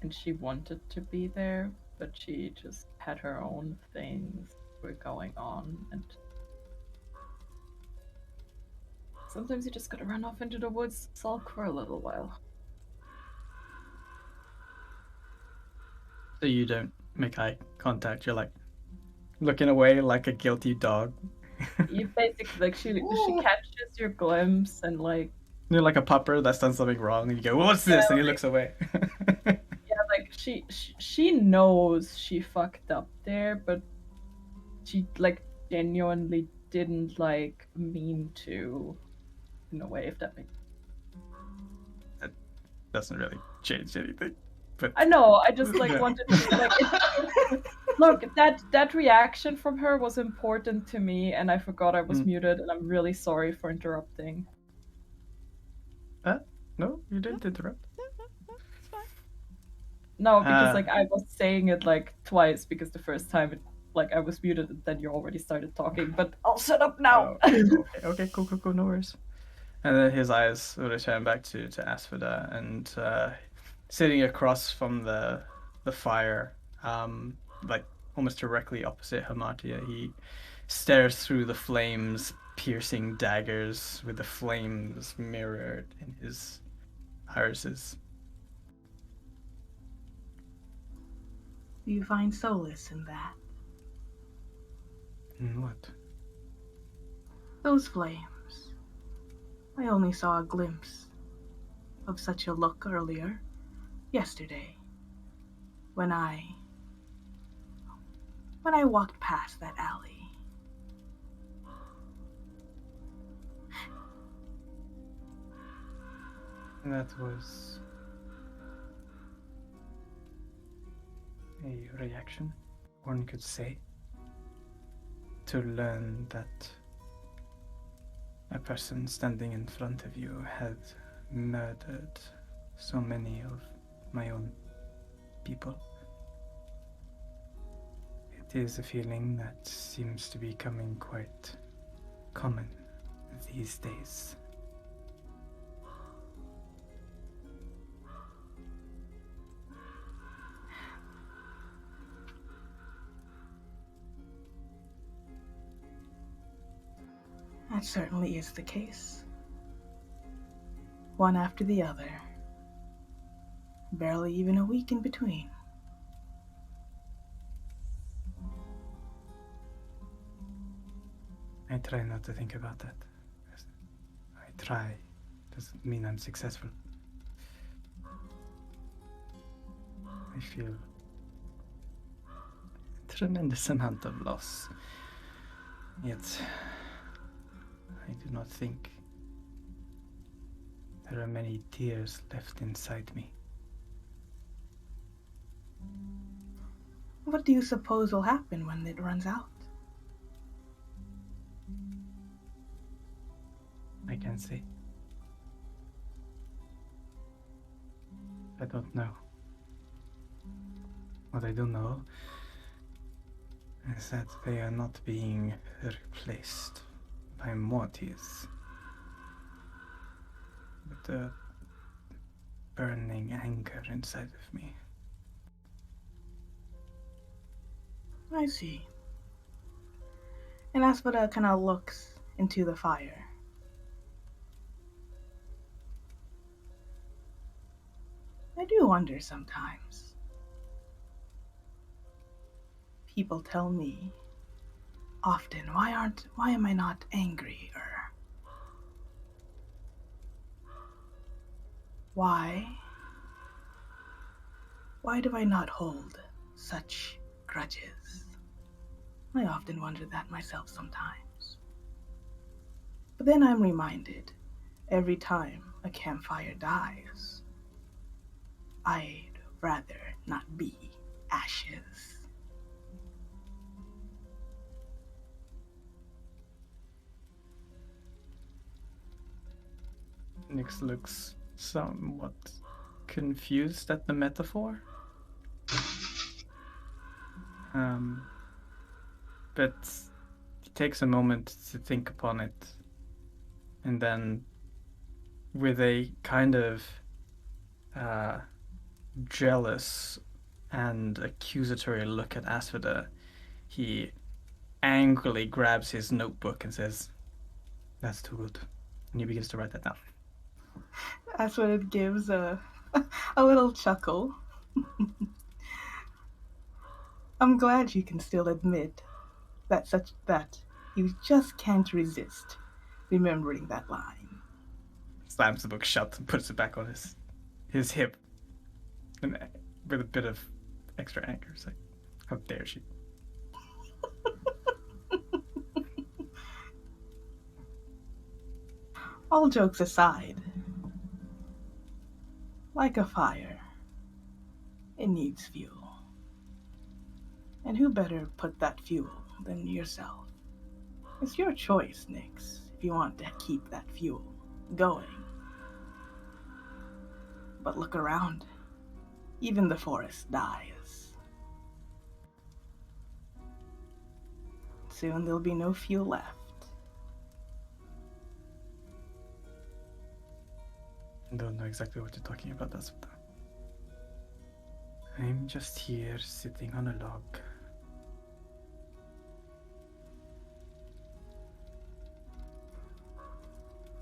Speaker 3: and she wanted to be there, but she just had her own things were going on, and sometimes you just gotta run off into the woods, sulk for a little while.
Speaker 2: So you don't make eye contact. You're like looking away like a guilty dog.
Speaker 3: You basically like she catches your glimpse and like
Speaker 2: You're like a pupper that's done something wrong, and you go, "What's this?" And he looks away.
Speaker 3: she knows she fucked up there, but she like genuinely didn't like mean to, in a way, if that makes.
Speaker 2: Doesn't really change anything. But
Speaker 3: I know. I just like
Speaker 2: Yeah.
Speaker 3: wanted to like. Look, that reaction from her was important to me, and I forgot I was muted, and I'm really sorry for interrupting.
Speaker 2: No, you didn't interrupt.
Speaker 1: It's fine.
Speaker 3: No, because like I was saying it like twice because the first time it like I was muted and then you already started talking. But I'll shut up now.
Speaker 2: Okay, cool, no worries. And then his eyes will return back to Asphoda, and sitting across from the fire, like almost directly opposite Hamatia, he stares through the flames, piercing daggers with the flames mirrored in his irises.
Speaker 5: Do you find solace in that?
Speaker 2: In what?
Speaker 5: Those flames. I only saw a glimpse of such a look earlier, yesterday, when I walked past that alley.
Speaker 2: That was a reaction, one could say, to learn that a person standing in front of you had murdered so many of my own people. It is a feeling that seems to be becoming quite common these days.
Speaker 5: That certainly is the case. One after the other. Barely even a week in between.
Speaker 2: I try not to think about that. I try. Doesn't mean I'm successful. I feel a tremendous amount of loss. Yet, I do not think there are many tears left inside me.
Speaker 5: What do you suppose will happen when it runs out?
Speaker 2: I can't say. I don't know. What I do know is that they are not being replaced by mortals, but the burning anger inside of me.
Speaker 5: I see. And Asphoda kind of looks into the fire. I do wonder sometimes. People tell me often, why am I not angrier? Why do I not hold such grudges? I often wonder that myself sometimes. But then I'm reminded, every time a campfire dies, I'd rather not be ashes.
Speaker 2: Nyx looks somewhat confused at the metaphor. But he takes a moment to think upon it, and then with a kind of jealous and accusatory look at Asphoda, he angrily grabs his notebook and says, "That's too good." And he begins to write that down.
Speaker 5: That's when it gives a little chuckle. I'm glad you can still admit that you just can't resist remembering that line.
Speaker 2: Slams the book shut and puts it back on his hip. And with a bit of extra anger. It's like, how dare she?
Speaker 5: All jokes aside, like a fire, it needs fuel. And who better put that fuel than yourself? It's your choice, Nyx, if you want to keep that fuel going. But look around. Even the forest dies. Soon there'll be no fuel left.
Speaker 2: I don't know exactly what you're talking about, that's what. I'm just here sitting on a log.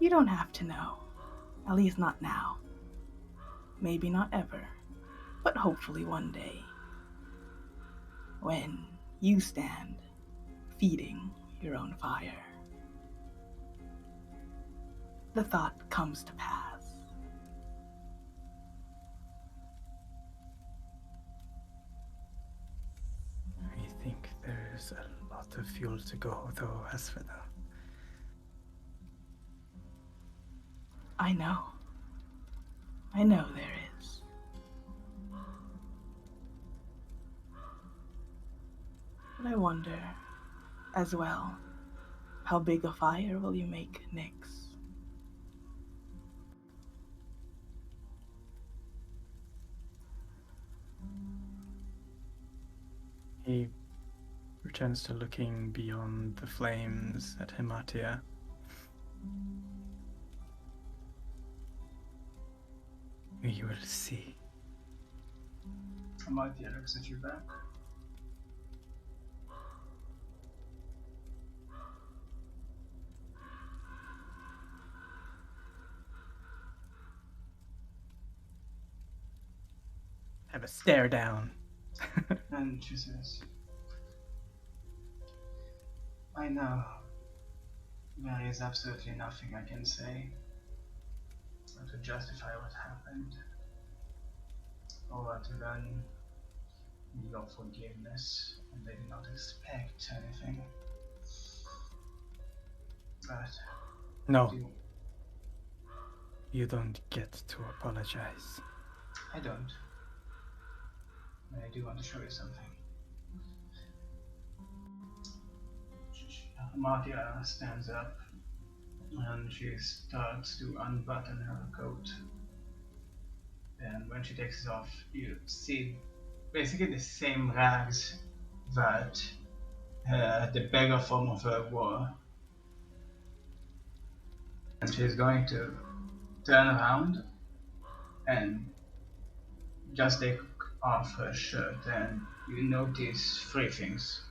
Speaker 5: You don't have to know. At least not now. Maybe not ever. But hopefully one day. When you stand feeding your own fire. The thought comes to pass.
Speaker 2: I think there's a lot of fuel to go, though, as for now.
Speaker 5: I know. I know there is. But I wonder, as well, how big a fire will you make, Nyx?
Speaker 2: He returns to looking beyond the flames at Himatia. We will see.
Speaker 4: Amatia looks at you back.
Speaker 2: Have a stare down.
Speaker 4: And she says, I know. There is absolutely nothing I can say to justify what happened, or to learn your forgiveness, and I did not expect anything. But
Speaker 2: No, you don't get to apologize.
Speaker 4: I don't. But I do want to show you something. Martia stands up and she starts to unbutton her coat. And when she takes it off, you see basically the same rags that the beggar form of her wore. And she's going to turn around and just take off her shirt, and you notice three things.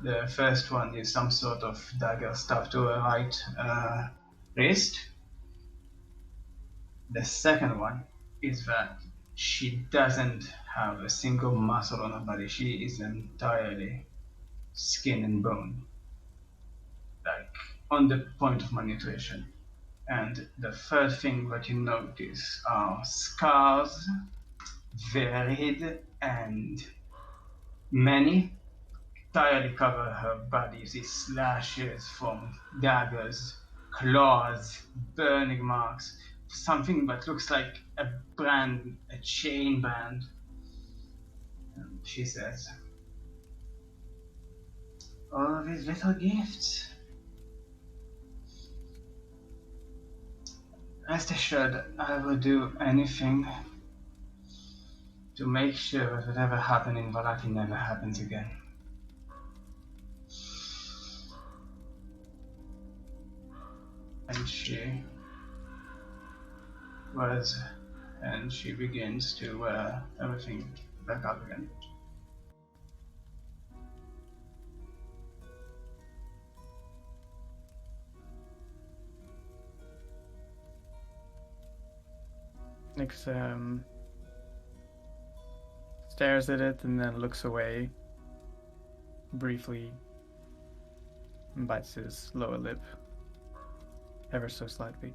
Speaker 4: The first one is some sort of dagger stuck to her right wrist. The second one is that she doesn't have a single muscle on her body. She is entirely skin and bone, like on the point of malnutrition. And the third thing that you notice are scars, varied and many, entirely cover her body. You see slashes from daggers, claws, burning marks, something that looks like a brand, a chain brand. And she says, all of these little gifts. Rest assured, I will do anything to make sure that whatever happened in Valaki never happens again. And she begins to wear everything back up again.
Speaker 2: Nyx stares at it and then looks away briefly and bites his lower lip ever so slightly.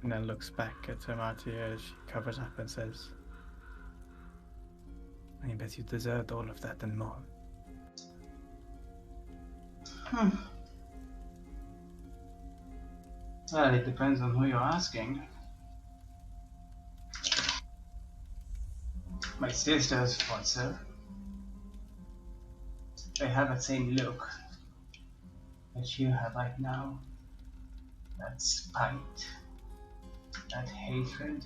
Speaker 2: And then looks back at Amatia as she covers up and says, I bet you deserved all of that and more.
Speaker 4: Well, it depends on who you're asking. My sisters thought so. They have that same look that you have right now. That spite, that hatred.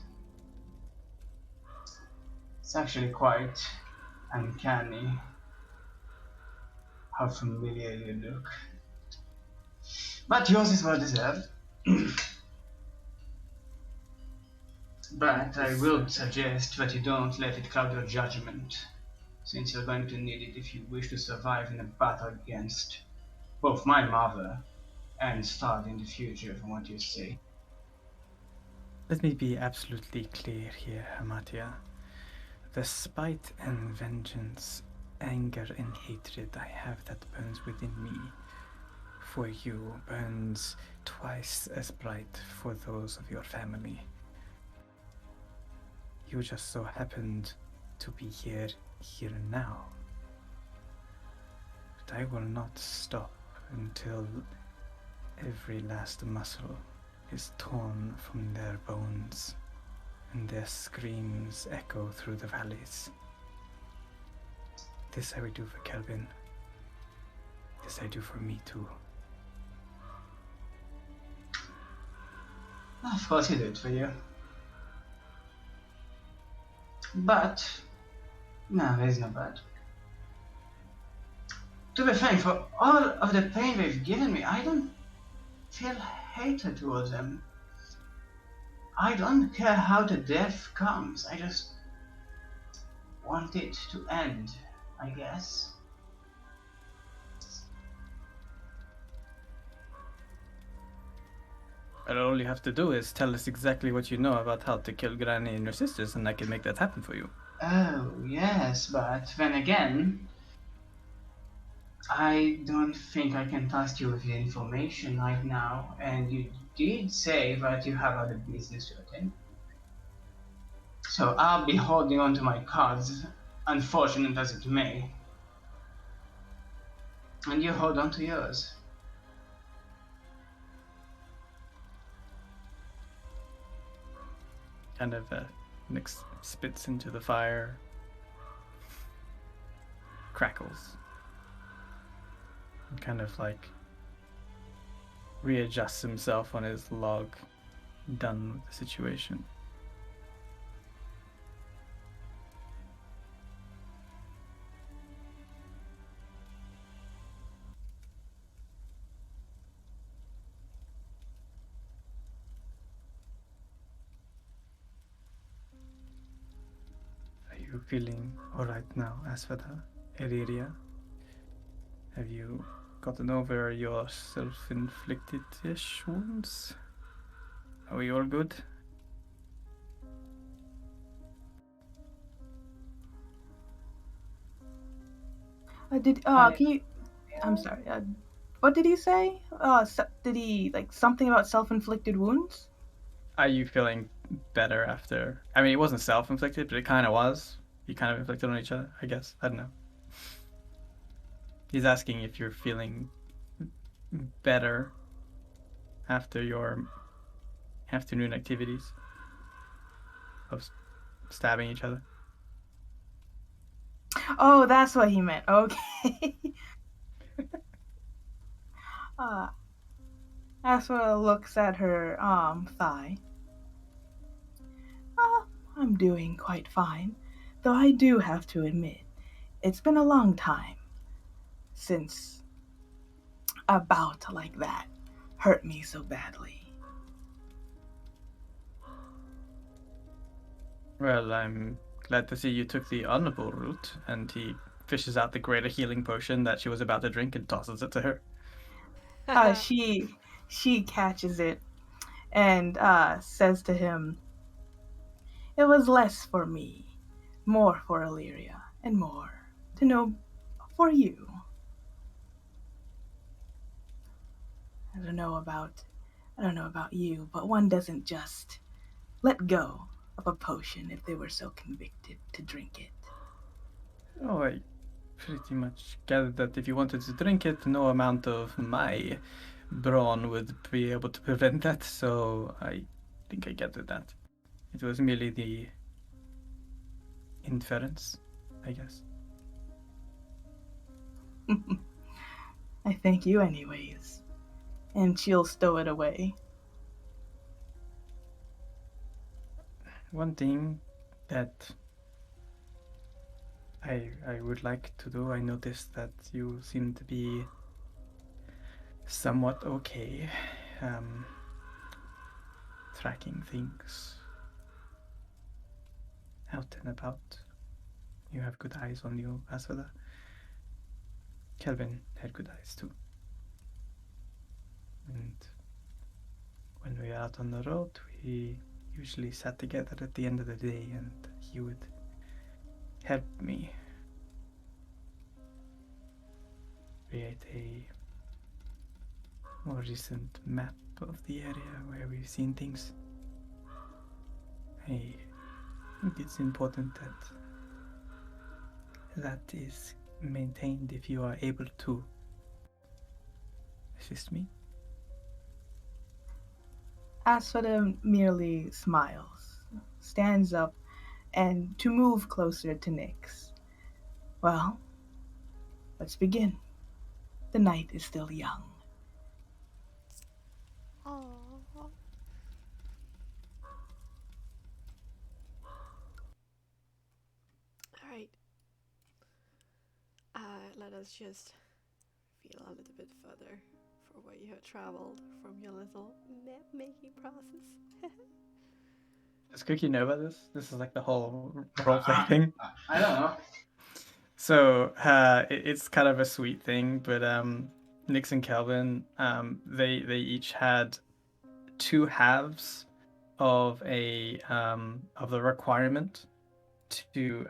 Speaker 4: It's actually quite uncanny how familiar you look. But yours is well deserved. But I will suggest that you don't let it cloud your judgment, since you're going to need it if you wish to survive in a battle against both my mother and start in the future, from what you say.
Speaker 2: Let me be absolutely clear here, Amatia. The spite and vengeance, anger and hatred I have that burns within me for you burns twice as bright for those of your family. You just so happened to be here and now. But I will not stop until every last muscle is torn from their bones and their screams echo through the valleys. This I will do for Kelvin. This I do for me too.
Speaker 4: Of course he did for you. But, no, there's no but. To be frank, for all of the pain they've given me, I don't feel hatred towards them. I don't care how the death comes, I just want it to end, I guess.
Speaker 2: All you have to do is tell us exactly what you know about how to kill Granny and your sisters, and I can make that happen for you.
Speaker 4: Oh, yes, but then again, I don't think I can trust you with the information right now, and you did say that you have other business to attend. So I'll be holding on to my cards, unfortunate as it may. And you hold on to yours.
Speaker 2: Kind of spits into the fire, crackles, and kind of like readjusts himself on his log, done with the situation. Are you feeling alright now, Asvada, Eriria? Have you gotten over your self-inflicted-ish wounds? Are we all good?
Speaker 5: Can you? I'm sorry. What did he say? Did he like something about self-inflicted wounds?
Speaker 2: Are you feeling better after? I mean, it wasn't self-inflicted, but it kind of was. You kind of inflicted on each other, I guess. I don't know. He's asking if you're feeling better after your afternoon activities of stabbing each other.
Speaker 5: Oh, that's what he meant. Okay. Aswa looks at her thigh. I'm doing quite fine, though I do have to admit, it's been a long time since a bout like that hurt me so badly.
Speaker 2: Well, I'm glad to see you took the honorable route, and he fishes out the greater healing potion that she was about to drink and tosses it to her.
Speaker 5: She catches it and says to him, "It was less for me, more for Illyria, and more to know for you. I don't know about I don't know about you, but one doesn't just let go of a potion if they were so convicted to drink it.
Speaker 2: Oh, I pretty much gathered that if you wanted to drink it, no amount of my brawn would be able to prevent that, so I think I gathered that. It was merely the inference, I guess.
Speaker 5: I thank you anyways. And she'll stow it away.
Speaker 2: One thing that I would like to do, I noticed that you seem to be somewhat okay tracking things out and about. You have good eyes on you, Asada. Kelvin had good eyes too. And when we were out on the road, we usually sat together at the end of the day, and he would help me create a more recent map of the area where we've seen things. I think it's important that is maintained if you are able to assist me.
Speaker 5: Asphodel merely smiles, stands up, and to move closer to Nyx. Well, let's begin. The night is still young.
Speaker 1: Aww. Alright. Let us just feel a little bit further for where you have traveled from your little map making process.
Speaker 2: Does Cookie know about this? This is like the whole roleplay thing.
Speaker 4: I don't know.
Speaker 2: So it's kind of a sweet thing, but Nyx and Kelvin, they each had two halves of a of the requirement to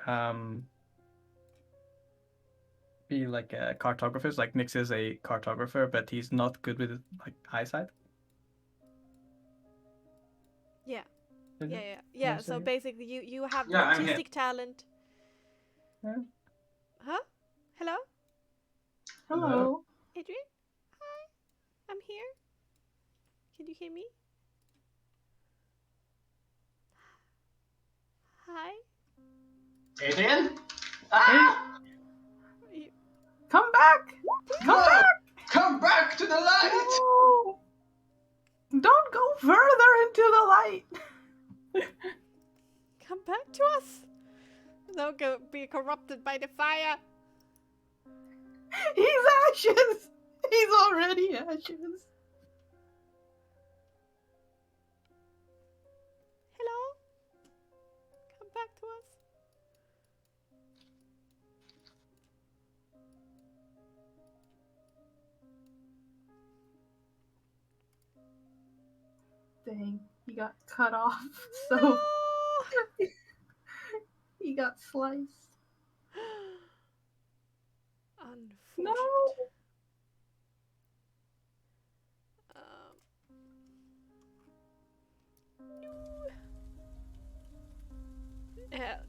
Speaker 2: be like a cartographer. Like Nyx is a cartographer, but he's not good with like eyesight.
Speaker 1: Yeah.
Speaker 2: Is
Speaker 1: Yeah,
Speaker 2: it?
Speaker 1: yeah, yeah.
Speaker 2: I'm
Speaker 1: So
Speaker 2: sorry.
Speaker 1: basically, you have the
Speaker 4: Yeah, I'm here.
Speaker 1: artistic talent.
Speaker 2: Yeah.
Speaker 1: Huh? Hello,
Speaker 5: Hello.
Speaker 1: Adrian. Hi, I'm here. Can you hear me? Hi.
Speaker 4: Adrian? Ah!
Speaker 1: You,
Speaker 5: Come back! Come
Speaker 4: No!
Speaker 5: back!
Speaker 4: Come back to the light!
Speaker 5: No! Don't go further into the light!
Speaker 1: come back to us. Don't go be corrupted by the fire.
Speaker 5: He's ashes! He's already ashes.
Speaker 1: Hello. Come back to us.
Speaker 5: Dang, he got cut off, so
Speaker 1: No!
Speaker 5: he got sliced.
Speaker 1: Unfortunate.
Speaker 5: No!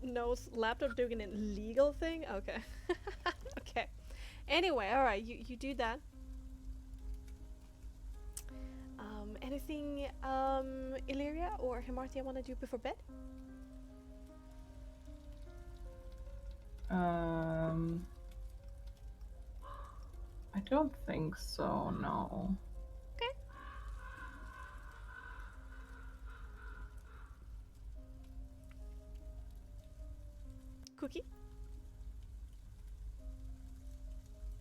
Speaker 1: No laptop doing an illegal thing? Okay. Okay. Anyway, alright, you do that. Anything Illyria or Himartia want to do before bed?
Speaker 3: I don't think so, no.
Speaker 1: Okay. Cookie?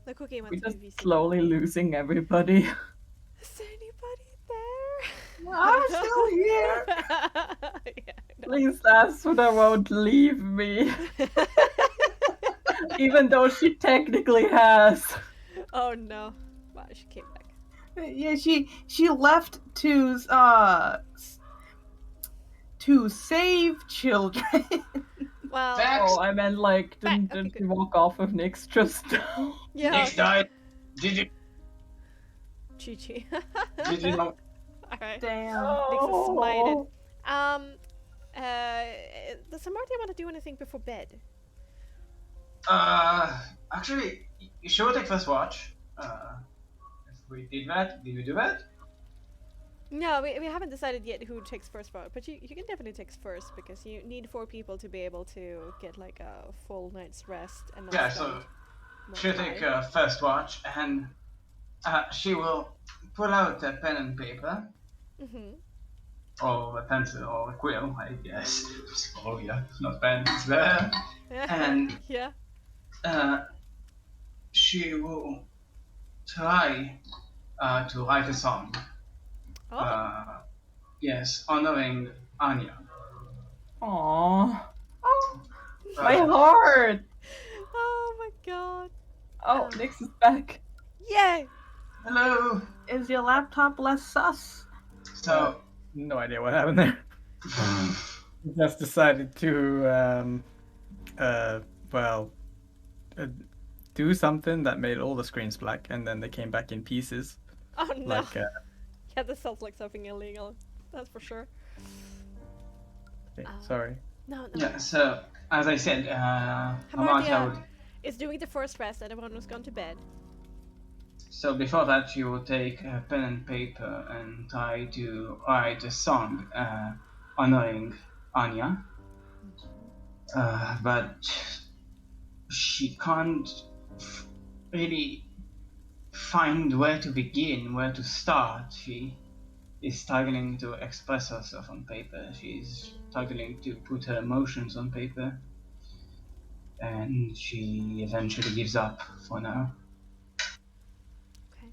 Speaker 1: The cookie went
Speaker 3: We're
Speaker 1: to
Speaker 3: just
Speaker 1: VC.
Speaker 3: slowly losing everybody.
Speaker 1: Is there anybody there?
Speaker 5: I'm still here!
Speaker 1: Yeah,
Speaker 3: Please, Asuna won't leave me. Even though she technically has.
Speaker 1: oh no. Wow, she came back.
Speaker 5: Yeah, she left to save children.
Speaker 1: Well,
Speaker 4: Zach!
Speaker 3: Oh, I meant like, didn't
Speaker 1: okay,
Speaker 3: she walk off with Nyx just now?
Speaker 1: yeah.
Speaker 4: Next died. Did you
Speaker 1: Chi-Chi.
Speaker 4: did you know
Speaker 1: Alright.
Speaker 5: Damn.
Speaker 1: Nix is smited.
Speaker 3: Oh.
Speaker 1: Does Amartya want to do anything before bed?
Speaker 4: Actually, you should take first watch. If we did that, did you do that?
Speaker 1: No, we haven't decided yet who takes first, but you can definitely take first because you need 4 people to be able to get like a full night's rest and not
Speaker 4: Yeah,
Speaker 1: spend
Speaker 4: so
Speaker 1: more
Speaker 4: she'll
Speaker 1: time.
Speaker 4: take first watch, and she will pull out a pen and paper, or a pencil, or a quill, I guess. Oh yeah, not pen, it's there. And
Speaker 1: yeah.
Speaker 4: She will try to write a song.
Speaker 1: Oh.
Speaker 4: Yes, honoring Anya.
Speaker 3: Aww. Oh,
Speaker 4: Uh,
Speaker 3: my heart.
Speaker 1: Oh my god.
Speaker 3: Oh, Nix is back.
Speaker 1: Yay!
Speaker 4: Hello.
Speaker 5: Is your laptop less sus?
Speaker 4: So,
Speaker 2: No idea what happened there. He just decided to, well, do something that made all the screens black, and then they came back in pieces.
Speaker 1: Oh no.
Speaker 2: Like,
Speaker 1: Yeah, this sounds like something illegal. That's for sure.
Speaker 2: okay, sorry.
Speaker 1: No.
Speaker 4: yeah, so as I said, Amartya would.
Speaker 1: is doing the first rest and everyone was gone to bed.
Speaker 4: So before that, she will take a pen and paper and try to write a song honoring Anya. But she can't really find where to begin, where to start. She is struggling to express herself on paper. She's struggling to put her emotions on paper. And she eventually gives up for now.
Speaker 1: Okay.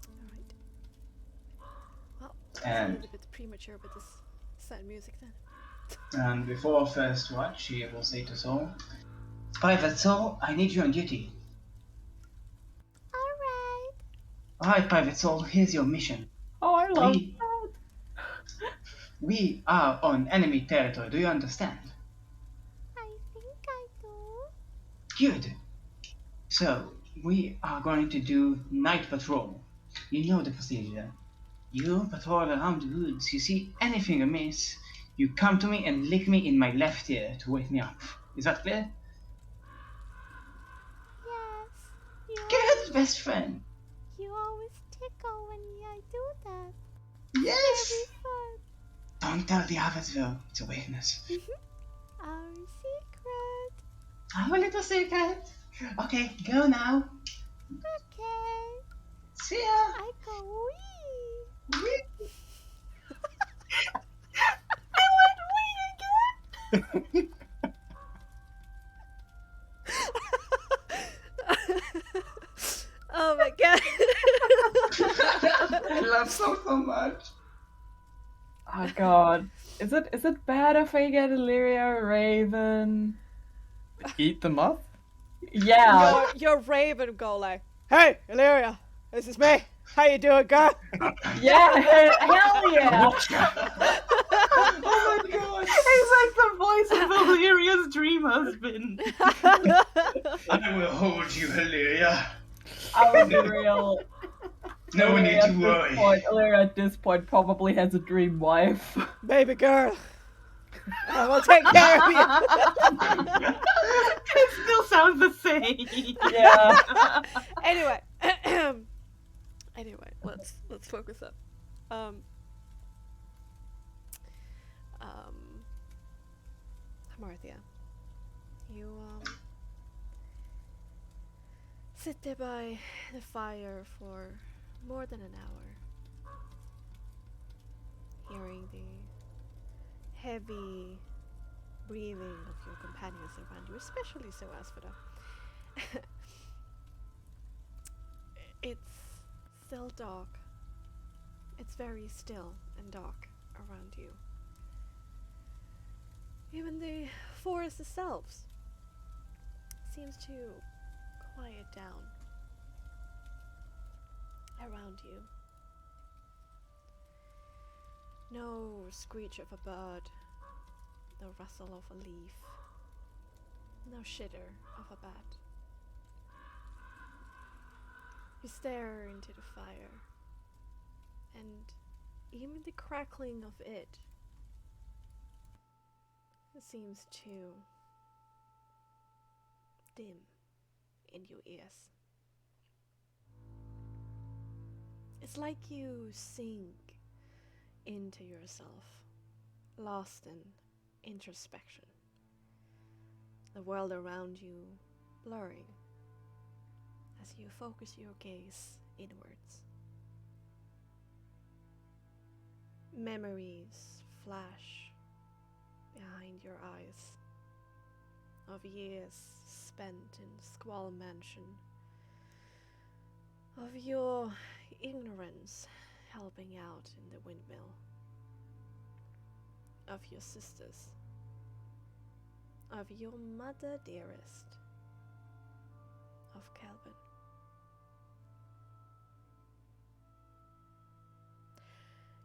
Speaker 1: Alright. Well, it's a
Speaker 4: And
Speaker 1: little bit premature with this sad music then.
Speaker 4: And before first watch, she will say to Soul, Private Soul, I need you on duty. Alright, Private Soul, here's your mission.
Speaker 3: Oh, I love
Speaker 4: We-
Speaker 3: that.
Speaker 4: We are on enemy territory, do you understand?
Speaker 1: I think I do.
Speaker 4: Good. So, we are going to do night patrol. You know the procedure. You patrol around the woods. You see anything amiss, you come to me and lick me in my left ear to wake me up. Is that clear?
Speaker 1: Yes.
Speaker 4: Good, best friend.
Speaker 1: You always tickle when I do that.
Speaker 4: Yes!
Speaker 1: Fun.
Speaker 4: Don't tell the others though, it's a weakness.
Speaker 1: Our secret.
Speaker 4: Our little secret. Okay, go now.
Speaker 1: Okay.
Speaker 4: See ya.
Speaker 1: I go wee.
Speaker 4: Whee!
Speaker 1: Oh my god.
Speaker 4: I love so much.
Speaker 3: Oh god. Is it bad if I get Illyria or Raven?
Speaker 2: Eat them up?
Speaker 3: Yeah.
Speaker 1: your Raven go like, hey, Illyria, this is me. How you doing, girl?
Speaker 3: Yeah, hell yeah.
Speaker 4: Oh my god.
Speaker 5: He's like the voice of Illyria's dream husband.
Speaker 4: I will hold you, Hilaria.
Speaker 3: I would be real.
Speaker 4: No need to worry.
Speaker 3: Illyria at this point probably has a dream wife.
Speaker 1: Baby girl. I will take care of you.
Speaker 5: It still sounds the same.
Speaker 3: Yeah.
Speaker 1: Anyway, let's focus up. Amartya, you sit there by the fire for more than an hour, hearing the heavy breathing of your companions around you, especially so Asphodel. It's still dark. It's very still and dark around you. Even the forest itself seems to quiet down around you. No screech of a bird, no rustle of a leaf, no chitter of a bat. You stare into the fire, and even the crackling of it seems to dim in your ears. It's like you sink into yourself, lost in introspection. The world around you blurring as you focus your gaze inwards. Memories flash behind your eyes of years spent in Squall Mansion, of your ignorance helping out in the windmill, of your sisters, of your mother dearest, of Calvin.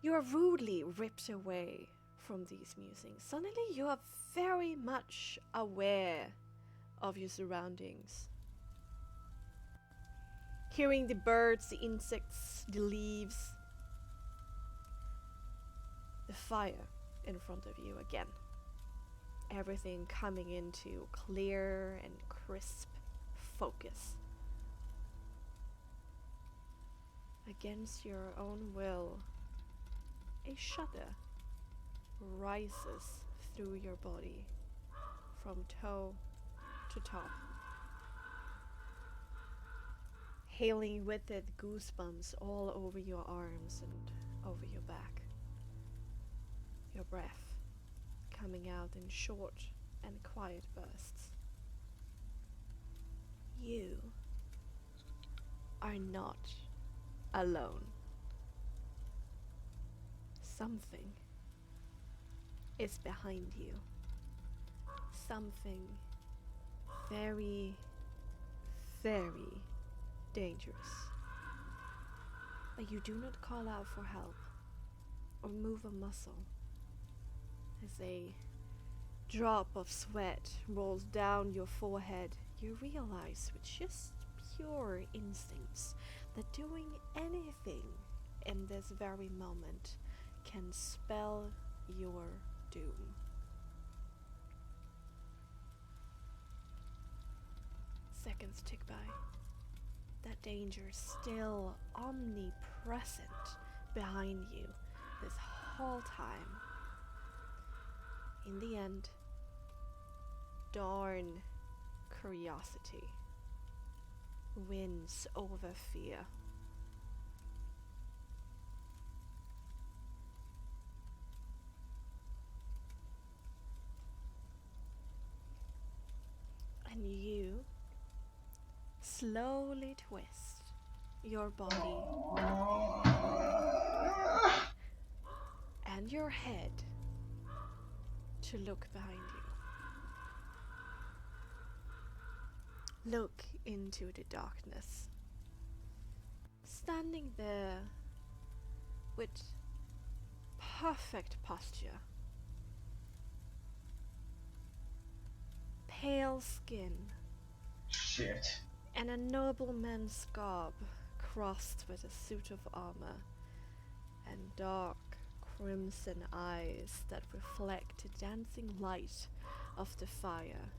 Speaker 1: You are rudely ripped away from these musings. Suddenly you are very much aware of your surroundings. Hearing the birds, the insects, the leaves, the fire in front of you again. Everything coming into clear and crisp focus. Against your own will, a shudder rises through your body from toe to top, hailing with it goosebumps all over your arms and over your back. Your breath coming out in short and quiet bursts. You are not alone. Something is behind you. Something very, very dangerous. But you do not call out for help or move a muscle. As a drop of sweat rolls down your forehead, you realize with just pure instincts that doing anything in this very moment can spell your doom. Seconds tick by. That danger still omnipresent behind you this whole time. In the end, darn curiosity wins over fear. And you slowly twist your body and your head to look behind you. Look into the darkness. Standing there with perfect posture, pale skin,
Speaker 4: Shit.
Speaker 1: and a nobleman's garb crossed with a suit of armor, and dark crimson eyes that reflect the dancing light of the fire,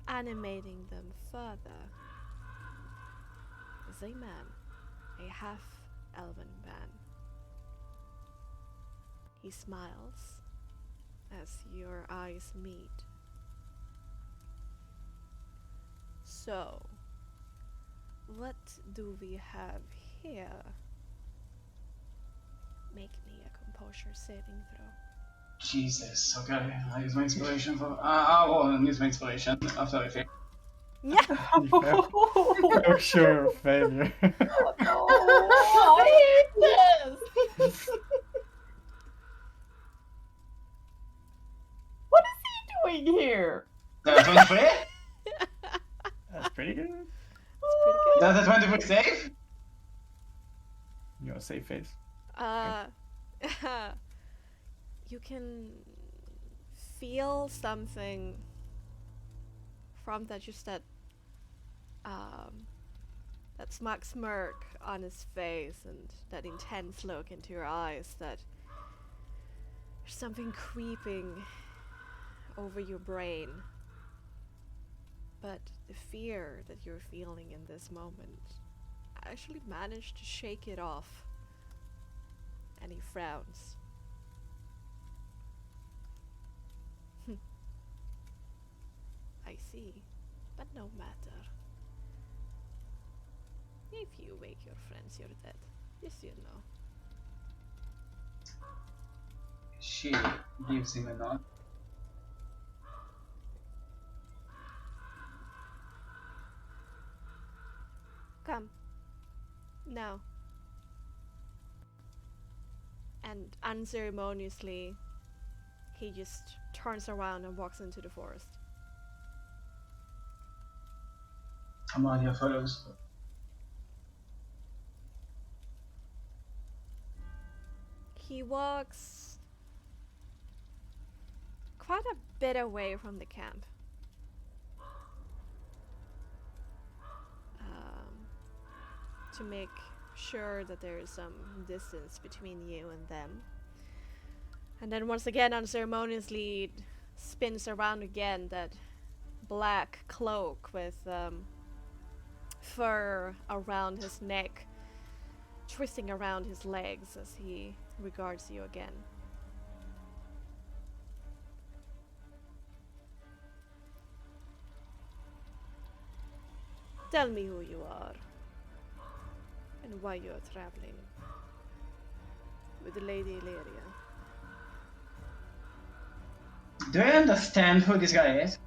Speaker 1: animating them further, is a man, a half-elven man. He smiles as your eyes meet. So, what do we have here? Make me a composure saving throw.
Speaker 4: Jesus. Okay, I'll use my inspiration for. I won't use my inspiration after I fail.
Speaker 1: Yeah!
Speaker 2: For sure, failure.
Speaker 3: Oh, I hate this! What is he doing here?
Speaker 4: That's 23?
Speaker 2: That's pretty good.
Speaker 1: Pretty good.
Speaker 4: That's a 23 save?
Speaker 2: You want to save face?
Speaker 1: You can feel something from that, just that that smug smirk on his face and that intense look into your eyes, that there's something creeping over your brain. But the fear that you're feeling in this moment actually managed to shake it off. And he frowns. I see, but no matter. If you wake your friends, you're dead. Yes, you know.
Speaker 4: She gives him a nod.
Speaker 1: Come. Now. And unceremoniously, he just turns around and walks into the forest.
Speaker 4: Amalia follows.
Speaker 1: He walks quite a bit away from the camp. To make sure that there is some distance between you and them. And then once again, unceremoniously spins around again, that black cloak with fur around his neck, twisting around his legs as he regards you again. Tell me who you are and why you are traveling with Lady Illyria.
Speaker 4: Do I understand who this guy is?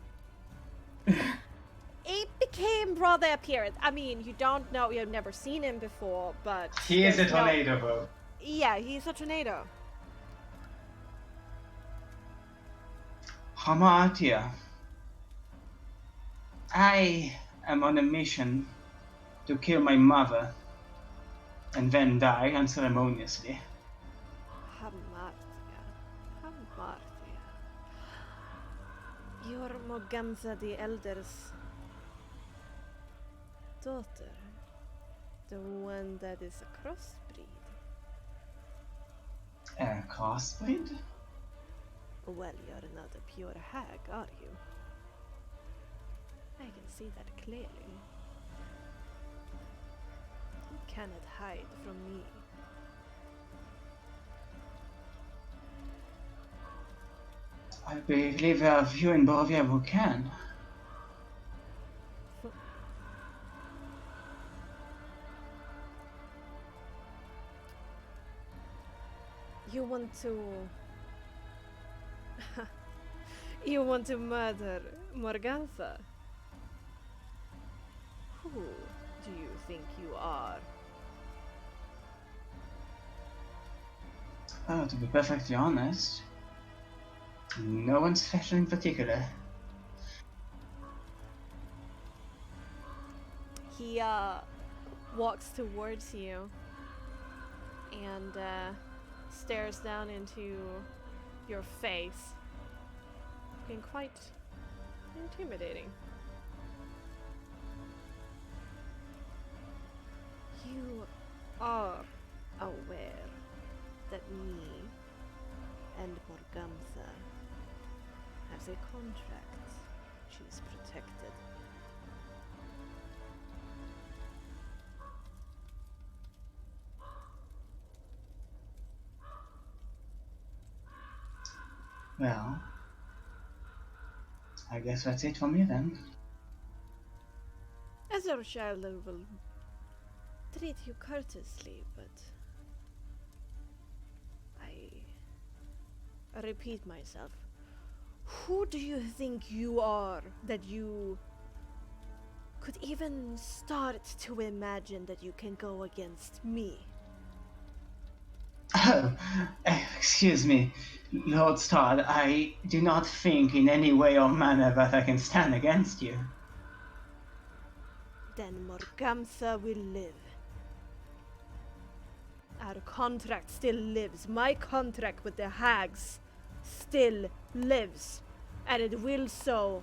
Speaker 1: It became rather apparent. I mean, you don't know, you've never seen him before, but...
Speaker 4: He is a
Speaker 1: there's no-
Speaker 4: tornado, bro.
Speaker 1: Yeah, he's a tornado.
Speaker 4: Hamatia. I am on a mission to kill my mother and then die unceremoniously.
Speaker 1: Hamartia. You're Mogamza the Elder's daughter. The one that is a crossbreed.
Speaker 4: A crossbreed?
Speaker 1: Well, you're not a pure hag, are you? I can see that clearly. You cannot hide from me.
Speaker 4: I believe there are few in Barovia who can.
Speaker 1: You want to... You want to murder Morgantha? Who do you think you are?
Speaker 4: Oh, to be perfectly honest, no one's special in particular.
Speaker 1: He walks towards you and stares down into your face, looking quite intimidating. You are aware that me and Morgamza has a contract. She's protected.
Speaker 4: Well, I guess that's it for me then.
Speaker 1: As your child, I will treat you courteously, but I repeat myself. Who do you think you are that you could even start to imagine that you can go against me?
Speaker 4: Oh, excuse me, Lord Stard, I do not think in any way or manner that I can stand against you.
Speaker 1: Then Morgamza will live. Our contract still lives. My contract with the hags still lives. And it will so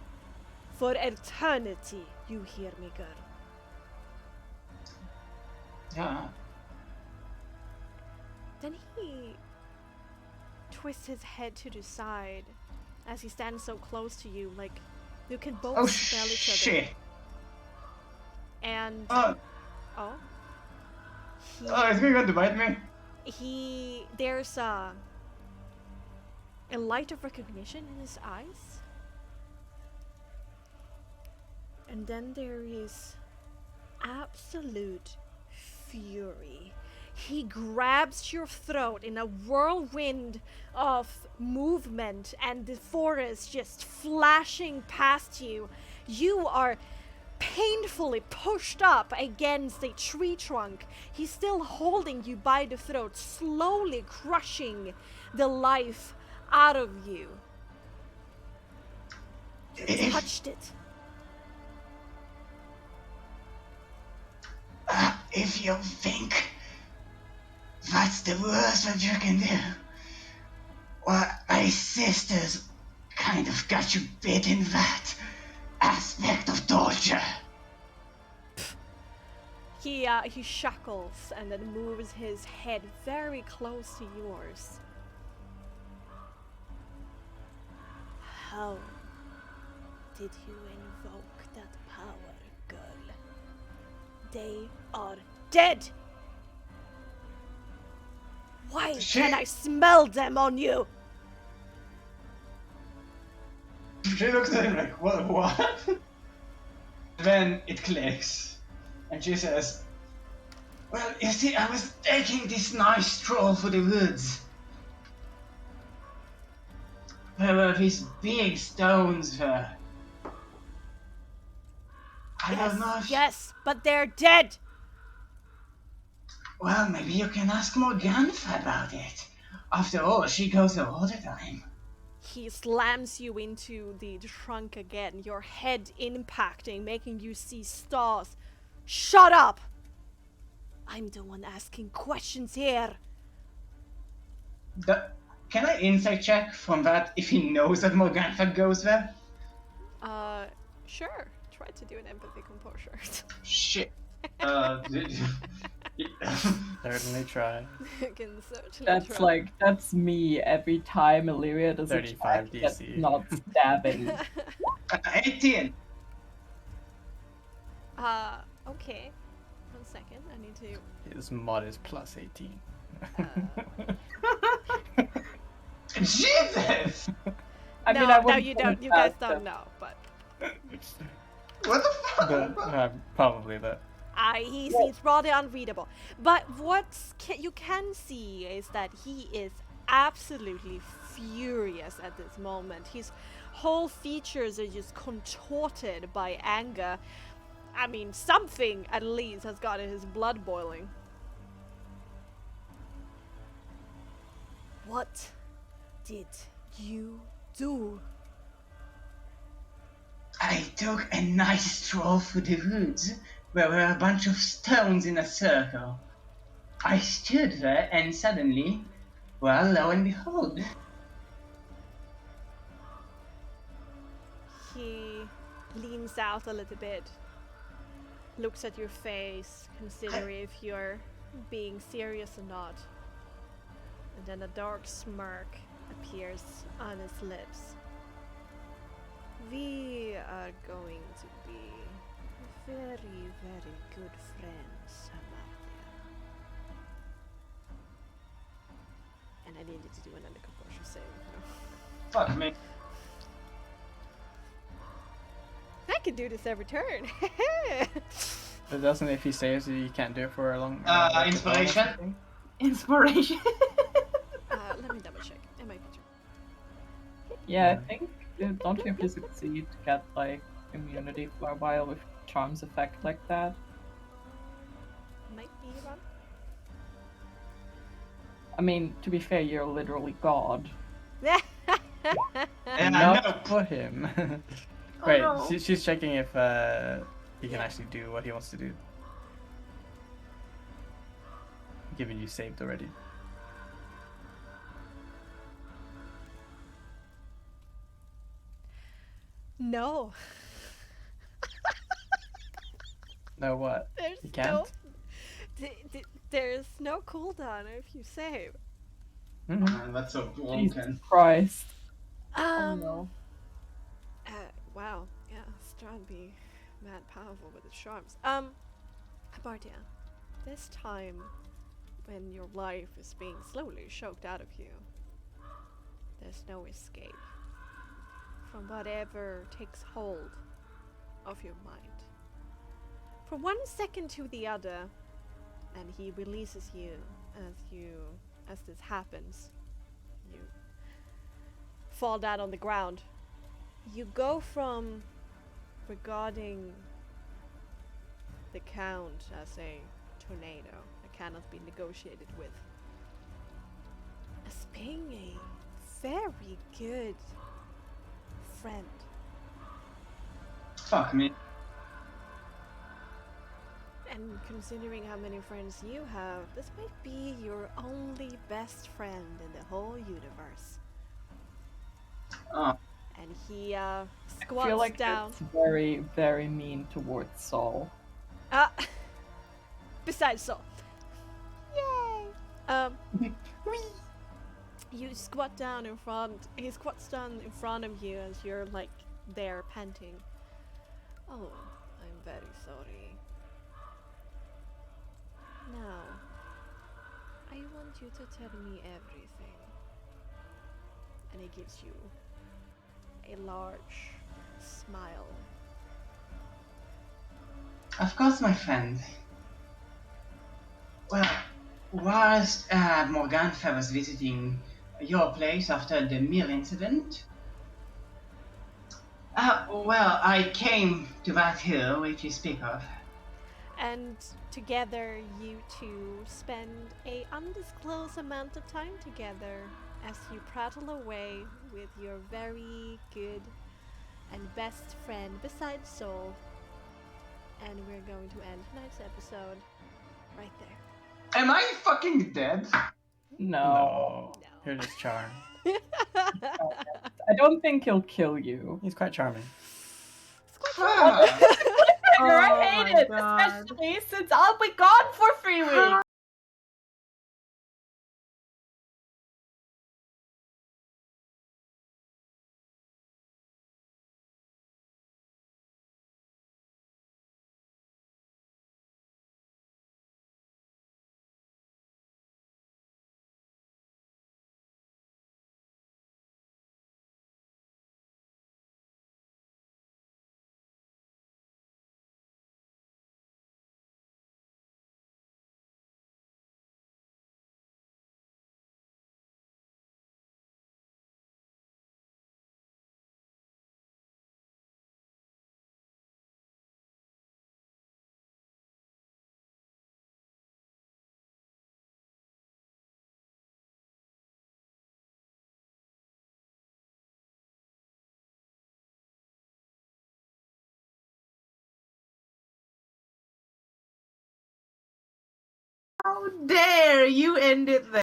Speaker 1: for eternity. You hear me, girl?
Speaker 4: Yeah.
Speaker 1: Then he twists his head to the side as he stands so close to you, like you can both
Speaker 4: Oh
Speaker 1: smell each other.
Speaker 4: shit!
Speaker 1: And
Speaker 4: Oh,
Speaker 1: oh,
Speaker 4: is he going to bite me?
Speaker 1: there's a light of recognition in his eyes, and then there is absolute fury. He grabs your throat in a whirlwind of movement, and the forest just flashing past you. You are painfully pushed up against a tree trunk. He's still holding you by the throat, slowly crushing the life out of you. You touched it.
Speaker 4: If you think that's the worst that you can do, well, my sisters kind of got you bit in that aspect of torture.
Speaker 1: He shackles and then moves his head very close to yours. How did you invoke that power, girl? They are dead! Why can I smell them on you?
Speaker 4: She looks at him like, what? Then it clicks, and she says, well, you see, I was taking this nice stroll through the woods. There were these big stones there. I don't know if...
Speaker 1: Yes, but they're dead!
Speaker 4: Well, maybe you can ask Morgantha about it. After all, she goes there all the time.
Speaker 1: He slams you into the trunk again, your head impacting, making you see stars. Shut up! I'm the one asking questions here.
Speaker 4: Can I insight check from that if he knows that Morgantha goes there?
Speaker 1: Sure. Try to do an empathy composure.
Speaker 4: Shit.
Speaker 2: Certainly try.
Speaker 1: You can certainly
Speaker 3: That's
Speaker 1: try.
Speaker 3: like, that's me every time Illyria does a
Speaker 2: 35
Speaker 3: check that's
Speaker 2: DC.
Speaker 3: not stabbing.
Speaker 4: 18.
Speaker 1: Okay. 1 second. I need to.
Speaker 2: His mod is plus 18.
Speaker 4: Jesus!
Speaker 3: I mean, I
Speaker 1: No,
Speaker 3: wouldn't
Speaker 1: you
Speaker 3: put
Speaker 1: don't.
Speaker 3: it
Speaker 1: You guys
Speaker 3: past
Speaker 1: don't
Speaker 3: them.
Speaker 1: know, but
Speaker 4: What the fuck?
Speaker 2: Probably the.
Speaker 1: he's rather unreadable. But what you can see is that he is absolutely furious at this moment. His whole features are just contorted by anger. I mean, something at least has gotten his blood boiling. What did you do?
Speaker 4: I took a nice stroll through the woods where were a bunch of stones in a circle. I stood there and suddenly, well, lo and behold.
Speaker 1: He leans out a little bit, looks at your face, considering if you're being serious or not. And then a dark smirk appears on his lips. We are going to be very, very good friends, Amalia. And I needed to do another composure save.
Speaker 4: Fuck me.
Speaker 1: I can do this every turn.
Speaker 2: But doesn't if he saves it, you can't do it for a long.
Speaker 4: Inspiration?
Speaker 5: Inspiration.
Speaker 1: Let me double check. It might be true.
Speaker 3: Yeah, I think, don't you have to succeed to get, like, immunity for a while with charms effect like that?
Speaker 1: Might be wrong.
Speaker 3: I mean, to be fair, you're literally God.
Speaker 4: And I know.
Speaker 2: Not for him.
Speaker 5: Oh,
Speaker 2: Wait,
Speaker 5: no.
Speaker 2: she's checking if he can actually do what he wants to do. Given you saved already.
Speaker 1: No.
Speaker 2: No, what?
Speaker 1: There's
Speaker 2: You can't?
Speaker 1: There's no cooldown if you save.
Speaker 2: Mhm.
Speaker 4: Man, that's so
Speaker 3: Jesus
Speaker 4: broken.
Speaker 3: Christ. Oh
Speaker 1: Um.
Speaker 3: no.
Speaker 1: Wow. Yeah, Strahd be mad powerful with his charms. Bardia, this time when your life is being slowly choked out of you, there's no escape from whatever takes hold of your mind. From one second to the other, and he releases you as this happens. You fall down on the ground. You go from regarding the Count as a tornado that cannot be negotiated with, as being a very good friend.
Speaker 4: Fuck me.
Speaker 1: And considering how many friends you have, this might be your only best friend in the whole universe.
Speaker 4: Oh,
Speaker 1: And he
Speaker 3: I
Speaker 1: squats
Speaker 3: feel like
Speaker 1: down.
Speaker 3: that's very, very mean towards Saul.
Speaker 1: Besides Saul. Yay! You squat down in front. He squats down in front of you as you're like there panting. Oh, I'm very sorry. Now, I want you to tell me everything. And he gives you a large smile.
Speaker 4: of course, my friend. Well, whilst Morgantha was visiting your place after the mill incident, well, I came to that hill which you speak of.
Speaker 1: And together you two spend a undisclosed amount of time together as you prattle away with your very good and best friend besides Soul. And we're going to end tonight's episode right there.
Speaker 4: Am I fucking dead?
Speaker 3: No.
Speaker 2: You're just charmed.
Speaker 3: I don't think he'll kill you.
Speaker 2: He's quite charming.
Speaker 4: Ah.
Speaker 3: I
Speaker 5: Oh
Speaker 3: hate
Speaker 5: my
Speaker 3: it,
Speaker 5: God.
Speaker 3: especially since I'll be gone for 3 weeks.
Speaker 5: How dare you end it there?